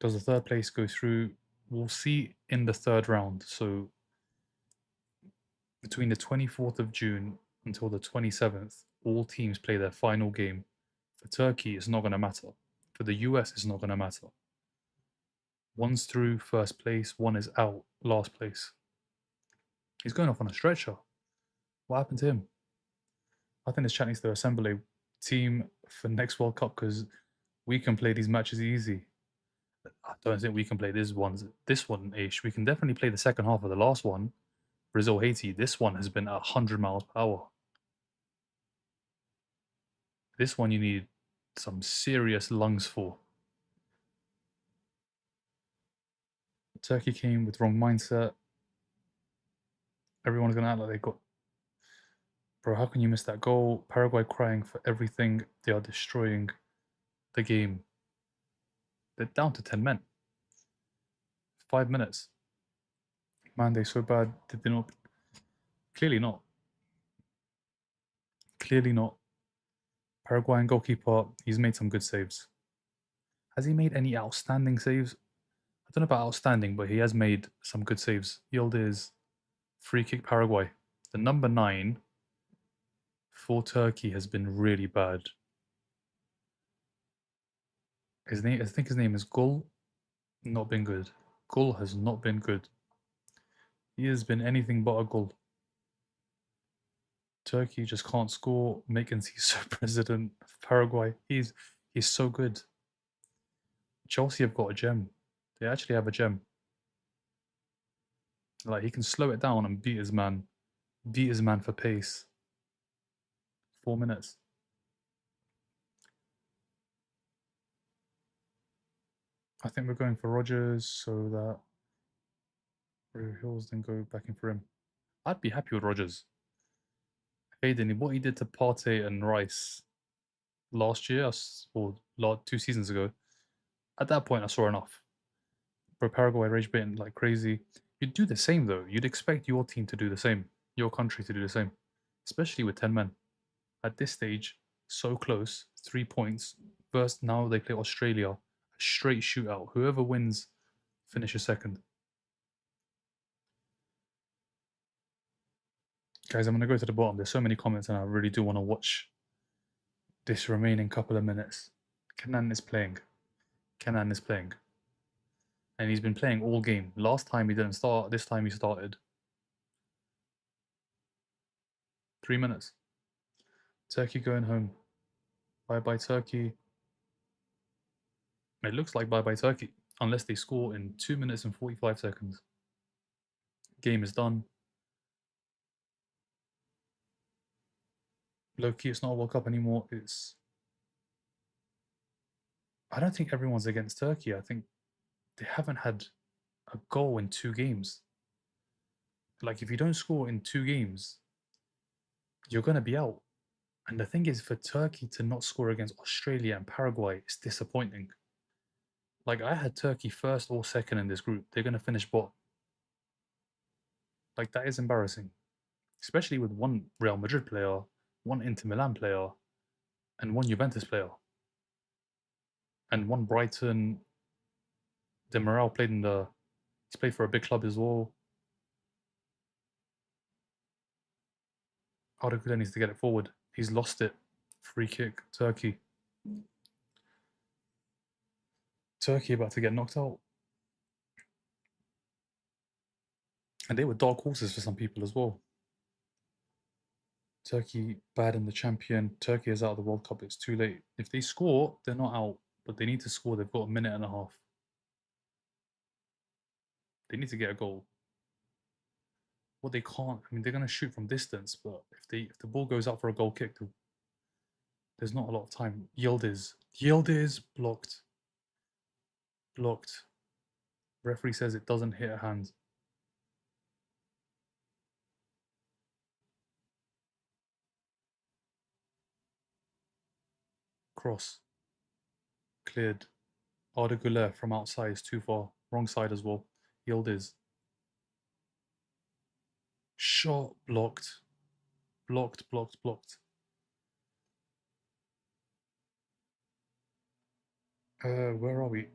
Does the third place go through? We'll see in the third round. So between the 24th of June until the 27th, all teams play their final game. For Turkey, it's not going to matter. For the US, it's not going to matter. One's through first place, one is out last place. He's going off on a stretcher. What happened to him? I think this chat needs to assemble a team for next World Cup because we can play these matches easy. I don't think we can play this one ish. We can definitely play the second half of the last one. Brazil Haiti. This one has been 100 miles per hour. This one you need some serious lungs for. Turkey came with wrong mindset. Everyone's gonna act like they got. Bro, how can you miss that goal? Paraguay crying for everything. They are destroying the game. They're down to 10 men. 5 minutes. Man, they're so bad. Did they not? Clearly not. Clearly not. Paraguayan goalkeeper, he's made some good saves. Has he made any outstanding saves? I don't know about outstanding, but he has made some good saves. Yildiz, free kick Paraguay. The number 9 for Turkey has been really bad. His name, I think his name is Gul. Not been good. Gul has not been good. He has been anything but a goal. Turkey just can't score. Mackenzie president of Paraguay. He's so good. Chelsea have got a gem. They actually have a gem. Like he can slow it down and beat his man. Beat his man for pace. 4 minutes. I think we're going for Rodgers so that Hills then go back in for him. I'd be happy with Rodgers. Hayden, what he did to Partey and Rice last year, or 2 seasons ago, at that point I saw enough. Bro, Paraguay rage baiting like crazy. You'd do the same though. You'd expect your team to do the same, your country to do the same, especially with 10 men. At this stage, so close, 3 points. First, now they play Australia, a straight shootout. Whoever wins finishes second. Guys, I'm going to go to the bottom. There's so many comments and I really do want to watch this remaining couple of minutes. Kenan is playing. Kenan is playing. And he's been playing all game. Last time he didn't start. This time he started. 3 minutes. Turkey going home. Bye-bye Turkey. It looks like bye-bye Turkey. Unless they score in 2 minutes and 45 seconds. Game is done. Low-key, it's not a World Cup anymore. I don't think everyone's against Turkey. I think they haven't had a goal in 2 games. Like, if you don't score in 2 games, you're going to be out. And the thing is, for Turkey to not score against Australia and Paraguay, it's disappointing. Like, I had Turkey first or second in this group. They're going to finish bottom. Like, that is embarrassing. Especially with one Real Madrid player, one Inter Milan player, and one Juventus player. And one Brighton. Demiral he's played for a big club as well. Arda needs to get it forward. He's lost it. Free kick, Turkey. Turkey about to get knocked out. And they were dark horses for some people as well. Turkey bad in the champion. Turkey is out of the World Cup. It's too late. If they score, they're not out. But they need to score. They've got a minute and a half. They need to get a goal. Well, they can't. I mean, they're going to shoot from distance. But if the ball goes out for a goal kick, there's not a lot of time. Yildiz blocked. Blocked. Referee says it doesn't hit a hand. Cross. Cleared. Arda Güler from outside is too far. Wrong side as well. Yildiz. Shot blocked. Blocked, blocked, blocked. Where are we?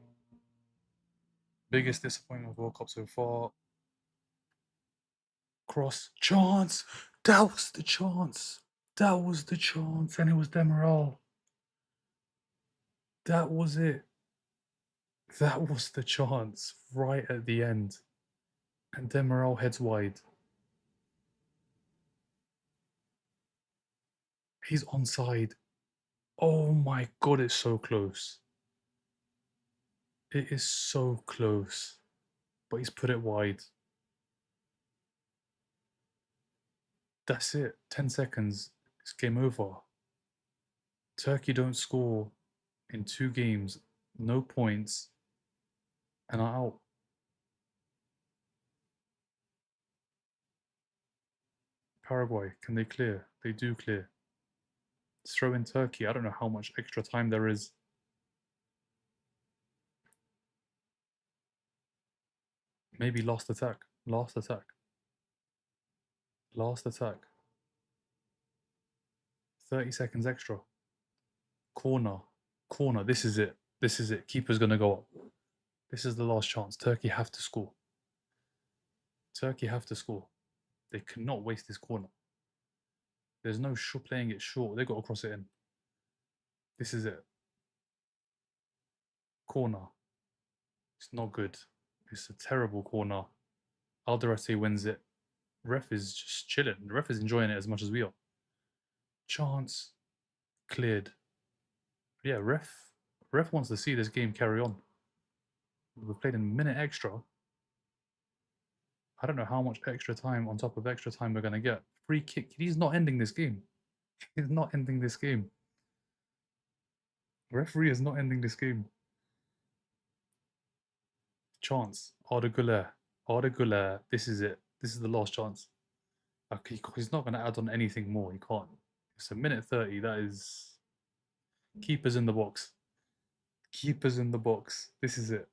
Biggest disappointment of World Cup so far. Cross. Chance! That was the chance. That was the chance. And it was Demiral. That was it. That was the chance right at the end. And Demiral heads wide. He's onside. Oh my god, it's so close. It is so close. But he's put it wide. That's it. 10 seconds. It's game over. Turkey don't score in 2 games, no points, and are out. Paraguay, can they clear? They do clear. Throw in Turkey. I don't know how much extra time there is. Maybe last attack. Last attack. Last attack. 30 seconds extra. Corner. Corner. This is it. This is it. Keeper's going to go up. This is the last chance. Turkey have to score. Turkey have to score. They cannot waste this corner. There's no playing it short. They've got to cross it in. This is it. Corner. It's not good. It's a terrible corner. Alderete wins it. Ref is just chilling. The ref is enjoying it as much as we are. Chance. Cleared. Yeah, ref wants to see this game carry on. We've played a minute extra. I don't know how much extra time on top of extra time we're going to get. Free kick. He's not ending this game. He's not ending this game. Referee is not ending this game. Chance. Arda Güler. Arda Güler. This is it. This is the last chance. Okay, he's not going to add on anything more. He can't. It's a minute 30. That is... Keepers in the box. Keepers in the box. This is it.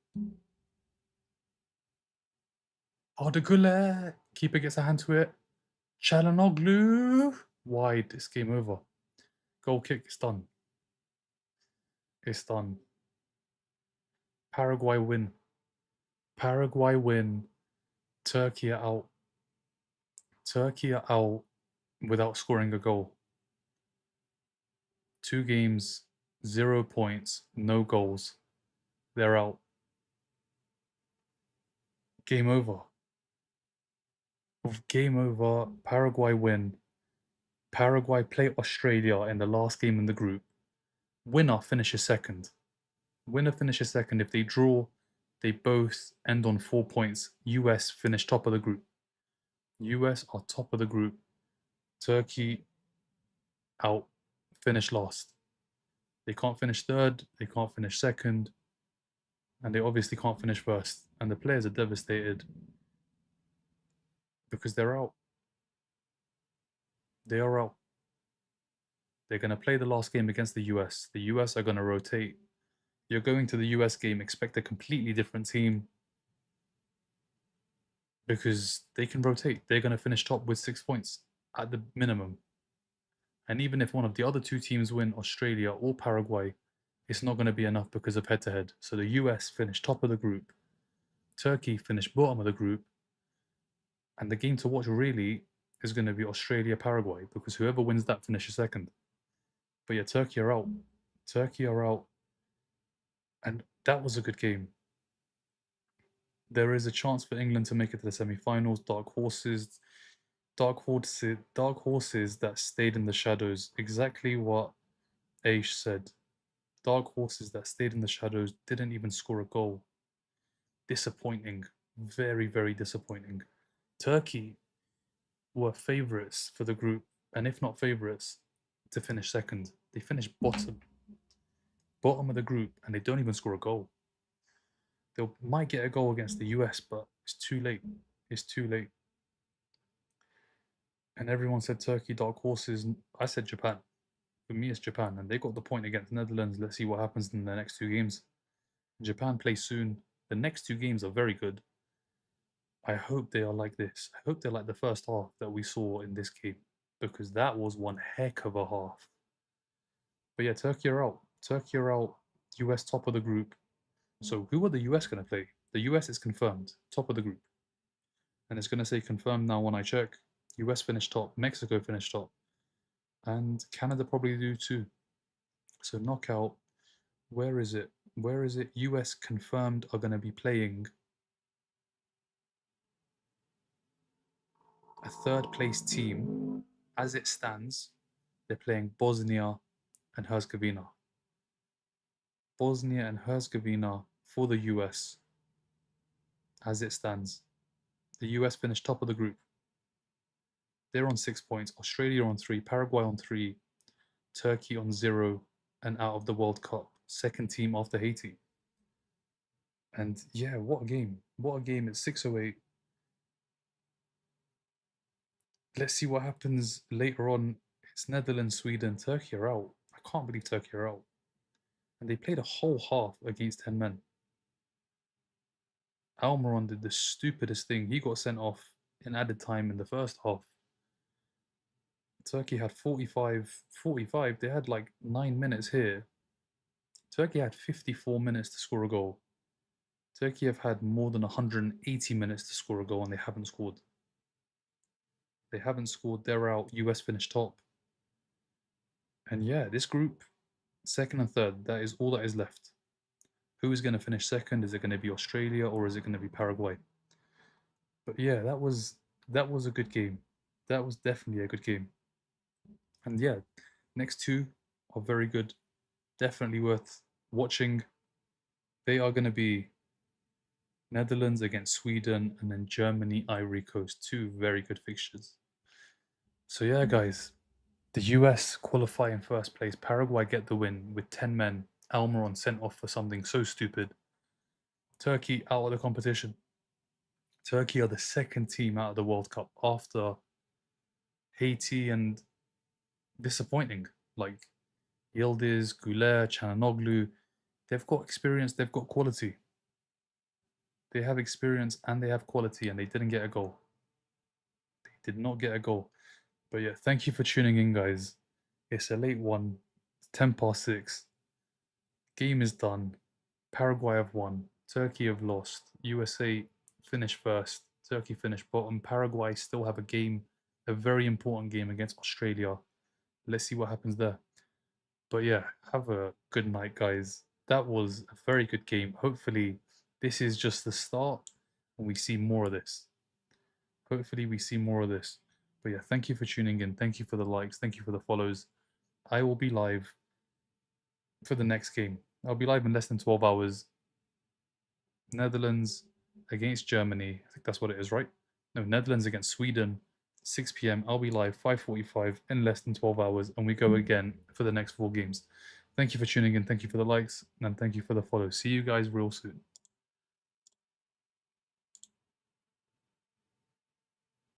Arda Güler. Keeper gets a hand to it. Çalhanoğlu. Wide. It's game over. Goal kick. It's done. It's done. Paraguay win. Paraguay win. Turkey are out. Turkey are out without scoring a goal. 2 games, 0 points, no goals. They're out. Game over. Game over. Paraguay win. Paraguay play Australia in the last game in the group. Winner finishes second. Winner finishes second. If they draw, they both end on 4 points. US finish top of the group. US are top of the group. Turkey out. Finish last. They can't finish third. They can't finish second. And they obviously can't finish first. And the players are devastated because they're out. They are out. They're going to play the last game against the US. The US are going to rotate. You're going to the US game, expect a completely different team because they can rotate. They're going to finish top with 6 points at the minimum. And even if one of the other 2 teams win, Australia or Paraguay, it's not going to be enough because of head-to-head. So the US finish top of the group. Turkey finish bottom of the group. And the game to watch really is going to be Australia-Paraguay because whoever wins that finishes second. But yeah, Turkey are out. Turkey are out. And that was a good game. There is a chance for England to make it to the semi-finals. Dark horses that stayed in the shadows. Exactly what Aish said. Dark horses that stayed in the shadows, didn't even score a goal. Disappointing. Very, very disappointing. Turkey were favourites for the group, and if not favourites, to finish second. They finished bottom of the group, and they don't even score a goal. They might get a goal against the US, but it's too late. It's too late. And everyone said Turkey, dark horses. I said Japan. For me, it's Japan, and they got the point against the Netherlands. Let's see what happens in the next 2 games. Japan plays soon. The next 2 games are very good. I hope they are like this. I hope they're like the first half that we saw in this game. because that was one heck of a half. But yeah, Turkey are out. Turkey are out. US top of the group. So who are the US going to play? The US is confirmed, top of the group. And it's going to say confirmed now when I check. US finished top, Mexico finished top, and Canada probably do too. So knockout, where is it? Where is it? US confirmed are going to be playing a third place team. As it stands, they're playing Bosnia and Herzegovina. Bosnia and Herzegovina for the US as it stands. The US finished top of the group. They're on 6 points. Australia on 3, Paraguay on 3, Turkey on 0, and out of the World Cup. Second team after Haiti. And yeah, what a game. What a game. It's 6:08. Let's see what happens later on. It's Netherlands, Sweden, Turkey are out. I can't believe Turkey are out. And they played a whole half against 10 men. Almiron did the stupidest thing. He got sent off in added time in the first half. Turkey had 45. They had like 9 minutes here. Turkey had 54 minutes to score a goal. Turkey have had more than 180 minutes to score a goal and they haven't scored. They haven't scored. They're out. US finished top. And yeah, this group, second and third, that is all that is left. Who is going to finish second? Is it going to be Australia or is it going to be Paraguay? But yeah, that was a good game. That was definitely a good game. And yeah, next two are very good. Definitely worth watching. They are going to be Netherlands against Sweden and then Germany, Ivory Coast. Two very good fixtures. So yeah, guys, the US qualify in first place. Paraguay get the win with 10 men. Almiron sent off for something so stupid. Turkey out of the competition. Turkey are the second team out of the World Cup after Haiti and disappointing. Like Yildiz, Güler, Çalhanoğlu, they've got experience, they've got quality. They have experience and they have quality, and they didn't get a goal. They did not get a goal. But yeah, thank you for tuning in, guys. It's a late one. It's 10 past 6. Game is done. Paraguay have won. Turkey have lost. USA finished first. Turkey finished bottom. Paraguay still have a game, a very important game against Australia. Let's see what happens there. But yeah, have a good night, guys. That was a very good game. Hopefully, this is just the start and we see more of this. Hopefully, we see more of this. But yeah, thank you for tuning in. Thank you for the likes. Thank you for the follows. I will be live for the next game. I'll be live in less than 12 hours. Netherlands against Germany. I think that's what it is, right? No, Netherlands against Sweden, 6 p.m. I'll be live 5:45 in less than 12 hours, and we go again for the next 4 games. Thank you for tuning in. Thank you for the likes, and thank you for the follow. See you guys real soon.